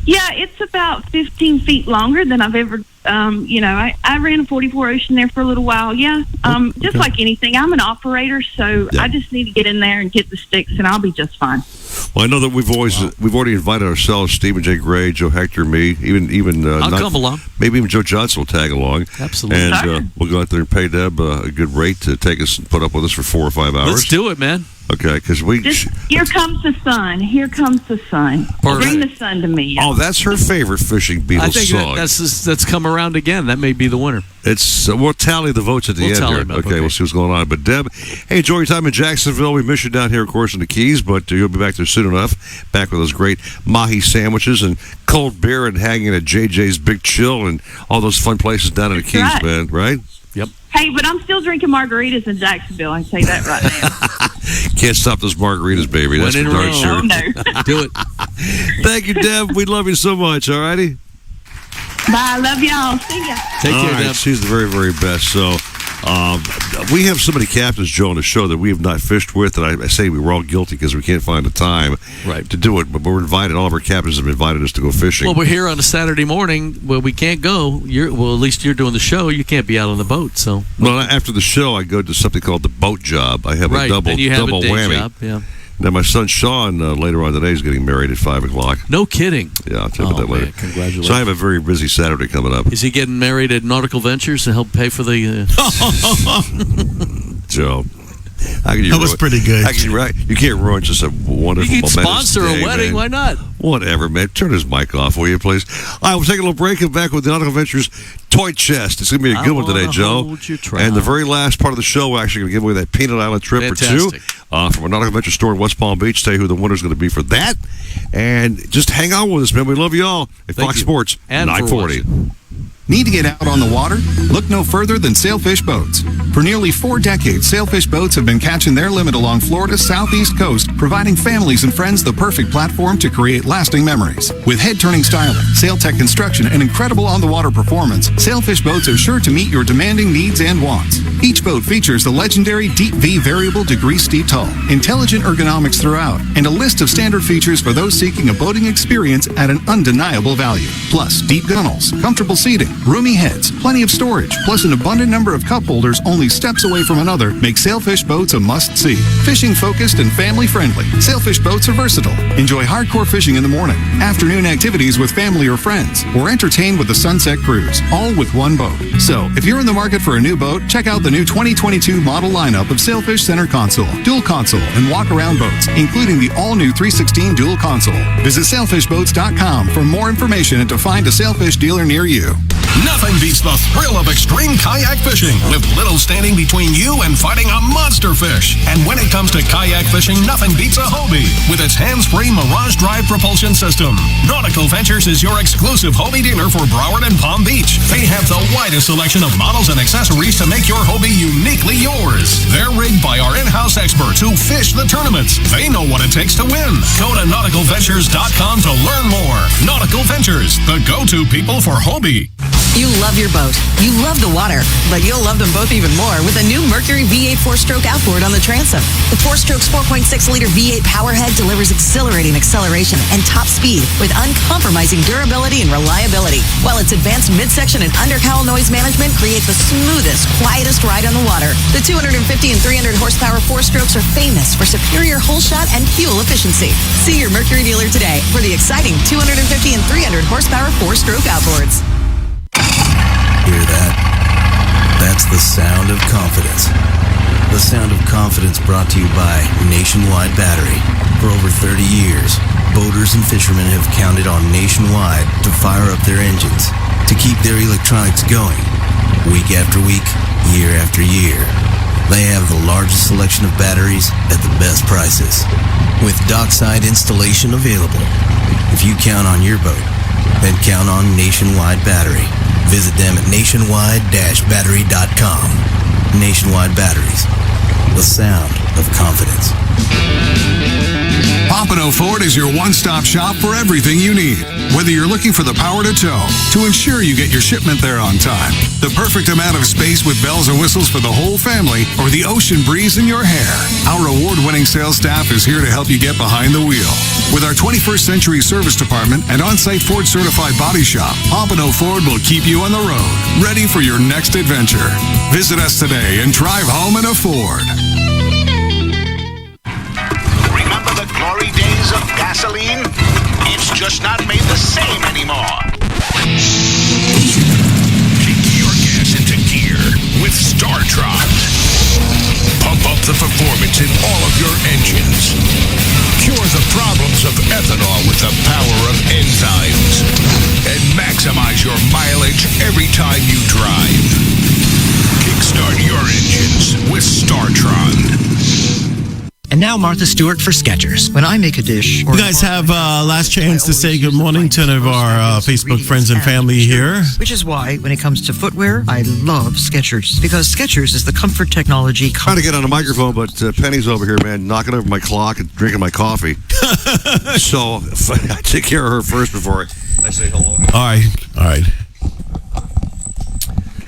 Yeah, it's about 15 feet longer than I've ever. I ran a 44 Ocean there for a little while. Yeah, just like anything, I'm an operator, so I just need to get in there and get the sticks, and I'll be just fine. Well, I know that we've already invited ourselves, Stephen J. Gray, Joe Hector, me, even I'll come along. Maybe even Joe Johnson will tag along. Absolutely. And we'll go out there and pay Deb a good rate to take us and put up with us for 4 or 5 hours. Let's do it, man. Okay, because here comes the sun. Here comes the sun. Bring the sun to me. Oh, that's her favorite fishing Beatles I think song. that's come around again. That may be the winner. We'll tally the votes at the end here. Okay, we'll see what's going on. But Deb, hey, enjoy your time in Jacksonville. We miss you down here, of course, in the Keys, but you'll be back there soon enough. Back with those great mahi sandwiches and cold beer and hanging at JJ's Big Chill and all those fun places down in the Keys, man. Right? Yep. Hey, but I'm still drinking margaritas in Jacksonville. I can say that right now. Can't stop those margaritas, baby. That's for darn sure. Oh, no. Do it. Thank you, Deb. We love you so much. All righty. Bye. Love y'all. See ya. Take care, Deb. She's the very, very best. So We have so many captains, Joe, on the show that we have not fished with, and I say we were all guilty because we can't find the time to do it. But we're invited. All of our captains have invited us to go fishing. Well, we're here on a Saturday morning where we can't go. At least you're doing the show. You can't be out on the boat. So, well, after the show, I go to something called the boat job. I have a double whammy. Job, yeah. Now, my son Sean later on today is getting married at 5 o'clock. No kidding. Yeah, I'll tell you about that later. Congratulations. So I have a very busy Saturday coming up. Is he getting married at Nautical Ventures to help pay for the... Joe. That was pretty good. You can't ruin just a wonderful You can momentous sponsor day, a wedding. man. Why not? Whatever, man. Turn his mic off, will you, please? All right, we'll take a little break and back with the Nautical Ventures Toy Chest. It's going to be a good one today, Joe. And the very last part of the show, we're actually going to give away that Peanut Island trip for two from a Nautical Ventures store in West Palm Beach. Tell you who the winner's going to be for that. And just hang on with us, man. We love you all at Fox Sports And 940. Need to get out on the water? Look no further than Sailfish Boats. For nearly 4 decades, Sailfish Boats have been catching their limit along Florida's southeast coast, providing families and friends the perfect platform to create lasting memories. With head-turning styling, sail tech construction, and incredible on-the-water performance, Sailfish Boats are sure to meet your demanding needs and wants. Each boat features the legendary Deep V variable degree steep hull, intelligent ergonomics throughout, and a list of standard features for those seeking a boating experience at an undeniable value. Plus, deep gunnels, comfortable seating, roomy heads, plenty of storage, plus an abundant number of cup holders only steps away from another make Sailfish Boats a must-see. Fishing-focused and family-friendly, Sailfish Boats are versatile. Enjoy hardcore fishing in the morning, afternoon activities with family or friends, or entertain with the Sunset Cruise, all with one boat. So, if you're in the market for a new boat, check out the new 2022 model lineup of Sailfish Center Console, Dual Console, and Walk-Around boats, including the all-new 316 Dual Console. Visit sailfishboats.com for more information and to find a Sailfish dealer near you. Nothing beats the thrill of extreme kayak fishing, with little standing between you and fighting a monster fish. And when it comes to kayak fishing, nothing beats a Hobie with its hands-free Mirage Drive propulsion system. Nautical Ventures is your exclusive Hobie dealer for Broward and Palm Beach. They have the widest selection of models and accessories to make your Hobie uniquely yours. They're rigged by our in-house experts who fish the tournaments. They know what it takes to win. Go to nauticalventures.com to learn more. Nautical Ventures, the go-to people for Hobie. You love your boat. You love the water, but you'll love them both even more with a new Mercury V8 4-stroke outboard on the transom. The 4-stroke's 4.6-liter V8 powerhead delivers exhilarating acceleration and top speed with uncompromising durability and reliability, while its advanced midsection and undercowl noise management create the smoothest, quietest ride on the water. The 250 and 300 horsepower 4-strokes are famous for superior hull shot and fuel efficiency. See your Mercury dealer today for the exciting 250 and 300 horsepower 4-stroke outboards. Hear that? That's the sound of confidence. The sound of confidence brought to you by Nationwide Battery. For over 30 years, boaters and fishermen have counted on Nationwide to fire up their engines, to keep their electronics going, week after week, year after year. They have the largest selection of batteries at the best prices, with dockside installation available. If you count on your boat, then count on Nationwide Battery. Visit them at nationwide-battery.com. Nationwide Batteries, the sound of confidence. Pompano Ford is your one-stop shop for everything you need. Whether you're looking for the power to tow, to ensure you get your shipment there on time, the perfect amount of space with bells and whistles for the whole family, or the ocean breeze in your hair, our award-winning sales staff is here to help you get behind the wheel. With our 21st century service department and on-site Ford certified body shop, Pompano Ford will keep you on the road, ready for your next adventure. Visit us today and drive home in a Ford. Remember the glory days of gasoline? It's just not made the same anymore. Kick your gas into gear with StarTron. Pump up the performance in all of your engines. Cure the problems of ethanol with the power of enzymes. And maximize your mileage every time you drive. Kickstart your engines with StarTron. And now Martha Stewart for Skechers. When I make a dish... You guys have last chance to say good morning to one of our Facebook friends and family here. Which is why, when it comes to footwear, I love Skechers. Because Skechers is the comfort technology... Trying to get on the microphone, but Penny's over here, man, knocking over my clock and drinking my coffee. So, I take care of her first before I say hello. All right.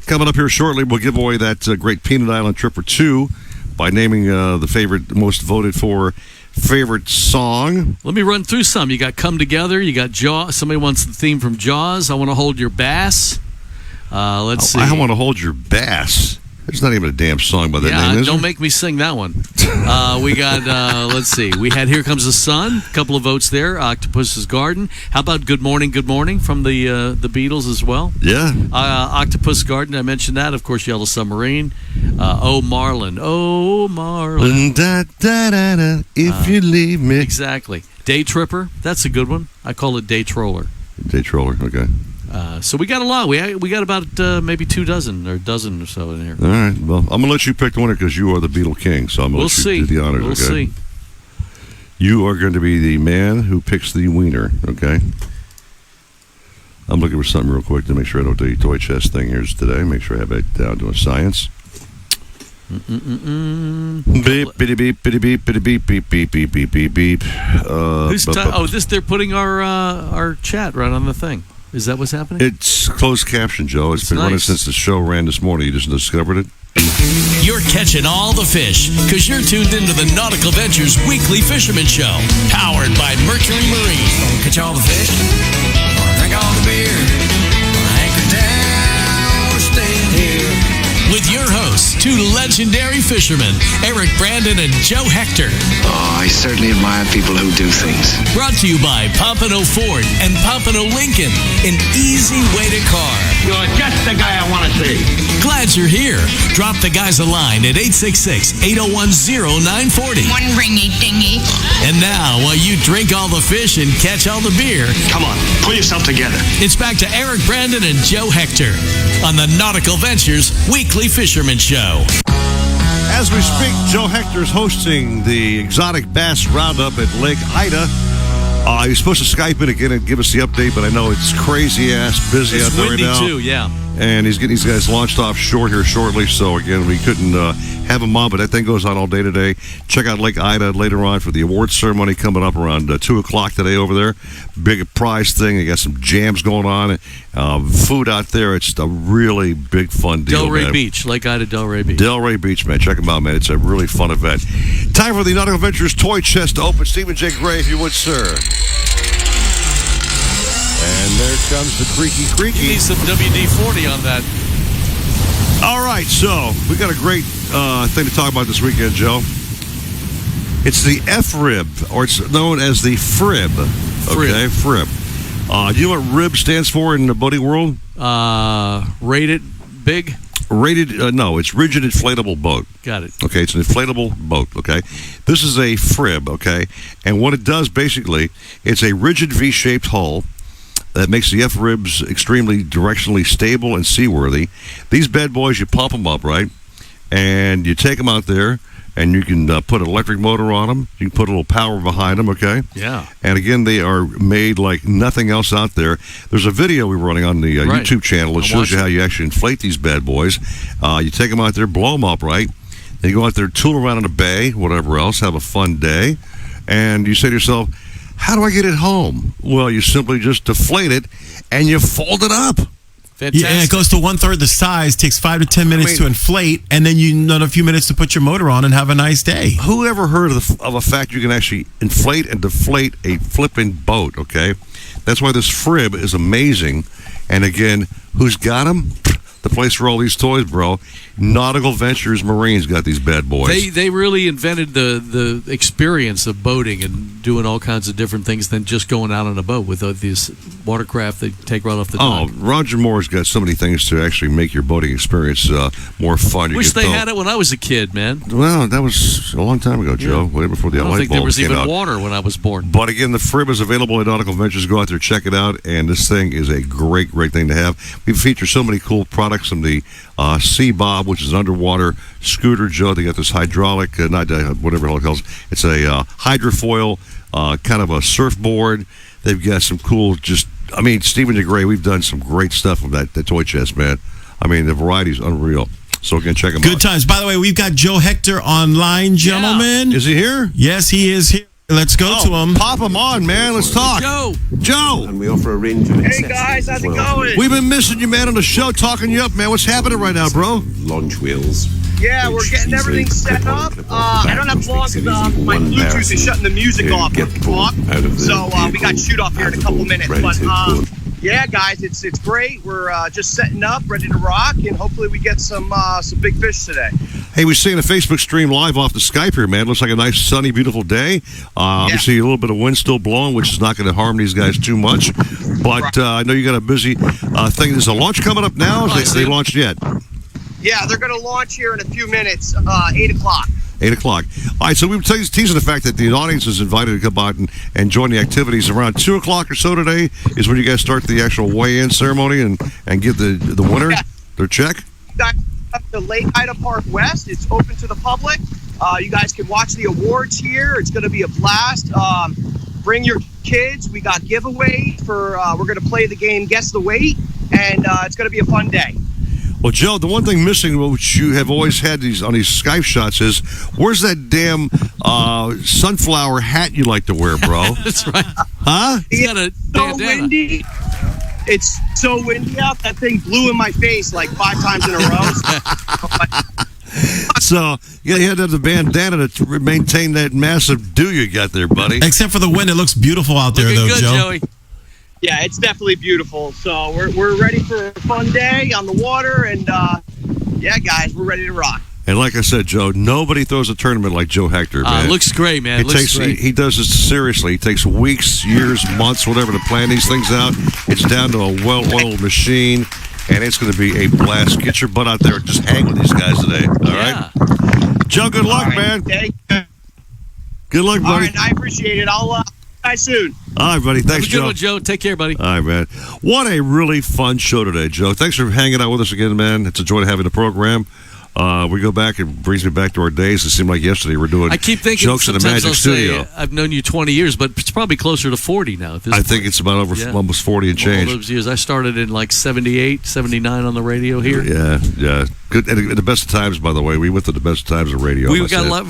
Coming up here shortly, we'll give away that great Peanut Island trip for 2 by naming the favorite, most voted for favorite song. Let me run through some. You got Come Together. You got Jaws. Somebody wants the theme from Jaws. I Want to Hold Your Bass. Let's see. I Want to Hold Your Bass. There's not even a damn song by that name, is don't there? make me sing that one. We got, let's see. We had Here Comes the Sun. A couple of votes there. Octopus's Garden. How about Good Morning from the Beatles as well? Yeah. Octopus Garden, I mentioned that. Of course, Yellow Submarine. Oh, Marlin. Oh, Marlin. Da, da, da, da, if you leave me. Exactly. Day Tripper. That's a good one. I call it Day Troller. Day Troller, okay. So we got a lot. We got about maybe 2 dozen or a dozen or so in here. All right. Well, I'm going to let you pick the winner because you are the Beatle King. So I'm going to let you do the honors, We'll okay? see. You are going to be the man who picks the wiener, okay? I'm looking for something real quick to make sure I know what the toy chest thing here is today. Make sure I have it down to a science. Beep, bitty, beep, bitty, beep, bitty, beep, beep, beep, beep, beep, beep, beep. They're putting our chat right on the thing. Is that what's happening? It's closed caption, Joe. It's been running since the show ran this morning. You just discovered it? You're catching all the fish because you're tuned into the Nautical Ventures Weekly Fisherman Show, powered by Mercury Marine. Catch all the fish, drink all the beer, anchor down, stay here. With your hosts, 2 legendary fishermen, Eric Brandon and Joe Hector. Oh, I certainly admire people who do things. Brought to you by Pompano Ford and Pompano Lincoln, an easy way to car. You're just the guy I want to see. Glad you're here. Drop the guys a line at 866-801-0940. One ringy dingy. And now, while you drink all the fish and catch all the beer, Come on, pull yourself together. it's back to Eric Brandon and Joe Hector on the Nautical Ventures Weekly Fisherman Show. As we speak, Joe Hector is hosting the Exotic Bass Roundup at Lake Ida. He's supposed to Skype in again and give us the update, but I know it's crazy-ass busy out there right now. It's windy, too, yeah. And he's getting these guys launched offshore here shortly, so again, we couldn't have him on, but that thing goes on all day today. Check out Lake Ida later on for the awards ceremony coming up around 2 o'clock today over there. Big prize thing. They got some jams going on. Food out there. It's a really big fun deal, Delray man. Beach, Lake Ida, Delray Beach. Delray Beach, man. Check them out, man. It's a really fun event. Time for the Nautical Ventures Toy Chest to open. Stephen J. Gray, if you would, sir. And there comes the creaky. You need some WD-40 on that. All right, so we got a great thing to talk about this weekend, Joe. It's the F-rib, or it's known as the frib. Okay, frib. Do you know what rib stands for in the boating world? Rated big? Rated, no, it's rigid inflatable boat. Got it. Okay, it's an inflatable boat, okay? This is a frib, okay? And what it does, basically, it's a rigid V-shaped hull that makes the F-ribs extremely directionally stable and seaworthy. These bad boys, you pump them up, right? And you take them out there, and you can put an electric motor on them. You can put a little power behind them, okay? Yeah. And again, they are made like nothing else out there. There's a video we were running on the YouTube channel that shows you how you actually inflate these bad boys. You take them out there, blow them up, right? Then you go out there, tool around in the bay, whatever else, have a fun day. And you say to yourself, how do I get it home? Well, you simply just deflate it, and you fold it up. Fantastic. Yeah, and it goes to 1/3 the size, takes 5 to 10 minutes to inflate, and then you need a few minutes to put your motor on and have a nice day. Who ever heard of a fact you can actually inflate and deflate a flipping boat, okay? That's why this frib is amazing. And again, who's got them? The place for all these toys, bro. Nautical Ventures Marines got these bad boys. They really invented the experience of boating and doing all kinds of different things than just going out on a boat with these watercraft they take right off the dock. Oh, Roger Moore's got so many things to actually make your boating experience more fun. Wish they had it when I was a kid, man. Well, that was a long time ago, Joe. Way before the I don't light think there bulb was came even out. water when I was born. But again, the frib is available at Nautical Ventures. Go out there, check it out, and this thing is a great, great thing to have. We feature so many cool products from the Sea Bob, which is an underwater scooter, Joe. They got this hydraulic, whatever the hell it calls. It's a hydrofoil, kind of a surfboard. They've got some cool, Stephen DeGray, we've done some great stuff with that toy chest, man. I mean, the variety's unreal. So again, check them out. Good times. By the way, we've got Joe Hector online, gentlemen. Yeah. Is he here? Yes, he is here. Let's go to him. Pop him on, man. Let's talk. Joe. And we offer a range of Hey guys, how's it going? We've been missing you, man, on the show, talking you up, man. What's happening right now, bro? Launch wheels. Yeah, we're getting everything set up. I don't have long because my Bluetooth is shutting the music off when we talk. So we got shoot off here in a couple minutes. But yeah, guys, it's great. We're just setting up, ready to rock, and hopefully we get some big fish today. Hey, we're seeing a Facebook stream live off the Skype here, man. Looks like a nice, sunny, beautiful day. Obviously, a little bit of wind still blowing, which is not going to harm these guys too much. But I know you got a busy thing. There's a launch coming up now. Have they launched yet? Yeah, they're going to launch here in a few minutes, 8 o'clock. 8 o'clock. All right, so we were teasing the fact that the audience is invited to come out and join the activities. Around 2 o'clock or so today is when you guys start the actual weigh-in ceremony and give the winner their check. The Lake Ida Park West. It's open to the public. You guys can watch the awards here. It's going to be a blast. Bring your kids. We got giveaways for. We're going to play the game Guess the Weight, and it's going to be a fun day. Well, Joe, the one thing missing, which you have always had on these Skype shots, is where's that damn sunflower hat you like to wear, bro? That's right. Huh? He's got a so windy. It's so windy out. That thing blew in my face like 5 times in a row. So, yeah, you had to have the bandana to maintain that massive do you got there, buddy. Except for the wind, it looks beautiful out there, though, good, Joe. Joey. Yeah, it's definitely beautiful. So we're ready for a fun day on the water, and yeah, guys, we're ready to rock. And like I said, Joe, nobody throws a tournament like Joe Hector, man. Looks great, man. He does this seriously. It takes weeks, years, months, whatever to plan these things out. It's down to a well-oiled machine, and it's going to be a blast. Get your butt out there and just hang with these guys today. All right? Joe, good luck, man. Good luck, buddy. All right, I appreciate it. I'll guys soon. All right, buddy. Thanks, Have a good Joe. one, Joe. Take care, buddy. All right, man. What a really fun show today, Joe. Thanks for hanging out with us again, man. It's a joy to have you in the program. We go back, it brings me back to our days. It seemed like yesterday we're doing I keep thinking jokes in the sometimes Magic I'll Studio. say, I've known you 20 years, but it's probably closer to 40 now. At this I point. think it's about almost 40 and change. All those years. I started in like 78, 79 on the radio here. Yeah. Good. And the best of times, by the way. We went to the best times of radio. We got a lot.